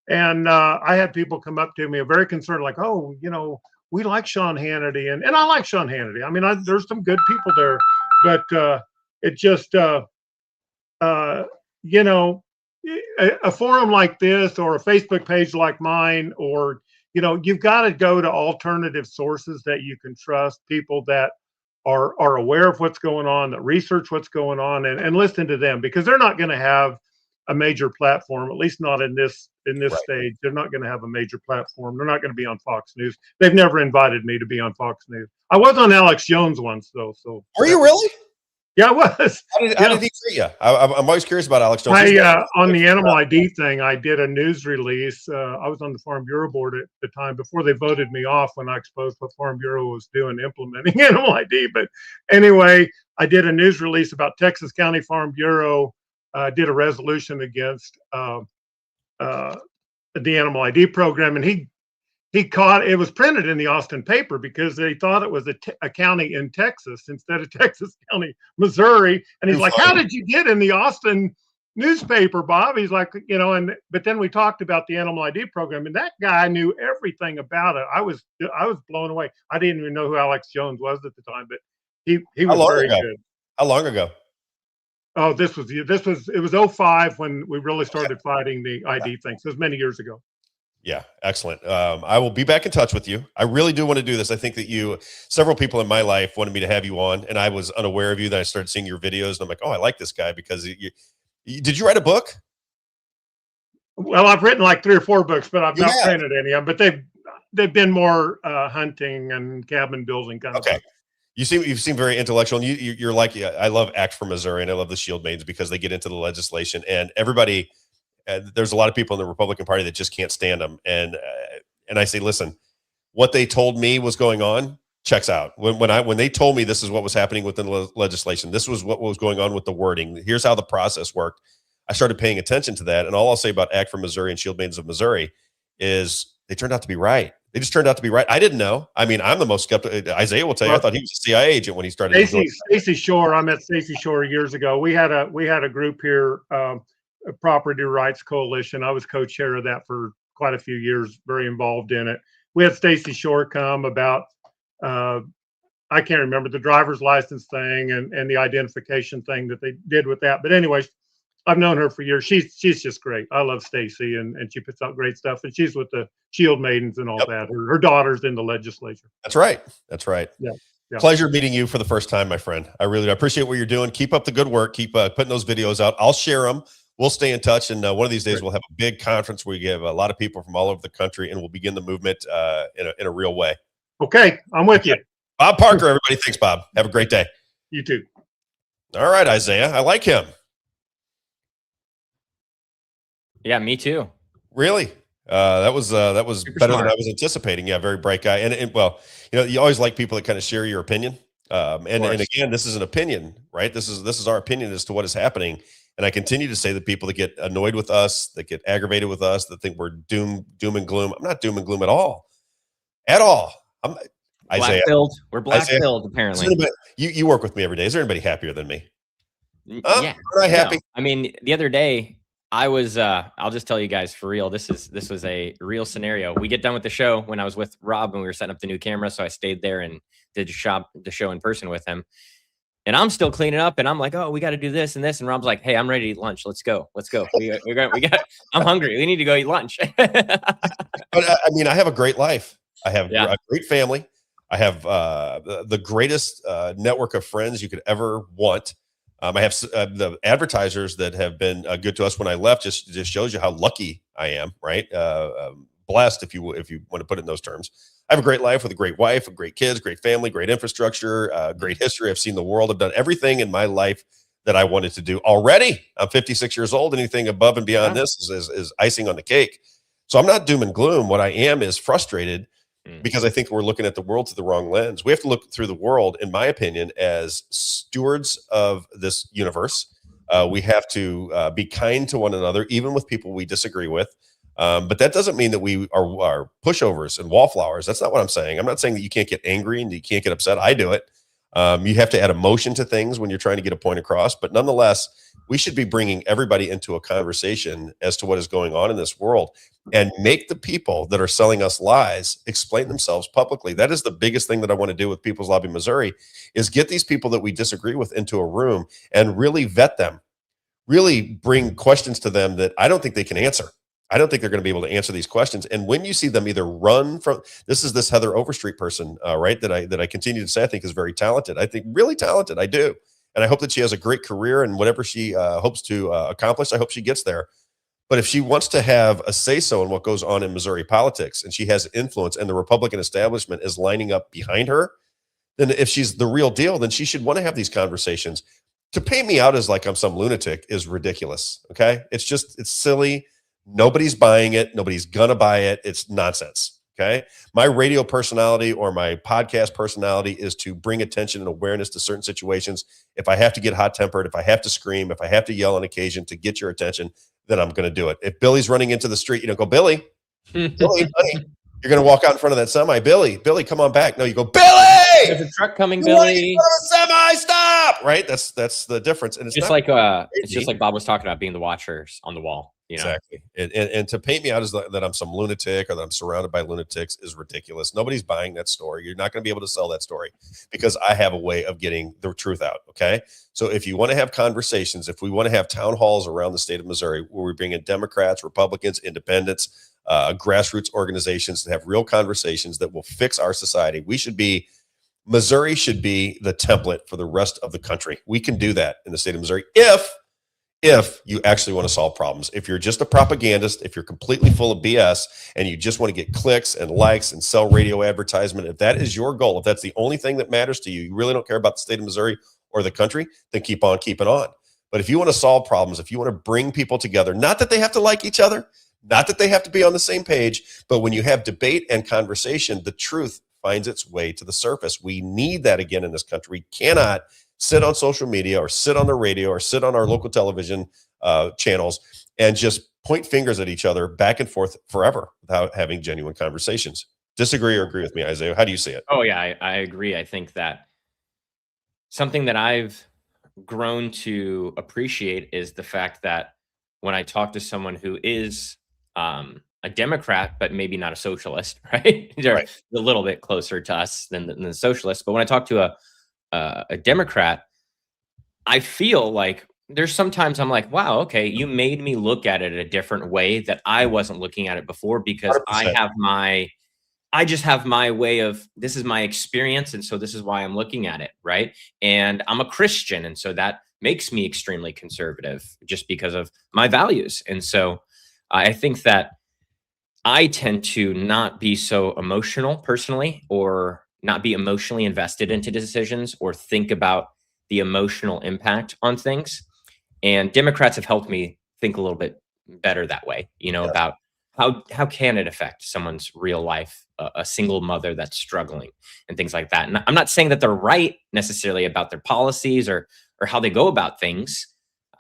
And I had people come up to me, very concerned, like, oh, we like Sean Hannity. And I like Sean Hannity. I mean, there's some good people there. But it just, a forum like this, or a Facebook page like mine, or, you've got to go to alternative sources that you can trust, people that are aware of what's going on, that research what's going on, and listen to them, because they're not going to have a major platform, at least not in this stage. They're not going to have a major platform. They're not going to be on Fox News. They've never invited me to be on Fox News. I was on Alex Jones once, though. So are you really? Yeah, I was. How did he treat you? I'm always curious about Alex Jones. On the animal ID thing, I did a news release. I was on the Farm Bureau board at the time, before they voted me off when I exposed what Farm Bureau was doing implementing animal ID. But anyway, I did a news release about Texas County Farm Bureau. Did a resolution against the animal ID program, and he caught it was printed in the Austin paper because they thought it was a county in Texas instead of Texas County, Missouri. And he's like, how did you get in the Austin newspaper, Bob? He's like, but then we talked about the animal ID program, and that guy knew everything about it. I was blown away. I didn't even know who Alex Jones was at the time, but he was very good. How long ago? Oh, it was 05 when we really started fighting the ID thing. So it was many years ago. Yeah, excellent. I will be back in touch with you. I really do want to do this. I think that several people in my life wanted me to have you on, and I was unaware of you. Then I started seeing your videos, and I'm like, oh, I like this guy because did you write a book? Well, I've written like 3 or 4 books, but I've not printed any of them. But they've been more hunting and cabin building kind of stuff. You seem very intellectual, and you're like, I love ACT for Missouri, and I love the Shield Maidens because they get into the legislation, and everybody. There's a lot of people in the Republican Party that just can't stand them, and I say, listen, what they told me was going on checks out. When they told me this is what was happening within the legislation, this was what was going on with the wording. Here's how the process worked. I started paying attention to that, and all I'll say about ACT for Missouri and Shield Maidens of Missouri is they turned out to be right. They just turned out to be right. I didn't know. I mean, I'm the most skeptical. Isaiah will tell you. I thought he was a CIA agent when he started. Stacy Shore. I met Stacy Shore years ago. We had a group here. A Property Rights Coalition. I was co-chair of that for quite a few years, very involved in it. We had Stacy Shore come about, I can't remember, the driver's license thing and the identification thing that they did with that. But anyways, I've known her for years. She's just great. I love Stacy, and she puts out great stuff. And she's with the Shield Maidens and all that. Her daughter's in the legislature. That's right. Yeah. Pleasure meeting you for the first time, my friend. I really appreciate what you're doing. Keep up the good work. Keep putting those videos out. I'll share them. We'll stay in touch, and one of these days we'll have a big conference where we have a lot of people from all over the country, and we'll begin the movement in a real way. Okay, I'm with you. Bob Parker, everybody. Thanks, Bob. Have a great day. You too. All right, Isaiah. I like him. Yeah, me too. Really? That was Super better smart. than I was anticipating. Yeah, very bright guy. And well, you always like people that kind of share your opinion. And again, this is an opinion, right? This is our opinion as to what is happening. And I continue to say that people that get annoyed with us, that get aggravated with us, that think we're doom and gloom. I'm not doom and gloom at all. At all. I'm Isaiah. Black-pilled. We're black-pilled, apparently. You work with me every day. Is there anybody happier than me? Yeah. Am I happy? No. I mean, the other day, I was, I'll just tell you guys for real, this was a real scenario. We get done with the show when I was with Rob and we were setting up the new camera. So I stayed there and did the show in person with him. And I'm still cleaning up, and I'm like, oh, we got to do this and this. And Rob's like, hey, I'm ready to eat lunch. Let's go. We got. I'm hungry. We need to go eat lunch. But I mean, I have a great life. I have a great family. I have the greatest network of friends you could ever want. I have the advertisers that have been good to us when I left. Just shows you how lucky I am, right? Blessed, if you want to put it in those terms. I have a great life with a great wife, great kids, great family, great infrastructure, great history. I've seen the world. I've done everything in my life that I wanted to do already. I'm 56 years old. Anything above and beyond this is icing on the cake. So I'm not doom and gloom. What I am is frustrated because I think we're looking at the world through the wrong lens. We have to look through the world, in my opinion, as stewards of this universe, We have to be kind to one another, even with people we disagree with. But that doesn't mean that we are pushovers and wallflowers. That's not what I'm saying. I'm not saying that you can't get angry and you can't get upset. I do it. You have to add emotion to things when you're trying to get a point across. But nonetheless, we should be bringing everybody into a conversation as to what is going on in this world and make the people that are selling us lies explain themselves publicly. That is the biggest thing that I want to do with People's Lobby Missouri, is get these people that we disagree with into a room and really vet them, really bring questions to them that I don't think they can answer. I don't think they're going to be able to answer these questions. And when you see them either run from, this Heather Overstreet person, right, that I continue to say I think is very talented. I think really talented. I do. And I hope that she has a great career, and whatever she hopes to accomplish, I hope she gets there. But if she wants to have a say-so in what goes on in Missouri politics, and she has influence, and the Republican establishment is lining up behind her, then if she's the real deal, then she should want to have these conversations. To paint me out as like I'm some lunatic is ridiculous. Okay. It's silly. Nobody's buying it. Nobody's gonna buy it. It's nonsense. Okay. My radio personality or my podcast personality is to bring attention and awareness to certain situations. If I have to get hot tempered, if I have to scream, if I have to yell on occasion to get your attention, then I'm going to do it. If Billy's running into the street, you don't go, Billy, Billy, honey, you're going to walk out in front of that semi. Billy, come on back. No, you go, Billy, there's a truck coming, Billy. Semi, stop. Right. That's the difference. And it's just it's just like Bob was talking about, being the watchers on the wall. You know? Exactly. And to paint me out as that I'm some lunatic or that I'm surrounded by lunatics is ridiculous. Nobody's buying that story. You're not going to be able to sell that story because I have a way of getting the truth out. Okay. So if you want to have conversations, if we want to have town halls around the state of Missouri where we bring in Democrats, Republicans, independents, grassroots organizations to have real conversations that will fix our society, Missouri should be the template for the rest of the country. We can do that in the state of Missouri if you actually want to solve problems. If you're just a propagandist, if you're completely full of BS and you just want to get clicks and likes and sell radio advertisement, if that is your goal, if that's the only thing that matters to you, you really don't care about the state of Missouri or the country, then keep on keeping on. But if you want to solve problems, if you want to bring people together, not that they have to like each other, not that they have to be on the same page, but when you have debate and conversation, the truth finds its way to the surface. We need that again in this country. We cannot sit on social media or sit on the radio or sit on our local television channels and just point fingers at each other back and forth forever without having genuine conversations. Disagree or agree with me, Isaiah? How do you see it? Oh, yeah, I agree. I think that something that I've grown to appreciate is the fact that when I talk to someone who is a Democrat, but maybe not a socialist, right? They're a little bit closer to us than the socialists. But when I talk to a Democrat, I feel like there's sometimes I'm like, wow, okay, you made me look at it a different way that I wasn't looking at it before, because 100%. I just have my way of, this is my experience, and so this is why I'm looking at it, right? And I'm a Christian, and so that makes me extremely conservative just because of my values. And so I think that I tend to not be so emotional personally, or not be emotionally invested into decisions, or think about the emotional impact on things. And Democrats have helped me think a little bit better that way, about how can it affect someone's real life, a single mother that's struggling and things like that. And I'm not saying that they're right necessarily about their policies or how they go about things.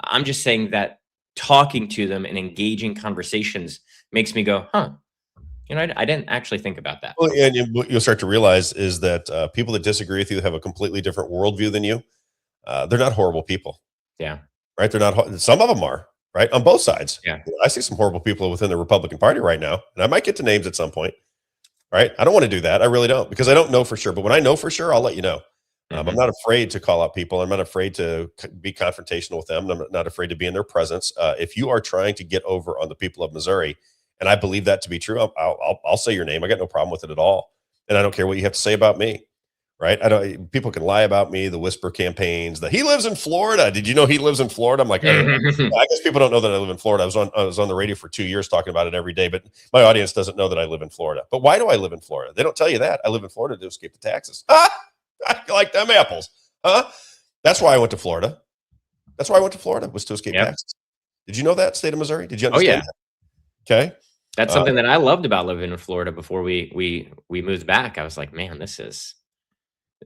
I'm just saying that talking to them and engaging conversations makes me go, huh, I didn't actually think about that. Well, and what you'll start to realize is that people that disagree with you have a completely different worldview than you. They're not horrible people. Yeah. Right. They're not. Some of them are, right, on both sides. Yeah. I see some horrible people within the Republican Party right now, and I might get to names at some point. Right. I don't want to do that. I really don't, because I don't know for sure. But when I know for sure, I'll let you know. I'm not afraid to call out people. I'm not afraid to be confrontational with them. I'm not afraid to be in their presence. If you are trying to get over on the people of Missouri, and I believe that to be true, I'll say your name. I got no problem with it at all. And I don't care what you have to say about me. Right. People can lie about me, the whisper campaigns, that he lives in Florida. Did you know he lives in Florida? I'm like, I guess people don't know that I live in Florida. I was on the radio for 2 years talking about it every day, but my audience doesn't know that I live in Florida. But why do I live in Florida? They don't tell you that. I live in Florida to escape the taxes. I like them apples. That's why I went to Florida. Was to escape taxes. Did you know that, state of Missouri? Did you understand that? Okay. That's something that I loved about living in Florida before we moved back. I was like, man,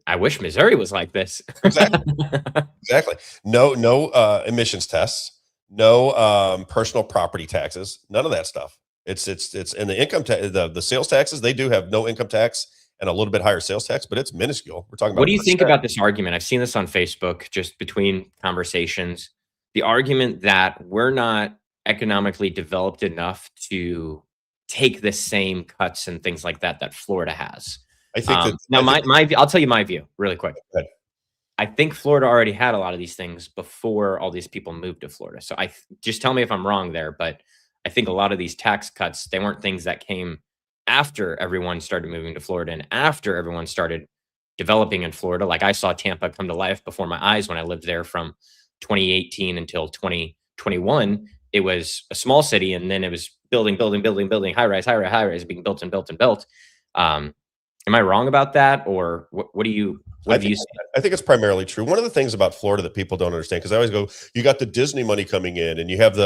I wish Missouri was like this. Exactly. No emissions tests, no personal property taxes, none of that stuff. It's and the income tax, the sales taxes, they do have no income tax and a little bit higher sales tax, but it's minuscule. We're talking about What do you think about this argument? I've seen this on Facebook, just between conversations. The argument that we're not economically developed enough to take the same cuts and things like that Florida has. I think that now I'll tell you my view really quick. I think Florida already had a lot of these things before all these people moved to Florida. So just tell me if I'm wrong there, but I think a lot of these tax cuts, they weren't things that came after everyone started moving to Florida and after everyone started developing in Florida. Like I saw Tampa come to life before my eyes when I lived there from 2018 until 2021. It was a small city, and then it was building, high rise, being built and built and built. Am I wrong about that, or what do you? I think it's primarily true. One of the things about Florida that people don't understand, because I always go, you got the Disney money coming in, and you have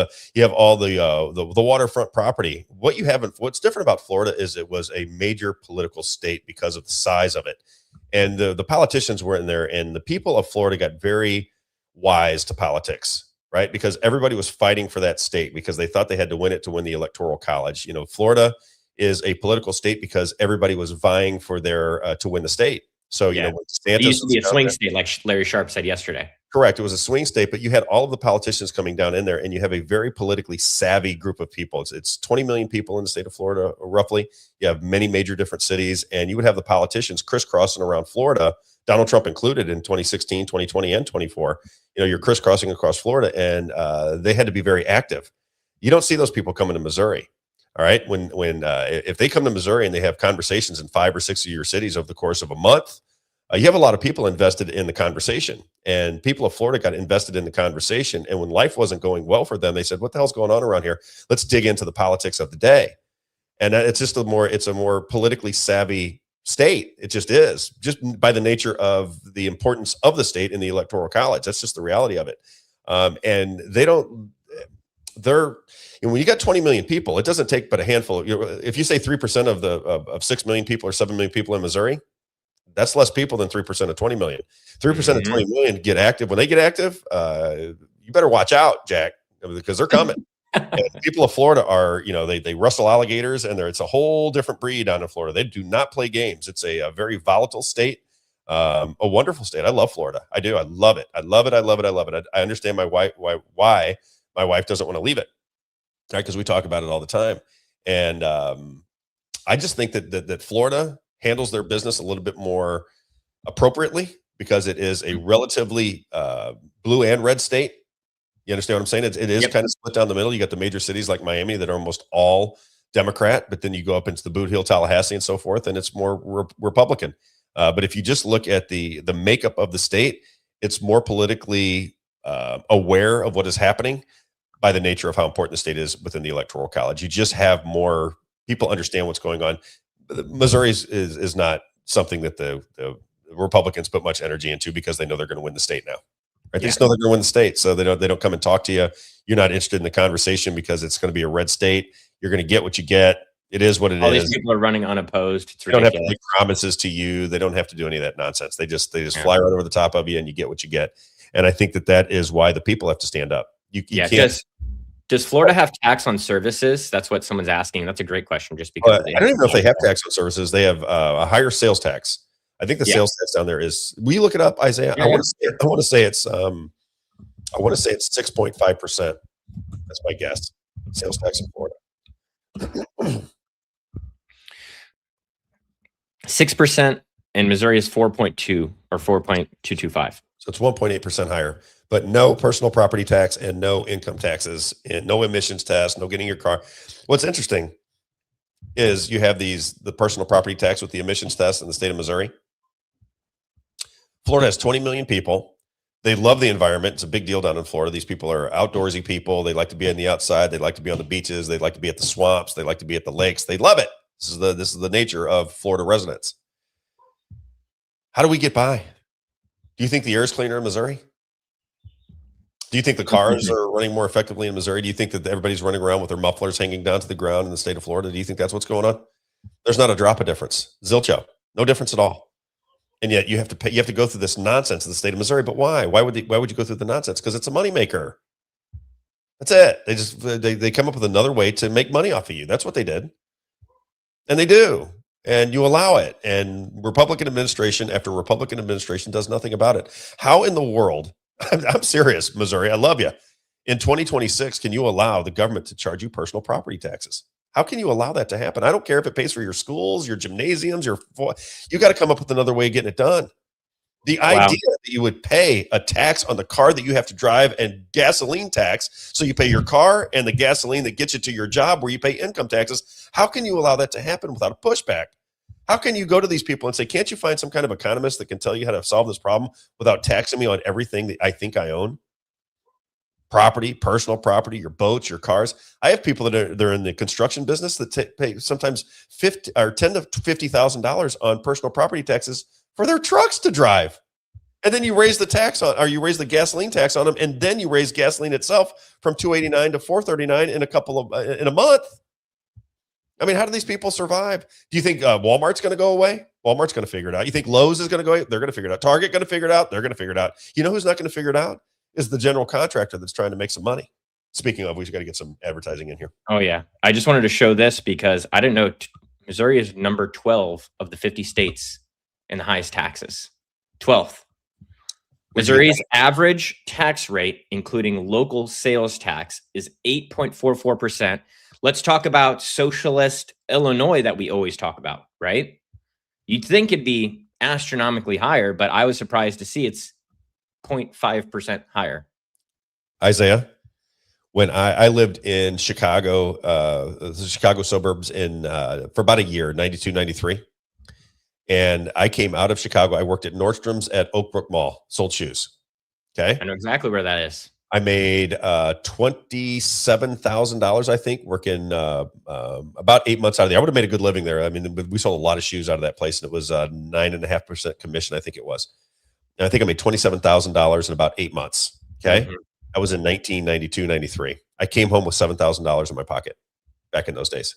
all the waterfront property. What's different about Florida is it was a major political state because of the size of it, and the politicians were in there, and the people of Florida got very wise to politics, right? Because everybody was fighting for that state because they thought they had to win it to win the Electoral College. Florida is a political state because everybody was vying for their to win the state. So, when DeSantis it used to be a swing state, like Larry Sharp said yesterday. Correct. It was a swing state, but you had all of the politicians coming down in there, and you have a very politically savvy group of people. It's 20 million people in the state of Florida, roughly. You have many major different cities, and you would have the politicians crisscrossing around Florida, Donald Trump included in 2016, 2020, and 24. You're crisscrossing across Florida, and they had to be very active. You don't see those people coming to Missouri. All right. If they come to Missouri and they have conversations in 5 or 6 of your cities over the course of a month, you have a lot of people invested in the conversation, and people of Florida got invested in the conversation. And when life wasn't going well for them, they said, what the hell's going on around here? Let's dig into the politics of the day. And it's a more politically savvy state. It just is, just by the nature of the importance of the state in the Electoral College. That's just the reality of it. And when you got 20 million people, it doesn't take but a handful. If you say 3% of 6 million people or 7 million people in Missouri, that's less people than 3% of 20 million. 3% of 20 million get active. When they get active, you better watch out, Jack, because they're coming. And people of Florida are, they wrestle alligators, and it's a whole different breed down in Florida. They do not play games. It's a very volatile state, a wonderful state. I love Florida. I do. I love it. I love it. I love it. I love it. I understand why my wife doesn't want to leave it, right? Because we talk about it all the time. And I just think that Florida handles their business a little bit more appropriately because it is a relatively blue and red state. You understand what I'm saying? It is kind of split down the middle. You got the major cities like Miami that are almost all Democrat, but then you go up into the Boot Heel, Tallahassee, and so forth, and it's more Republican. But if you just look at the makeup of the state, it's more politically aware of what is happening by the nature of how important the state is within the Electoral College. You just have more people understand what's going on. Missouri is not something that the Republicans put much energy into because they know they're going to win the state now. Right? They just know they're going to win the state, so they don't come and talk to you. You're not interested in the conversation because it's going to be a red state. You're going to get what you get. It is what it is. All these people are running unopposed. It's ridiculous. They don't have to make promises to you. They don't have to do any of that nonsense. They just fly right over the top of you, and you get what you get. And I think that is why the people have to stand up. You can't. Does Florida have tax on services? That's what someone's asking. That's a great question. Just because I don't even know if they have tax on services. They have a higher sales tax. I think the sales tax down there is. Will you look it up, Isaiah? I want to say it's 6.5%. That's my guess. Sales tax in Florida. 6%, and Missouri is 4.2 or 4.225. So it's 1.8% higher. But no personal property tax and no income taxes and no emissions test, no getting your car. What's interesting is you have the personal property tax with the emissions test in the state of Missouri. Florida has 20 million people. They love the environment. It's a big deal down in Florida. These people are outdoorsy people. They like to be on the outside. They like to be on the beaches. They like to be at the swamps. They like to be at the lakes. They love it. This is the nature of Florida residents. How do we get by? Do you think the air is cleaner in Missouri? Do you think the cars are running more effectively in Missouri? Do you think that everybody's running around with their mufflers hanging down to the ground in the state of Florida? Do you think that's what's going on? There's not a drop of difference. Zilcho. No difference at all. And yet you have to pay, you have to go through this nonsense in the state of Missouri. But why? Why would you go through the nonsense? Because it's a moneymaker. That's it. They just they come up with another way to make money off of you. That's what they did. And they do. And you allow it. And Republican administration after Republican administration does nothing about it. How in the world, I'm serious, Missouri, I love you. In 2026, can you allow the government to charge you personal property taxes? How can you allow that to happen? I don't care if it pays for your schools, your gymnasiums, you got to come up with another way of getting it done. The idea that you would pay a tax on the car that you have to drive and gasoline tax, so you pay your car and the gasoline that gets you to your job where you pay income taxes. How can you allow that to happen without a pushback? How can you go to these people and say, can't you find some kind of economist that can tell you how to solve this problem without taxing me on everything that I think I own? Property, personal property, your boats, your cars. I have people that are in the construction business that pay sometimes $10,000 to $50,000 on personal property taxes for their trucks to drive. And then you raise the tax on, or you raise the gasoline tax on them, and then you raise gasoline itself from $2.89 to $4.39 in a month. I mean, how do these people survive? Do you think Walmart's going to go away? Walmart's going to figure it out. You think Lowe's is going to go away? They're going to figure it out. Target going to figure it out? They're going to figure it out. You know who's not going to figure it out? Is the general contractor that's trying to make some money. Speaking of, we've got to get some advertising in here. Oh, yeah. I just wanted to show this because I didn't know Missouri is number 12 of the 50 states in the highest taxes. 12th. Missouri's average tax rate, including local sales tax, is 8.44%. Let's talk about socialist Illinois that we always talk about, right? You'd think it'd be astronomically higher, but I was surprised to see it's 0.5% higher. Isaiah, when I lived in Chicago, the Chicago suburbs for about a year, 92, 93. And I came out of Chicago. I worked at Nordstrom's at Oak Brook Mall, sold shoes. Okay. I know exactly where that is. I made $27,000, I think, working about 8 months out of there. I would have made a good living there. I mean, we sold a lot of shoes out of that place, and it was 9.5% commission, I think it was. And I think I made $27,000 in about 8 months. Okay. Mm-hmm. That was in 1992, 93. I came home with $7,000 in my pocket back in those days.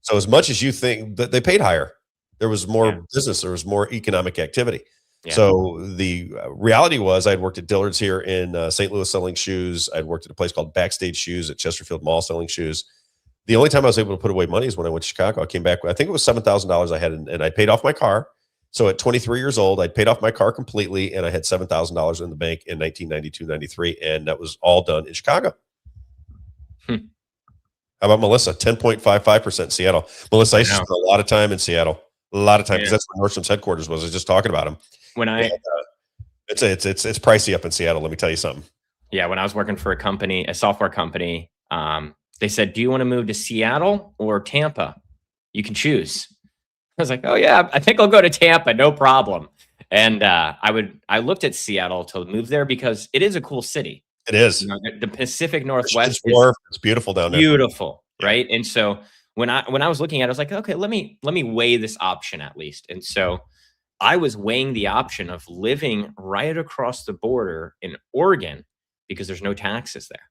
So as much as you think that they paid higher, there was more business, there was more economic activity. Yeah. So the reality was I'd worked at Dillard's here in St. Louis selling shoes. I'd worked at a place called Backstage Shoes at Chesterfield Mall selling shoes. The only time I was able to put away money is when I went to Chicago. I came back, I think it was $7,000 I had, and I paid off my car. So at 23 years old, I'd paid off my car completely, and I had $7,000 in the bank in 1992, 93, and that was all done in Chicago. How about Melissa? 10.55% in Seattle. Melissa, I used to spend a lot of time in Seattle. A lot of time, because that's where Nordstrom's headquarters was. I was just talking about them. When it's pricey up in Seattle. Let me tell you something. Yeah, when I was working for a software company, they said, "Do you want to move to Seattle or Tampa? You can choose." I was like, "Oh yeah, I think I'll go to Tampa, no problem." And I looked at Seattle to move there because it is a cool city. It is. You know, the Pacific Northwest it's beautiful down there. Beautiful, right? And so when I was looking at it, I was like, okay, let me weigh this option at least. And so I was weighing the option of living right across the border in Oregon because there's no taxes there.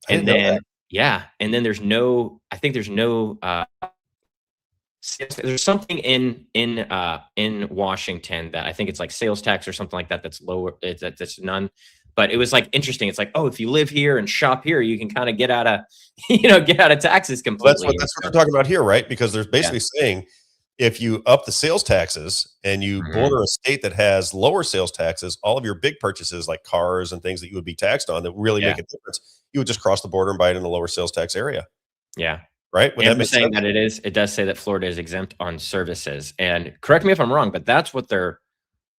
And then there's no there's something in Washington that I think it's like sales tax or something like that that's lower, that's none. But it was like interesting. It's like, oh, if you live here and shop here, you can kind of get out of taxes completely. That's what they're talking about here, right? Because they're basically saying if you up the sales taxes and you border a state that has lower sales taxes, all of your big purchases like cars and things that you would be taxed on that really make a difference, you would just cross the border and buy it in a lower sales tax area. Yeah. Right. And that saying that it does say that Florida is exempt on services. And correct me if I'm wrong, but that's what they're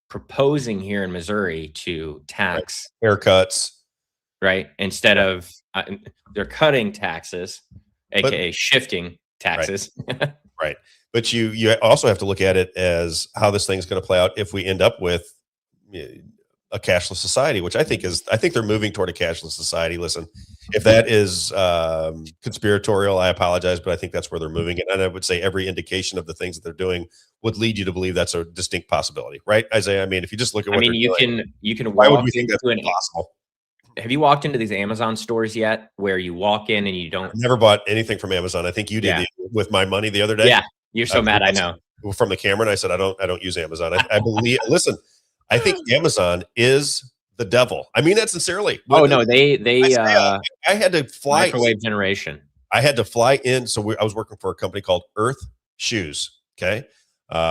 proposing here in Missouri to tax. Haircuts. Right. Instead of they're cutting taxes, aka shifting taxes. Right. But you also have to look at it as how this thing's going to play out if we end up with a cashless society, which I think they're moving toward a cashless society. Listen, if that is conspiratorial, I apologize, but I think that's where they're moving it. And I would say every indication of the things that they're doing would lead you to believe that's a distinct possibility, right, Isaiah? I mean, if you just look at what you can. Why would we think that's possible? Have you walked into these Amazon stores yet, where you walk in and you don't? I've never bought anything from Amazon. I think you did with my money the other day. Yeah, you're so mad. I know. from the camera, and I said, I don't use Amazon. I believe. Listen, I think Amazon is the devil. I mean that sincerely. Oh no, they I had to fly. Microwave generation. I had to fly in. So I was working for a company called Earth Shoes. Okay.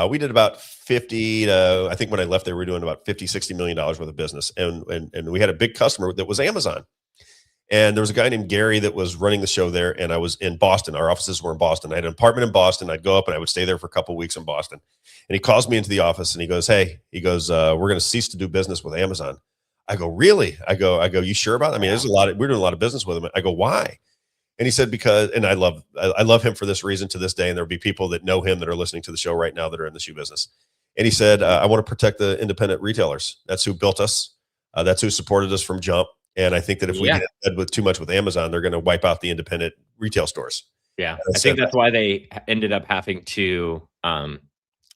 We did about 50 to, I think when I left, they were doing about 50, $60 million worth of business. And we had a big customer that was Amazon. And there was a guy named Gary that was running the show there. And I was in Boston. Our offices were in Boston. I had an apartment in Boston. I'd go up and I would stay there for a couple of weeks in Boston. And he calls me into the office and he goes, hey, we're going to cease to do business with Amazon. I go, really? I go, you sure about it? I mean, we're doing a lot of business with them. I go, why? And he said, because, and I love him for this reason to this day. And there'll be people that know him that are listening to the show right now that are in the shoe business. And he said, I want to protect the independent retailers. That's who built us. That's who supported us from jump. And I think that if we get ahead with too much with Amazon, they're going to wipe out the independent retail stores. Yeah. I think that's why they ended up having to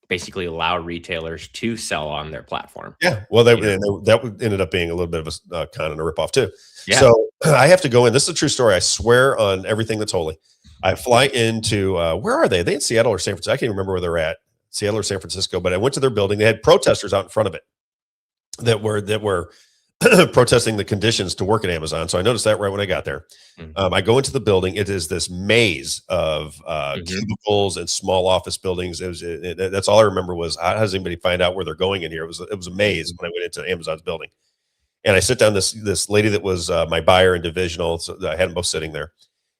basically allow retailers to sell on their platform. Yeah. Well, that ended up being a little bit of a kind of a ripoff too. Yeah. So I have to go in. This is a true story. I swear on everything that's holy. I fly into, where are they? They in Seattle or San Francisco. I can't even remember where they're at, Seattle or San Francisco, but I went to their building. They had protesters out in front of it that were protesting the conditions to work at Amazon. So I noticed that right when I got there. I go into the building. It is this maze of cubicles and small office buildings. That's all I remember was, how does anybody find out where they're going in here? It was a maze when I went into Amazon's building. And I sit down, this lady that was my buyer in divisional. So I had them both sitting there.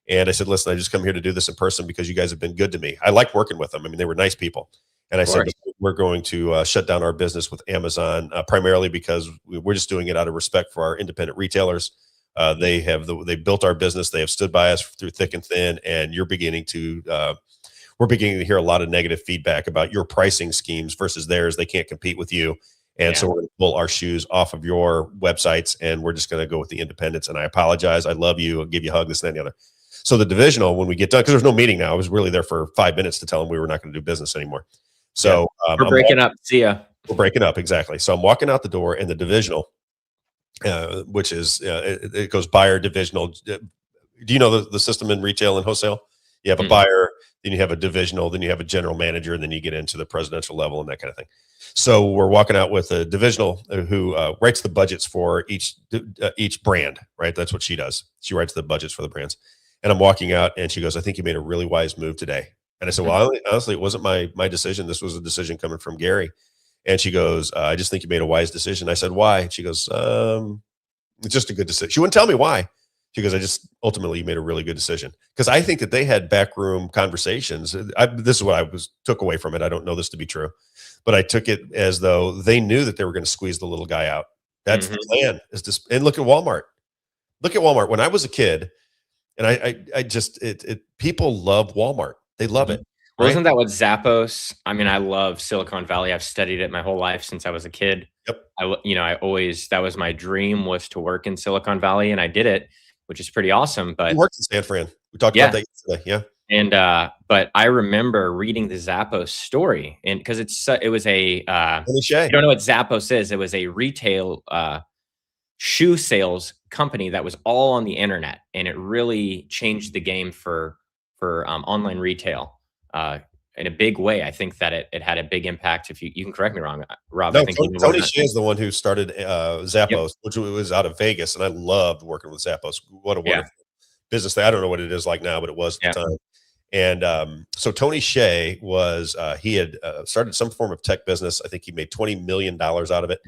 And I said, listen, I just come here to do this in person because you guys have been good to me. I liked working with them. I mean, they were nice people. And I said, we're going to shut down our business with Amazon, primarily because we're just doing it out of respect for our independent retailers. They built our business. They have stood by us through thick and thin. And we're beginning to hear a lot of negative feedback about your pricing schemes versus theirs. They can't compete with you. And so we're going to pull our shoes off of your websites and we're just going to go with the independents. And I apologize. I love you. I'll give you a hug, this and that and the other. So the divisional, when we get done, because there's no meeting now, I was really there for 5 minutes to tell them we were not going to do business anymore. So we're breaking up. See ya. We're breaking up. Exactly. So I'm walking out the door and the divisional, which is, it goes buyer divisional. Do you know the system in retail and wholesale? You have a buyer, then you have a divisional, then you have a general manager, and then you get into the presidential level and that kind of thing. So we're walking out with a divisional who writes the budgets for each brand, right? That's what she does. She writes the budgets for the brands. And I'm walking out and she goes, I think you made a really wise move today. And I said, well, honestly, it wasn't my decision. This was a decision coming from Gary. And she goes, I just think you made a wise decision. I said, why? She goes, it's just a good decision. She wouldn't tell me why. She goes, ultimately you made a really good decision. Because I think that they had backroom conversations. This is what I took away from it. I don't know this to be true, but I took it as though they knew that they were going to squeeze the little guy out. That's the plan. And look at Walmart. Look at Walmart. When I was a kid, and people love Walmart. They love it. Well, isn't that what Zappos? I mean, I love Silicon Valley. I've studied it my whole life since I was a kid. Yep. That was my dream, was to work in Silicon Valley, and I did it, which is pretty awesome. But you worked in San Fran. We talked about that yesterday. Yeah. And but I remember reading the Zappos story, and because it was a I don't know what Zappos is. It was a retail shoe sales company that was all on the internet, and it really changed the game for online retail in a big way. I think that it had a big impact. If you can correct me wrong, Rob. No, I think Tony Hsieh is the one who started Zappos, which was out of Vegas, and I loved working with Zappos. What a wonderful business! I don't know what it is like now, but it was at the time. And so Tony Hsieh was he had started some form of tech business. I think he made $20 million out of it,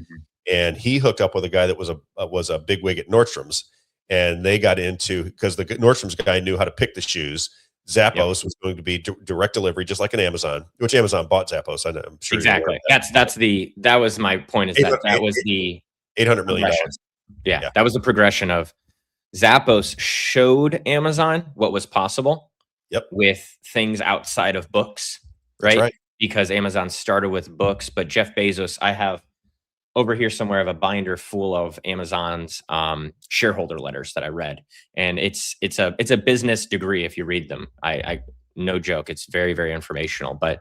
and he hooked up with a guy that was a bigwig at Nordstrom's, and they got into, because the Nordstrom's guy knew how to pick the shoes. Zappos was going to be direct delivery, just like an Amazon, which Amazon bought Zappos. I'm sure exactly. That was my point. Is that was the $800 million. Yeah, that was the progression of Zappos showed Amazon what was possible. Yep. With things outside of books, right? That's right. Because Amazon started with books, but Jeff Bezos, I have over here somewhere, I have a binder full of Amazon's shareholder letters that I read, and it's a business degree if you read them. I no joke, it's very, very informational. But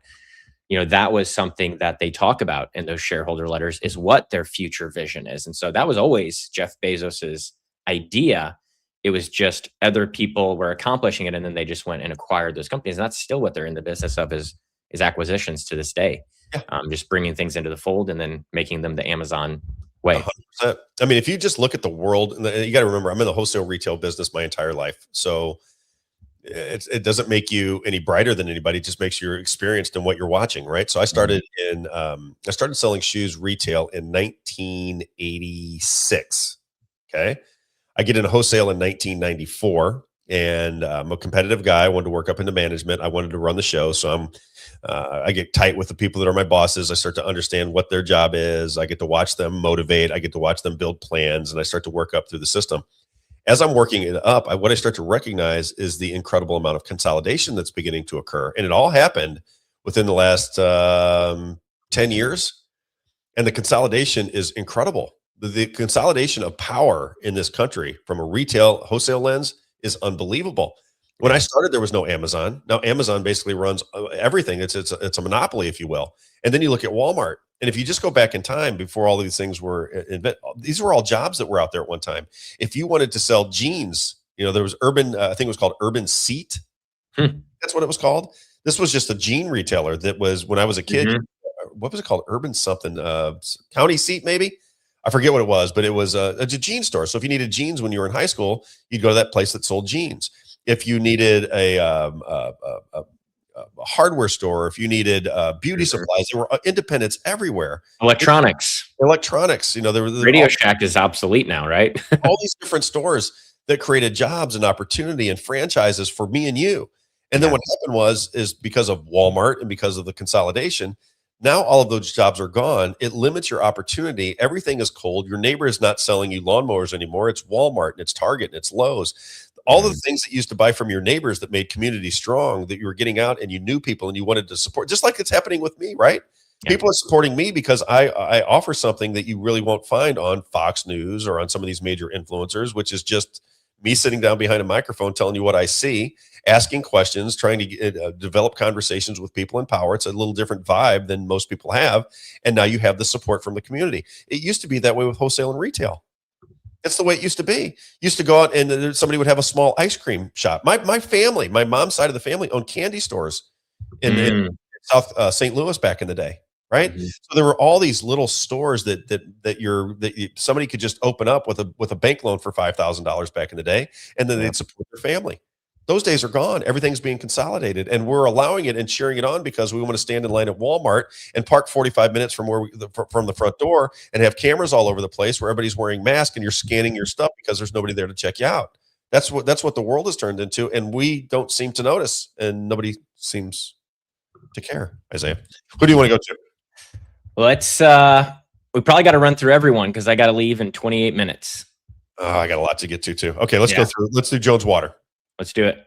that was something that they talk about in those shareholder letters, is what their future vision is, and so that was always Jeff Bezos's idea. It was just other people were accomplishing it, and then they just went and acquired those companies, and that's still what they're in the business of, is is acquisitions to this day. Yeah. Just bringing things into the fold and then making them the Amazon way. 100%. I mean, if you just look at the world, and you got to remember, I'm in the wholesale retail business my entire life. So it doesn't make you any brighter than anybody. It just makes you experienced in what you're watching, right? So I started I started selling shoes retail in 1986. Okay. I get into wholesale in 1994, and I'm a competitive guy. I wanted to work up into management. I wanted to run the show. So I get tight with the people that are my bosses. I start to understand what their job is. I get to watch them motivate. I get to watch them build plans, and I start to work up through the system. As I'm working it up, what I start to recognize is the incredible amount of consolidation that's beginning to occur. And it all happened within the last 10 years. And the consolidation is incredible. The consolidation of power in this country from a retail wholesale lens is unbelievable. When I started, there was no Amazon. Now Amazon basically runs everything. It's a monopoly, if you will. And then you look at Walmart. And if you just go back in time before all these things were invented, these were all jobs that were out there at one time. If you wanted to sell jeans, there was Urban, I think it was called Urban Seat. That's what it was called. This was just a jean retailer that was, when I was a kid, what was it called? Urban something, County Seat maybe? I forget what it was, but it was a jean store. So if you needed jeans when you were in high school, you'd go to that place that sold jeans. If you needed a hardware store, if you needed beauty supplies, there were independents everywhere. Electronics. There was Radio Shack is obsolete now, right? all these different stores that created jobs and opportunity and franchises for me and you. And then what happened is because of Walmart and because of the consolidation, now all of those jobs are gone. It limits your opportunity. Everything is cold. Your neighbor is not selling you lawnmowers anymore. It's Walmart and it's Target and it's Lowe's. All the things that you used to buy from your neighbors that made community strong, that you were getting out and you knew people and you wanted to support, just like it's happening with me, right? People are supporting me because I offer something that you really won't find on Fox News or on some of these major influencers, which is just me sitting down behind a microphone, telling you what I see, asking questions, trying to develop conversations with people in power. It's a little different vibe than most people have. And now you have the support from the community. It used to be that way with wholesale and retail. It's the way it used to be. Used to go out and somebody would have a small ice cream shop. My family, my mom's side of the family owned candy stores in South St. Louis back in the day, right? So there were all these little stores that somebody could just open up with a bank loan for $5,000 back in the day, and then they'd support their family. Those days are gone. Everything's being consolidated, and we're allowing it and cheering it on because we want to stand in line at Walmart and park 45 minutes from from the front door and have cameras all over the place where everybody's wearing masks and you're scanning your stuff because there's nobody there to check you out. That's what the world has turned into, and we don't seem to notice, and nobody seems to care. Isaiah, who do you want to go to? Let's we probably got to run through everyone because I got to leave in 28 minutes. Oh, I got a lot to get to too. Okay, let's go through. Let's do Jones Water. Let's do it.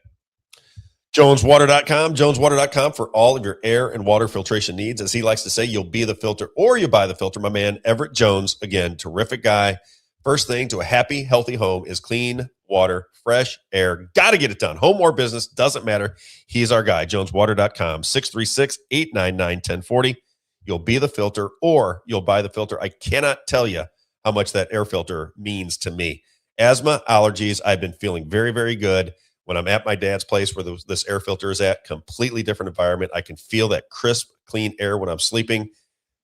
JonesWater.com, JonesWater.com for all of your air and water filtration needs. As he likes to say, you'll be the filter or you buy the filter. My man, Everett Jones, again, terrific guy. First thing to a happy, healthy home is clean water, fresh air. Got to get it done. Home or business, doesn't matter. He's our guy, JonesWater.com, 636-899-1040. You'll be the filter or you'll buy the filter. I cannot tell you how much that air filter means to me. Asthma, allergies, I've been feeling very, very good. When I'm at my dad's place where this air filter is at, completely different environment. I can feel that crisp, clean air when I'm sleeping.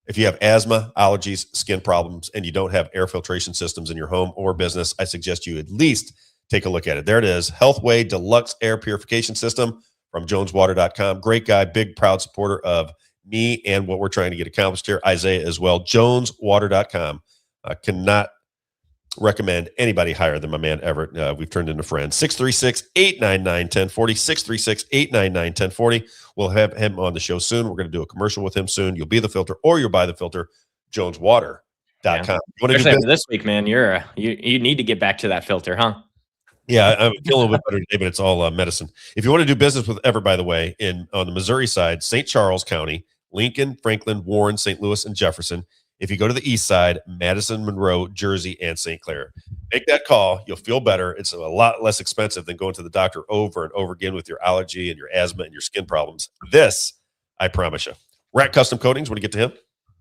If you have asthma, allergies, skin problems, and you don't have air filtration systems in your home or business, I suggest you at least take a look at it. There it is, Healthway Deluxe Air Purification System from JonesWater.com. Great guy, big, proud supporter of me and what we're trying to get accomplished here. Isaiah as well, JonesWater.com. Cannot recommend anybody higher than my man Everett. We've turned into friends. 636-899-1040, 636-899-1040. We'll have him on the show soon. We're going to do a commercial with him soon. You'll be the filter or you'll buy the filter. JonesWater.com. Yeah. Especially this week, man. You need to get back to that filter, huh? Yeah, I'm feeling a little bit better today, but it's all medicine. If you want to do business with Everett, by the way, on the Missouri side, St. Charles County, Lincoln, Franklin, Warren, St. Louis, and Jefferson. If you go to the east side, Madison, Monroe, Jersey, and St. Clair, make that call. You'll feel better. It's a lot less expensive than going to the doctor over and over again with your allergy and your asthma and your skin problems. This, I promise you. RAK Custom Coatings, want to get to him?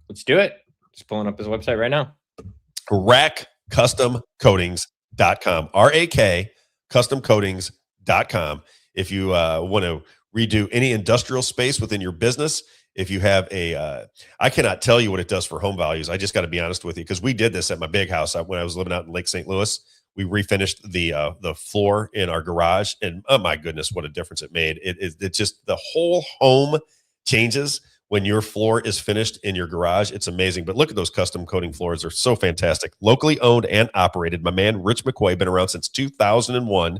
Let's do it. Just pulling up his website right now. RAK Custom Coatings.com. RAK Custom Coatings.com. If you want to redo any industrial space within your business. If you have I cannot tell you what it does for home values. I just got to be honest with you, because we did this at my big house when I was living out in Lake St. Louis. We refinished the floor in our garage, and oh my goodness, what a difference it made. It just, the whole home changes when your floor is finished in your garage. It's amazing. But look at those custom coating floors. They're so fantastic. Locally owned and operated. My man, Rich McQuay, been around since 2001.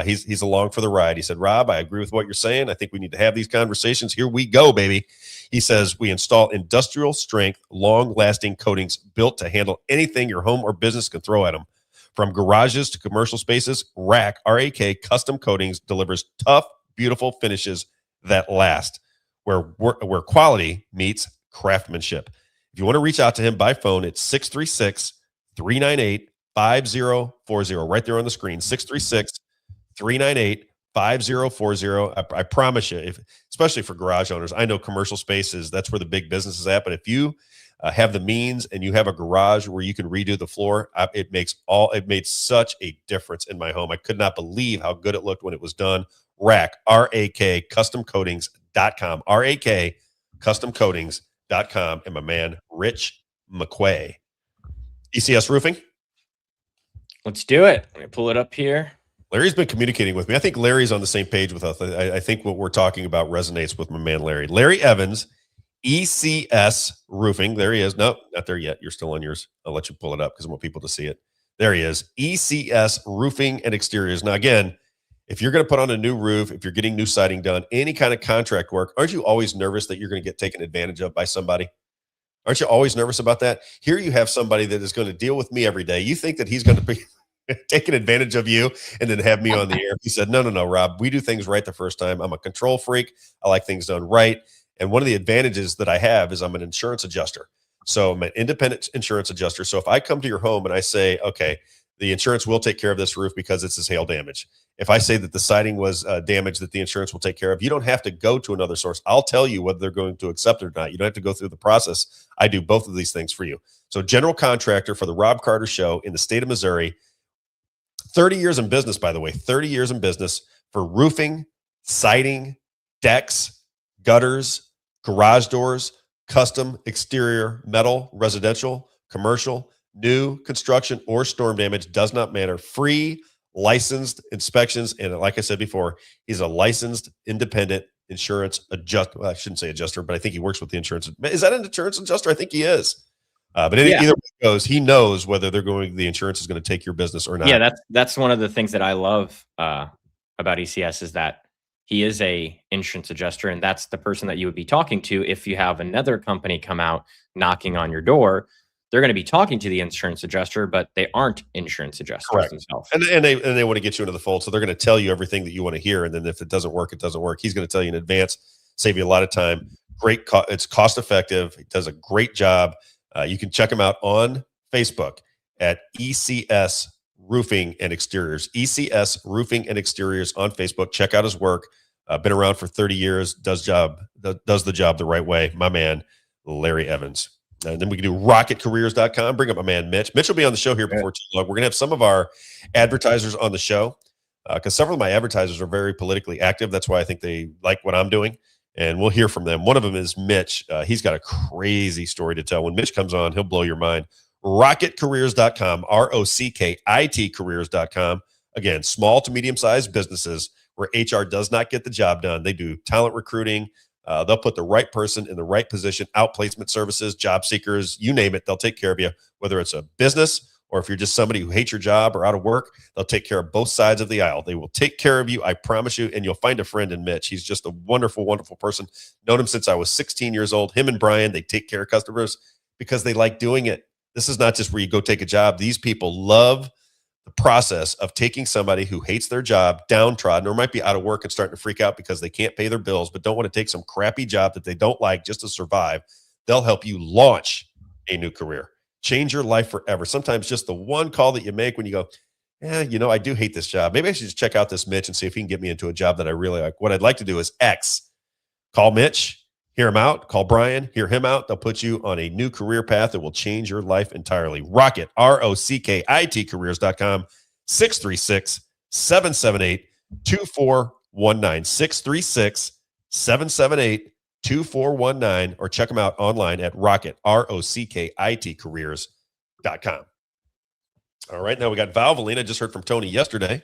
He's along for the ride. He said, Rob, I agree with what you're saying. I think we need to have these conversations. Here we go, baby. He says, we install industrial strength, long lasting coatings built to handle anything your home or business can throw at them. From garages to commercial spaces, RAK, RAK Custom Coatings delivers tough, beautiful finishes that last, where quality meets craftsmanship. If you want to reach out to him by phone, it's 636-398-5040. Right there on the screen, 636-398-5040. I promise you, especially for garage owners, I know commercial spaces, that's where the big business is at. But if you have the means and you have a garage where you can redo the floor, it made such a difference in my home. I could not believe how good it looked when it was done. RAK, RAK Custom Coatings.com, RAK Custom Coatings.com, and my man, Rich McQuay. ECS Roofing. Let's do it. Let me pull it up here. Larry's been communicating with me. I think Larry's on the same page with us. I think what we're talking about resonates with my man, Larry. Larry Evans, ECS Roofing. There he is. No, not there yet. You're still on yours. I'll let you pull it up because I want people to see it. There he is. ECS Roofing and Exteriors. Now, again, if you're going to put on a new roof, if you're getting new siding done, any kind of contract work, aren't you always nervous that you're going to get taken advantage of by somebody? Aren't you always nervous about that? Here you have somebody that is going to deal with me every day. You think that he's going to be taking advantage of you and then have me on the air. He said, no, Rob, we do things right the first time. I'm a control freak. I like things done right. And one of the advantages that I have is I'm an insurance adjuster. So I'm an independent insurance adjuster. So if I come to your home and I say, okay, the insurance will take care of this roof because it's this hail damage. If I say that the siding was damaged, that the insurance will take care of, you don't have to go to another source. I'll tell you whether they're going to accept it or not. You don't have to go through the process. I do both of these things for you. So general contractor for the Rob Carter Show in the state of Missouri. 30 years in business, by the way, 30 years in business for roofing, siding, decks, gutters, garage doors, custom exterior metal, residential, commercial, new construction, or storm damage, does not matter. Free licensed inspections. And like I said before, he's a licensed independent insurance adjuster. Well, I shouldn't say adjuster, but I think he works with the insurance. Is that an insurance adjuster? I think he is. But either way it goes, he knows whether the insurance is going to take your business or not. Yeah, that's one of the things that I love about ECS is that he is a insurance adjuster, and that's the person that you would be talking to if you have another company come out knocking on your door. They're going to be talking to the insurance adjuster, but they aren't insurance adjusters themselves. And they want to get you into the fold, so they're going to tell you everything that you want to hear. And then if it doesn't work, it doesn't work. He's going to tell you in advance, save you a lot of time. It's cost effective. He does a great job. You can check him out on Facebook at ECS Roofing and Exteriors. ECS Roofing and Exteriors on Facebook. Check out his work. Been around for 30 years. Does the job the right way. My man, Larry Evans. And then we can do rocketcareers.com. Bring up my man, Mitch. Mitch will be on the show here before too long. We're going to have some of our advertisers on the show because several of my advertisers are very politically active. That's why I think they like what I'm doing. And we'll hear from them. One of them is Mitch. He's got a crazy story to tell. When Mitch comes on, he'll blow your mind. Rocketcareers.com, ROCKIT careers.com. Again, small to medium-sized businesses where HR does not get the job done. They do talent recruiting. They'll put the right person in the right position, outplacement services, job seekers, you name it. They'll take care of you, whether it's a business or if you're just somebody who hates your job or out of work. They'll take care of both sides of the aisle. They will take care of you, I promise you, and you'll find a friend in Mitch. He's just a wonderful, wonderful person. Known him since I was 16 years old. Him and Brian, they take care of customers because they like doing it. This is not just where you go take a job. These people love the process of taking somebody who hates their job, downtrodden, or might be out of work and starting to freak out because they can't pay their bills, but don't want to take some crappy job that they don't like just to survive. They'll help you launch a new career. Change your life forever. Sometimes just the one call that you make when you go, I do hate this job. Maybe I should just check out this Mitch and see if he can get me into a job that I really like. What I'd like to do is X. Call Mitch, hear him out. Call Brian, hear him out. They'll put you on a new career path that will change your life entirely. Rocket, ROCKIT careers.com, 636-778-24 636-778-2419, or check them out online at Rockit, ROCKIT Careers.com. All right, now we got Valvoline. I just heard from Tony yesterday.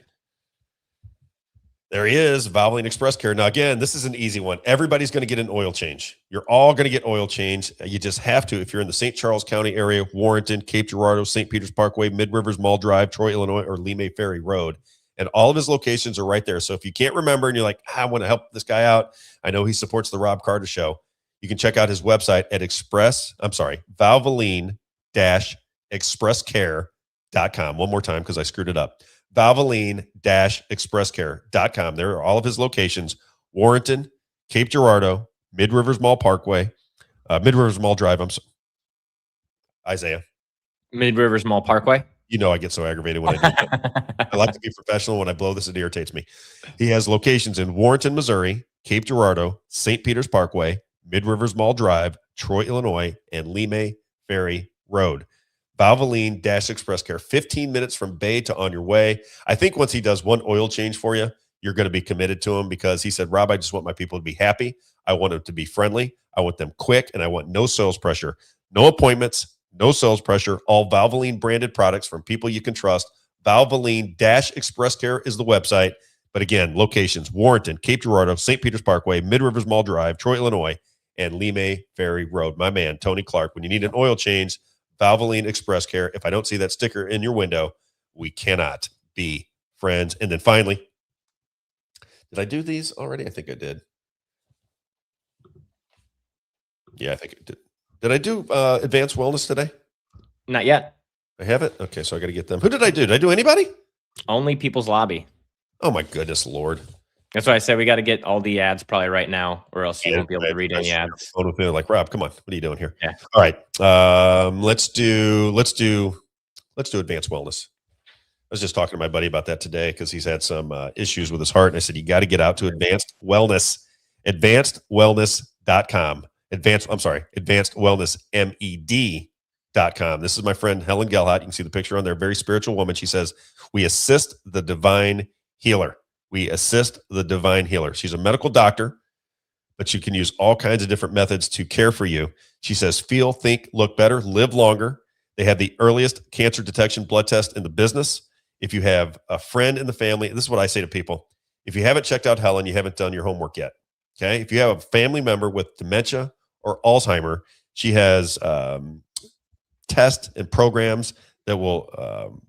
There he is, Valvoline Express Care. Now, again, this is an easy one. Everybody's going to get an oil change. You're all going to get oil change. You just have to if you're in the St. Charles County area, Warrenton, Cape Girardeau, St. Peters Parkway, Mid-Rivers Mall Drive, Troy, Illinois, or Lemay Ferry Road. And all of his locations are right there. So if you can't remember and you're like, I want to help this guy out, I know he supports the Robb Carter Show, you can check out his website at Valvoline-ExpressCare.com. One more time because I screwed it up. Valvoline-ExpressCare.com. There are all of his locations: Warrenton, Cape Girardeau, Mid-Rivers Mall Parkway, Mid-Rivers Mall Drive. Isaiah. Mid-Rivers Mall Parkway. You know I get so aggravated when I do that. I like to be professional. When I blow this, it irritates me. He has locations in Warrenton, Missouri, Cape Girardeau, St. Peters Parkway, Mid-Rivers Mall Drive, Troy, Illinois, and Lemay Ferry Road. Valvoline-Express Care, 15 minutes from Bay to on your way. I think once he does one oil change for you, you're going to be committed to him, because he said, Rob, I just want my people to be happy. I want them to be friendly. I want them quick, and I want no sales pressure. No appointments, no sales pressure. All Valvoline branded products from people you can trust. Valvoline-Express Care is the website. But again, locations: Warrenton, Cape Girardeau, St. Peters Parkway, Mid-Rivers Mall Drive, Troy, Illinois, and Lemay Ferry Road. My man, Tony Clark, when you need an oil change, Valvoline Express Care. If I don't see that sticker in your window, we cannot be friends. And then finally, did I do these already? I think I did. Yeah, I think I did. Did I do Advanced Wellness today? Not yet. I have it? Okay, so I got to get them. Who did I do? Did I do anybody? Only People's Lobby. Oh, my goodness, Lord. That's why I said we got to get all the ads probably right now, or else you won't be able to read any ads. Like, Rob, come on. What are you doing here? Yeah. All right. Let's do Advanced Wellness. I was just talking to my buddy about that today because he's had some issues with his heart. And I said, you got to get out to Advanced Wellness, advancedwellness.com. AdvancedWellnessMed.com. This is my friend Helen Gelhart. You can see the picture on there. Very spiritual woman. She says, we assist the divine healer. We assist the divine healer. She's a medical doctor, but you can use all kinds of different methods to care for you. She says, feel, think, look better, live longer. They have the earliest cancer detection blood test in the business. If you have a friend in the family, this is what I say to people. If you haven't checked out Helen, you haven't done your homework yet. Okay. If you have a family member with dementia or Alzheimer, she has tests and programs that will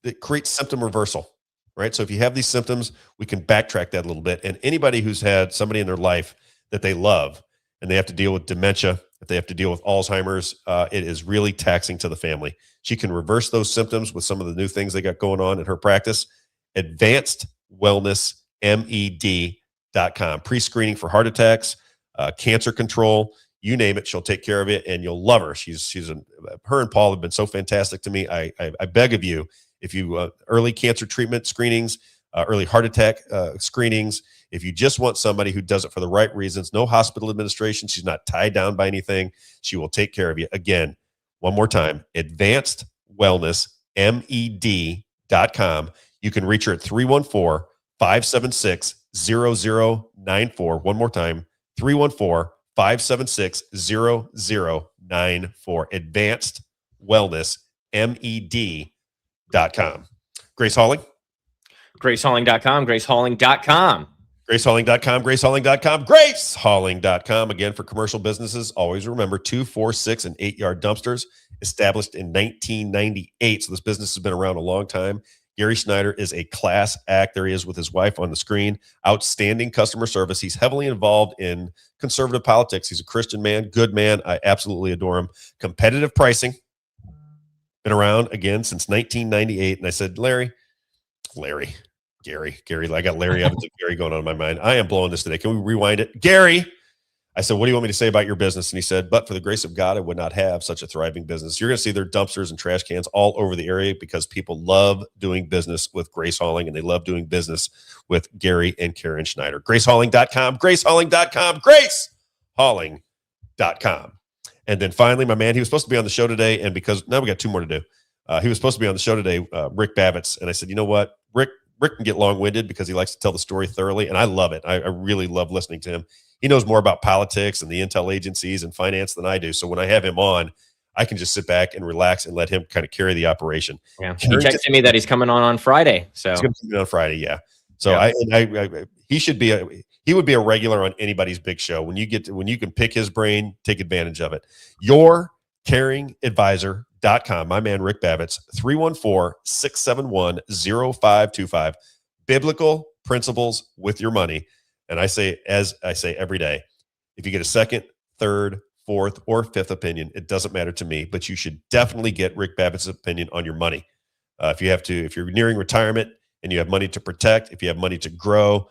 that create symptom reversal. Right. So if you have these symptoms, we can backtrack that a little bit. And anybody who's had somebody in their life that they love and they have to deal with dementia, if they have to deal with Alzheimer's, it is really taxing to the family. She can reverse those symptoms with some of the new things they got going on in her practice. AdvancedWellnessMed.com. Pre-screening for heart attacks, cancer control, you name it, she'll take care of it, and you'll love her. Her and Paul have been so fantastic to me. I beg of you, if you early cancer treatment screenings, early heart attack screenings, if you just want somebody who does it for the right reasons, no hospital administration, she's not tied down by anything, she will take care of you. Again, one more time, AdvancedWellnessMed.com. You can reach her at 314-576-0094. One more time, 314-576-0094. AdvancedWellnessMed.com. Grace Halling. GraceHalling.com, GraceHalling.com. GraceHalling.com, GraceHalling.com, GraceHalling.com. Again, for commercial businesses, always remember 2, 4, 6, and 8-yard dumpsters, established in 1998. So this business has been around a long time. Gary Schneider is a class act. There he is with his wife on the screen. Outstanding customer service. He's heavily involved in conservative politics. He's a Christian man, good man. I absolutely adore him. Competitive pricing. Been around, again, since 1998. And I said, Gary, I got Larry Evans and Gary going on in my mind. I am blowing this today. Can we rewind it? Gary, I said, what do you want me to say about your business? And he said, but for the grace of God, I would not have such a thriving business. You're going to see their dumpsters and trash cans all over the area because people love doing business with Grace Halling, and they love doing business with Gary and Karen Schneider. GraceHalling.com, GraceHalling.com, GraceHalling.com. And then finally, my man, he was supposed to be on the show today, and because now we got 2 more to do. He was supposed to be on the show today, Rick Bavetz. And I said, you know what, Rick, Rick can get long-winded because he likes to tell the story thoroughly, and I love it. I really love listening to him. He knows more about politics and the intel agencies and finance than I do. So when I have him on, I can just sit back and relax and let him kind of carry the operation. Yeah, he texted me that he's coming on Friday. So he's going to be on Friday, yeah. So he would be a regular on anybody's big show. When you can pick his brain, take advantage of it. YourCaringAdvisor.com. My man Rick Bavetz, 314-671-0525. Biblical principles with your money. And I say, as I say every day, if you get a second, third, fourth, or fifth opinion, it doesn't matter to me, but you should definitely get Rick Bavetz's opinion on your money. If you're nearing retirement and you have money to protect, if you have money to grow,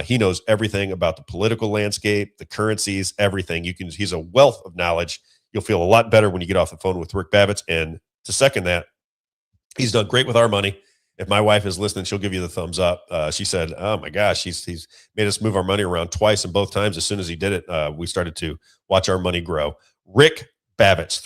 he knows everything about the political landscape, the currencies, everything. He's a wealth of knowledge. You'll feel a lot better when you get off the phone with Rick Bavetz. And to second that, he's done great with our money. If my wife is listening, she'll give you the thumbs up. She said, oh my gosh, he's made us move our money around twice, and both times, as soon as he did it, we started to watch our money grow. Rick Bavetz,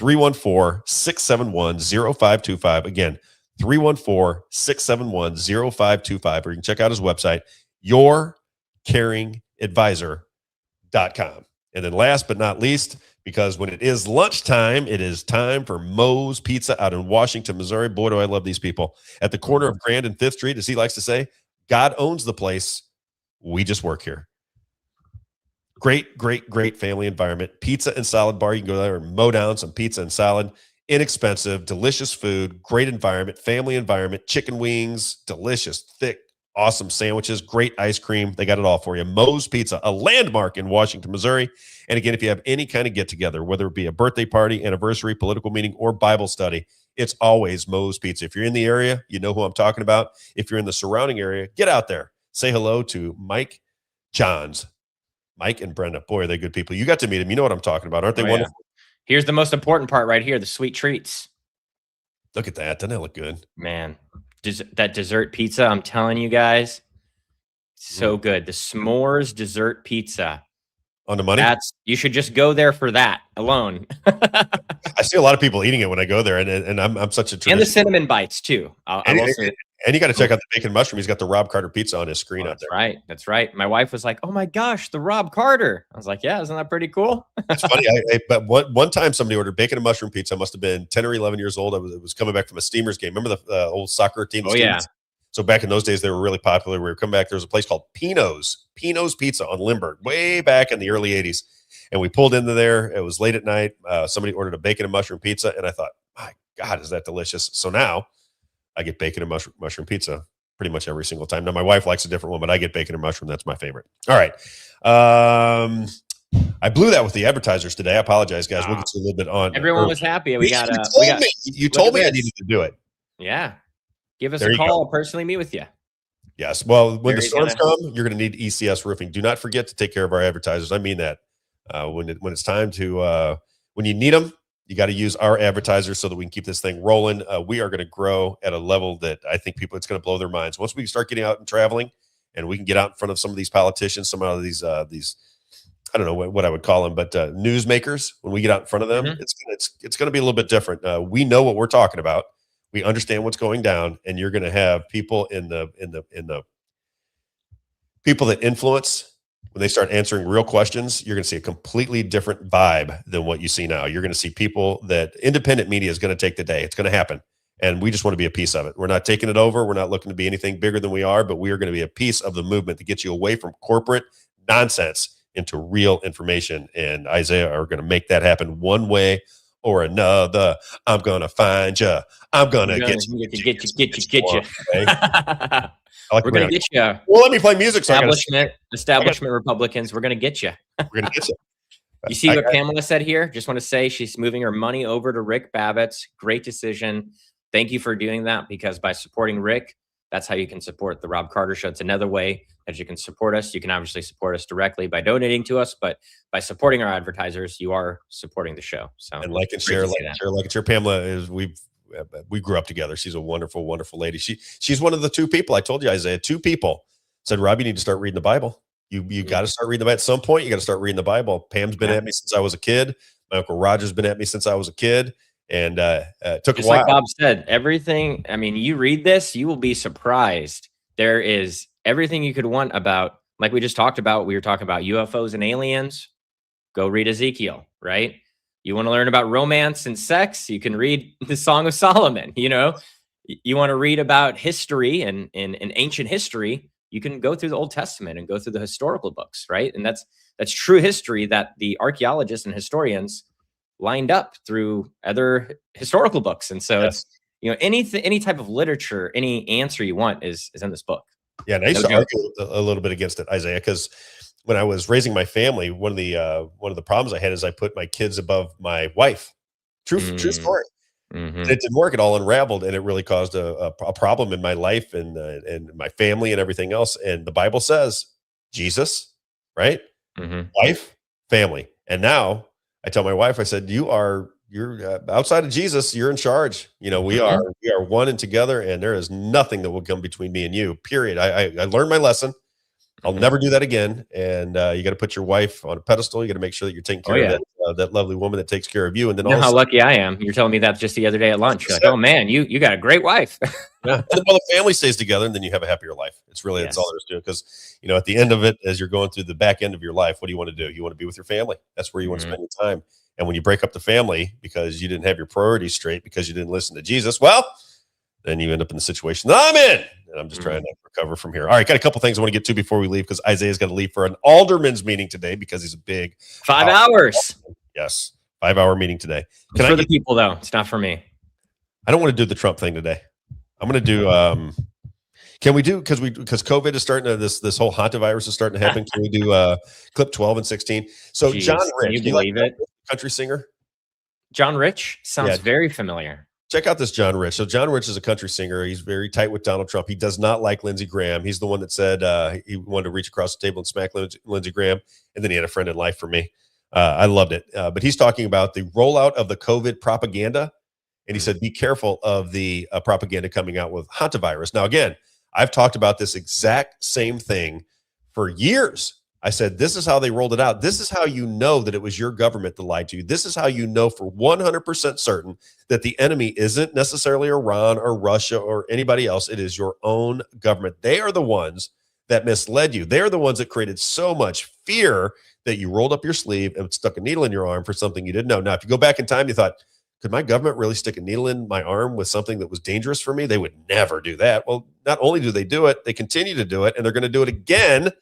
314-671-0525. Again, 314-671-0525, or you can check out his website, YourCaringAdvisor.com. And then last but not least, because when it is lunchtime, it is time for Moe's Pizza out in Washington, Missouri. Boy, do I love these people. At the corner of Grand and 5th Street, as he likes to say, God owns the place. We just work here. Great, great, great family environment. Pizza and salad bar. You can go there and mow down some pizza and salad. Inexpensive, delicious food, great environment, family environment, chicken wings, delicious, thick, awesome sandwiches, great ice cream. They got it all for you. Moe's Pizza, a landmark in Washington, Missouri. And again, if you have any kind of get-together, whether it be a birthday party, anniversary, political meeting, or Bible study, it's always Moe's Pizza. If you're in the area, you know who I'm talking about. If you're in the surrounding area, get out there. Say hello to Mike Johns. Mike and Brenda. Boy, are they good people. You got to meet them. You know what I'm talking about. Aren't they wonderful? Yeah. Here's the most important part right here, the sweet treats. Look at that. Doesn't that look good? Man, that dessert pizza, I'm telling you guys, so good. The s'mores dessert pizza. On the money? You should just go there for that alone. I see a lot of people eating it when I go there, and I'm such a and the cinnamon bites too. And you got to check out the bacon mushroom. He's got the Robb Carter pizza on his screen out there. Right. That's right. My wife was like, "Oh my gosh, the Robb Carter." I was like, "Yeah, isn't that pretty cool?" It's funny. But one time somebody ordered bacon and mushroom pizza. I must have been 10 or 11 years old. I was coming back from a Steamers game. Remember the old soccer team? Oh yeah. So back in those days, they were really popular. We were coming back. There was a place called Pino's Pizza on Lindbergh, way back in the early 80s. And we pulled into there. It was late at night. Somebody ordered a bacon and mushroom pizza. And I thought, my God, is that delicious? So now I get bacon and mushroom pizza pretty much every single time. Now, my wife likes a different one, but I get bacon and mushroom. That's my favorite. All right. I blew that with the advertisers today. I apologize, guys. We'll get to a little bit on. Everyone was happy. You told me I needed to do it. Yeah. Give us a call. I'll personally meet with you. Yes. Well, when the storms come, you're going to need ECS roofing. Do not forget to take care of our advertisers. I mean that. When it's time to, when you need them, you got to use our advertisers so that we can keep this thing rolling. We are going to grow at a level that I think it's going to blow their minds. Once we start getting out and traveling, and we can get out in front of some of these politicians, some of these, I don't know what I would call them, but newsmakers. When we get out in front of them, it's going to be a little bit different. We know what we're talking about. We understand what's going down, and you're going to have people in the people that influence. When they start answering real questions, you're going to see a completely different vibe than what you see now. You're going to see people that independent media is going to take the day. It's going to happen. And we just want to be a piece of it. We're not taking it over. We're not looking to be anything bigger than we are, but we are going to be a piece of the movement to get you away from corporate nonsense into real information. And Isaiah are going to make that happen one way or another. I'm going to find you. I'm going to get you. Okay? We're going to get you. Well, let me play music. Establishment Republicans. We're going to get you. We're going to get you. You see what Pamela said here? Just want to say she's moving her money over to Rick Bavetz. Great decision. Thank you for doing that, because by supporting Rick, that's how you can support the Robb Carter Show. It's another way that you can support us. You can obviously support us directly by donating to us, but by supporting our advertisers, you are supporting the show. So and like and share. Pamela is we grew up together. She's a wonderful, wonderful lady. She's one of the two people I told you, Isaiah. Two people said, Rob, you need to start reading the Bible. You got to start reading the Bible. At some point, you got to start reading the Bible. Pam's been at me since I was a kid. My Uncle Roger's been at me since I was a kid. And took just a while. Like Bob said, everything. I mean, you read this, you will be surprised There is everything you could want about, like we just talked about, we were talking about UFOs and aliens. Go read Ezekiel, right? You want to learn about romance and sex, you can read the Song of Solomon, you know? You want to read about history and ancient history, you can go through the Old Testament and go through the historical books, right? And that's true history that the archaeologists and historians lined up through other historical books. And so it's, you know, any type of literature, any answer you want is in this book. Yeah, and I used to argue a little bit against it, Isaiah, because when I was raising my family, one of the problems I had is I put my kids above my wife. True story. It didn't work. It all unraveled, and it really caused a problem in my life and my family and everything else. And the Bible says Jesus, right? Wife, family. And now I tell my wife, I said, you're outside of Jesus, you're in charge. You know, we are one and together, and there is nothing that will come between me and you, period. I learned my lesson. I'll never do that again. And you got to put your wife on a pedestal. You got to make sure that you're taking care of that lovely woman that takes care of you. And then you know how lucky I am. You're telling me that just the other day at lunch. You're like, oh man, you got a great wife. Yeah. And the family stays together, and then you have a happier life. It's really, that's all there is to it. Because, you know, at the end of it, as you're going through the back end of your life, what do you want to do? You want to be with your family. That's where you want to spend your time. And when you break up the family because you didn't have your priorities straight, because you didn't listen to Jesus, well, then you end up in the situation that I'm in. And I'm just trying to recover from here. All right, got a couple things I want to get to before we leave, because Isaiah's got to leave for an alderman's meeting today because he's a big 5 hours. Yes, 5-hour meeting today. It's for the people, though. It's not for me. I don't want to do the Trump thing today. I'm going to do. Can we do, because COVID is starting to, this whole hantavirus is starting to happen. Can we do clip 12 and 16? So Jeez, John Rich, can you believe it? Country singer. John Rich sounds very familiar. Check out this John Rich. So John Rich is a country singer. He's very tight with Donald Trump. He does not like Lindsey Graham. He's the one that said he wanted to reach across the table and smack Lindsey Graham. And then he had a friend in life for me. I loved it. But he's talking about the rollout of the COVID propaganda. And he said, be careful of the propaganda coming out with hantavirus. Now, again, I've talked about this exact same thing for years. I said, this is how they rolled it out. This is how you know that it was your government that lied to you. This is how you know for 100% certain that the enemy isn't necessarily Iran or Russia or anybody else. It is your own government. They are the ones that misled you. They are the ones that created so much fear that you rolled up your sleeve and stuck a needle in your arm for something you didn't know. Now, if you go back in time, you thought, could my government really stick a needle in my arm with something that was dangerous for me? They would never do that. Well, not only do they do it, they continue to do it, and they're going to do it again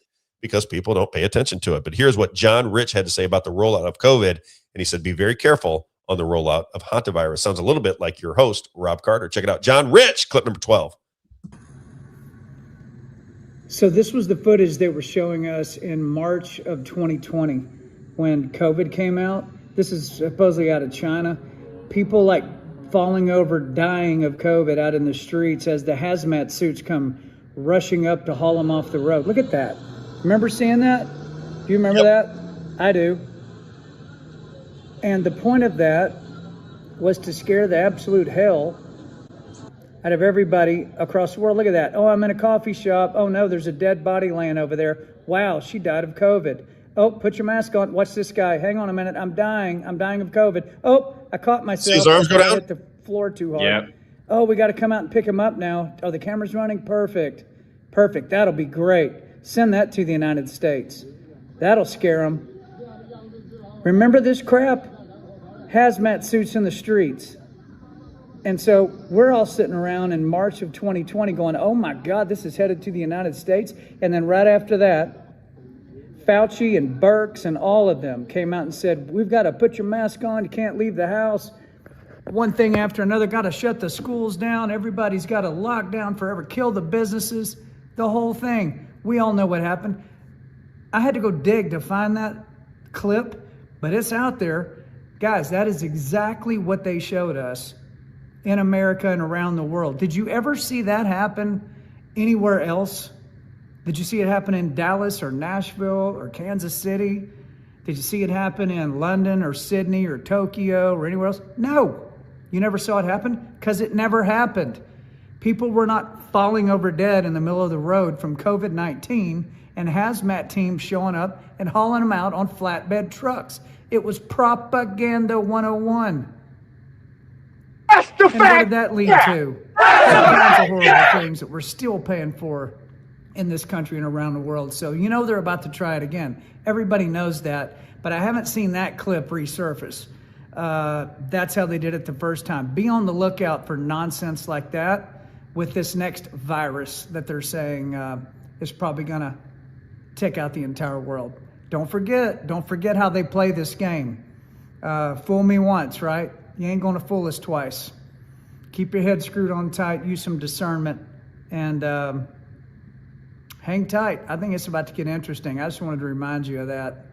because people don't pay attention to it. But here's what John Rich had to say about the rollout of COVID. And he said, be very careful on the rollout of hantavirus. Sounds a little bit like your host, Rob Carter. Check it out. John Rich, clip number 12. So this was the footage they were showing us in March of 2020 when COVID came out. This is supposedly out of China. People like falling over, dying of COVID out in the streets as the hazmat suits come rushing up to haul them off the road. Look at that. Remember seeing that? Do you remember that? I do. And the point of that was to scare the absolute hell out of everybody across the world. Look at that. Oh, I'm in a coffee shop. Oh no, there's a dead body laying over there. Wow, she died of COVID. Oh, put your mask on. Watch this guy. Hang on a minute. I'm dying. I'm dying of COVID. Oh, I caught myself. See his arms go down? Hit the floor too hard. Yep. Oh, we got to come out and pick him up now. Oh, the camera's running? Perfect. Perfect. That'll be great. Send that to the United States. That'll scare them. Remember this crap? Hazmat suits in the streets. And so we're all sitting around in March of 2020 going, oh my God, this is headed to the United States. And then right after that, Fauci and Birx and all of them came out and said, we've got to put your mask on. You can't leave the house. One thing after another, got to shut the schools down. Everybody's got to lock down forever, kill the businesses, the whole thing. We all know what happened. I had to go dig to find that clip, but it's out there. Guys, that is exactly what they showed us in America and around the world. Did you ever see that happen anywhere else? Did you see it happen in Dallas or Nashville or Kansas City? Did you see it happen in London or Sydney or Tokyo or anywhere else? No. You never saw it happen because it never happened. People were not falling over dead in the middle of the road from COVID-19 and hazmat teams showing up and hauling them out on flatbed trucks. It was propaganda 101. That's the And what fact. did that lead Jack. to? All kinds of horrible things that we're still paying for in this country and around the world. So you know they're about to try it again. Everybody knows that, but I haven't seen that clip resurface. That's how they did it the first time. Be on the lookout for nonsense like that with this next virus that they're saying is probably going to take out the entire world. Don't forget how they play this game. Fool me once, right? You ain't going to fool us twice. Keep your head screwed on tight, use some discernment, and hang tight. I think it's about to get interesting. I just wanted to remind you of that.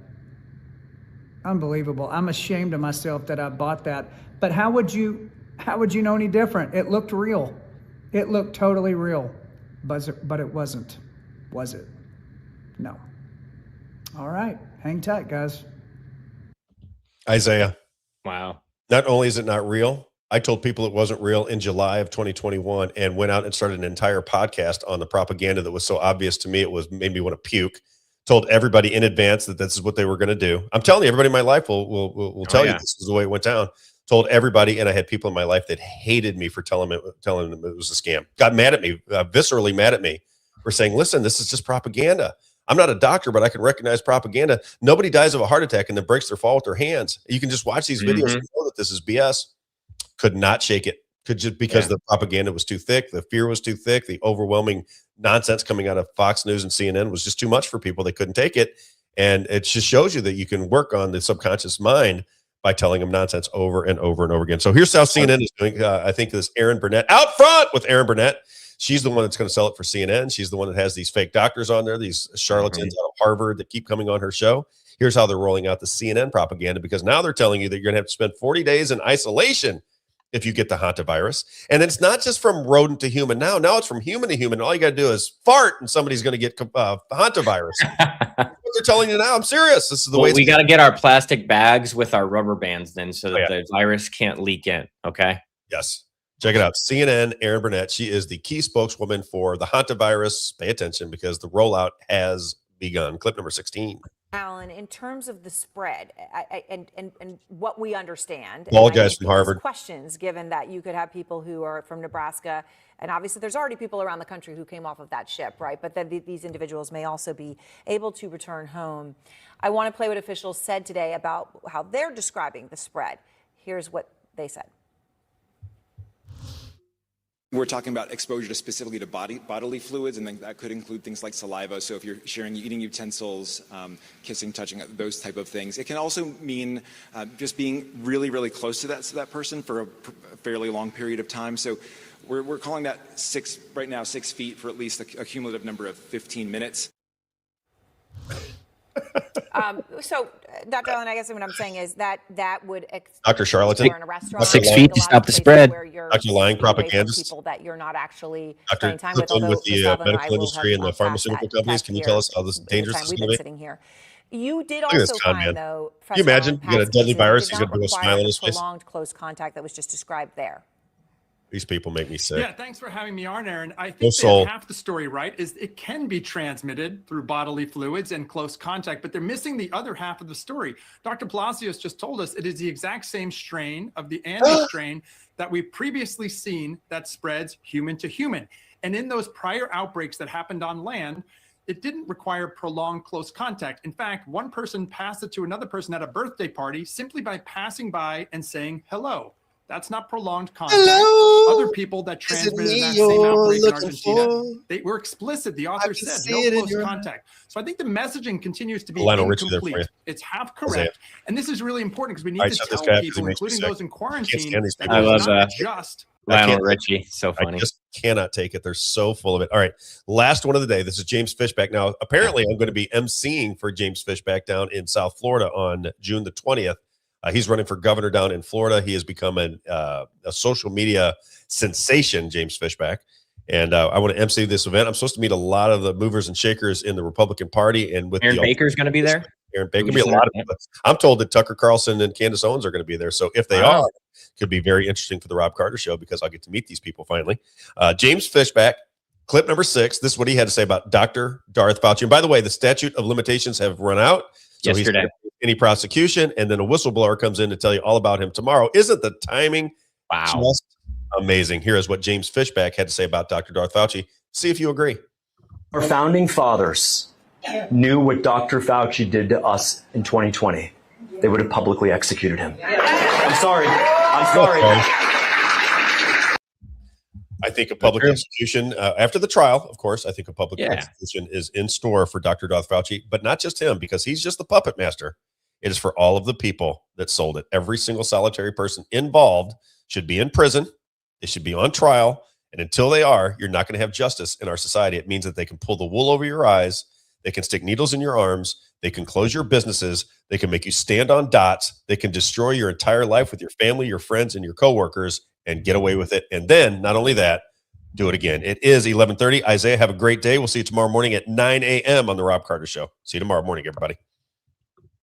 Unbelievable. I'm ashamed of myself that I bought that. But how would you know any different? It looked real. It looked totally real. But it wasn't. Was it? No. All right. Hang tight, guys. Isaiah. Wow. Not only is it not real, I told people it wasn't real in July of 2021 and went out and started an entire podcast on the propaganda that was so obvious to me. Made me want to puke. Told everybody in advance that this is what they were going to do. I'm telling you, everybody in my life will tell you this is the way it went down. Told everybody, and I had people in my life that hated me for telling them it was a scam. Got mad at me, viscerally mad at me for saying, listen, this is just propaganda. I'm not a doctor, but I can recognize propaganda. Nobody dies of a heart attack and then breaks their fall with their hands. You can just watch these videos and know that this is BS. Could not shake it. Could just because the propaganda was too thick, the fear was too thick, the overwhelming nonsense coming out of Fox News and CNN was just too much for people. They couldn't take it. And it just shows you that you can work on the subconscious mind by telling them nonsense over and over and over again. So here's how CNN is doing. I think this Erin Burnett out front with Erin Burnett. She's the one that's going to sell it for CNN. She's the one that has these fake doctors on there, these charlatans out of Harvard that keep coming on her show. Here's how they're rolling out the CNN propaganda, because now they're telling you that you're going to have to spend 40 days in isolation if you get the hantavirus. And it's not just from rodent to human now. Now it's from human to human. All you got to do is fart and somebody's going to get hantavirus. That's what they're telling you now. I'm serious. This is the way we got to get our plastic bags with our rubber bands then so that the virus can't leak in. Okay. Yes. Check it out. CNN, Erin Burnett. She is the key spokeswoman for the hantavirus. Pay attention because the rollout has begun. Clip number 16. Alan, in terms of the spread and what we understand, All guys from Harvard. Questions, given that you could have people who are from Nebraska, and obviously there's already people around the country who came off of that ship, right? But then these individuals may also be able to return home. I want to play what officials said today about how they're describing the spread. Here's what they said. We're talking about exposure specifically to bodily fluids, and then that could include things like saliva. So if you're sharing eating utensils, kissing, touching, those type of things. It can also mean just being really, really close to that person for a fairly long period of time. So we're calling that right now 6 feet for at least a cumulative number of 15 minutes. So, Dr. Allen, I guess what I'm saying is that would Dr. Charlatan, in a restaurant, 6 feet to stop the spread. Dr. Lying propagandist, people that you're not actually Dr. spending time with. With the medical industry and the pharmaceutical companies, can you tell us how this dangerous is going to be? Sitting here. You did also find, though, can you imagine you got a deadly virus, he's going to do a smile on his face? Prolonged close contact that was just described there. These people make me sick. Yeah, thanks for having me on, Aaron. I think that half the story right is it can be transmitted through bodily fluids and close contact, but they're missing the other half of the story. Dr. Palacios just told us it is the exact same strain of the Andes strain that we've previously seen that spreads human to human. And in those prior outbreaks that happened on land, it didn't require prolonged close contact. In fact, one person passed it to another person at a birthday party simply by passing by and saying hello. That's not prolonged contact. Hello? Other people that transmitted that same outbreak in Argentina, they were explicit. The author said no close contact. So I think the messaging continues to be incomplete. It's half correct. And this is really important because we need to tell people, including those in quarantine, that I love that. Just Lionel Richie. So funny. I just cannot take it. They're so full of it. All right. Last one of the day. This is James Fishback. Now, apparently, I'm going to be emceeing for James Fishback down in South Florida on June the 20th. He's running for governor down in Florida. He has become a social media sensation, James Fishback. And I want to MC this event. I'm supposed to meet a lot of the movers and shakers in the Republican Party. And with Aaron Baker's going to be there? Aaron Baker. Be a lot of people. I'm told that Tucker Carlson and Candace Owens are going to be there. So if they are, it could be very interesting for the Rob Carter show because I'll get to meet these people finally. James Fishback, clip number 6. This is what he had to say about Dr. Darth Fauci. And by the way, the statute of limitations have run out. So yesterday. Any prosecution, and then a whistleblower comes in to tell you all about him tomorrow. Isn't the timing Wow. Just amazing. Here is what James Fishback had to say about Dr. Darth Fauci. See if you agree. Our founding fathers knew what Dr. Fauci did to us in 2020. They would have publicly executed him. I'm sorry. I think a public execution after the trial, of course, I think a public execution is in store for Dr. Darth Fauci, but not just him, because he's just the puppet master. It is for all of the people that sold it. Every single solitary person involved should be in prison. They should be on trial. And until they are, you're not going to have justice in our society. It means that they can pull the wool over your eyes. They can stick needles in your arms. They can close your businesses. They can make you stand on dots. They can destroy your entire life with your family, your friends, and your coworkers and get away with it. And then, not only that, do it again. It is 11:30. Isaiah, have a great day. We'll see you tomorrow morning at 9 a.m. on the Robb Carter Show. See you tomorrow morning, everybody.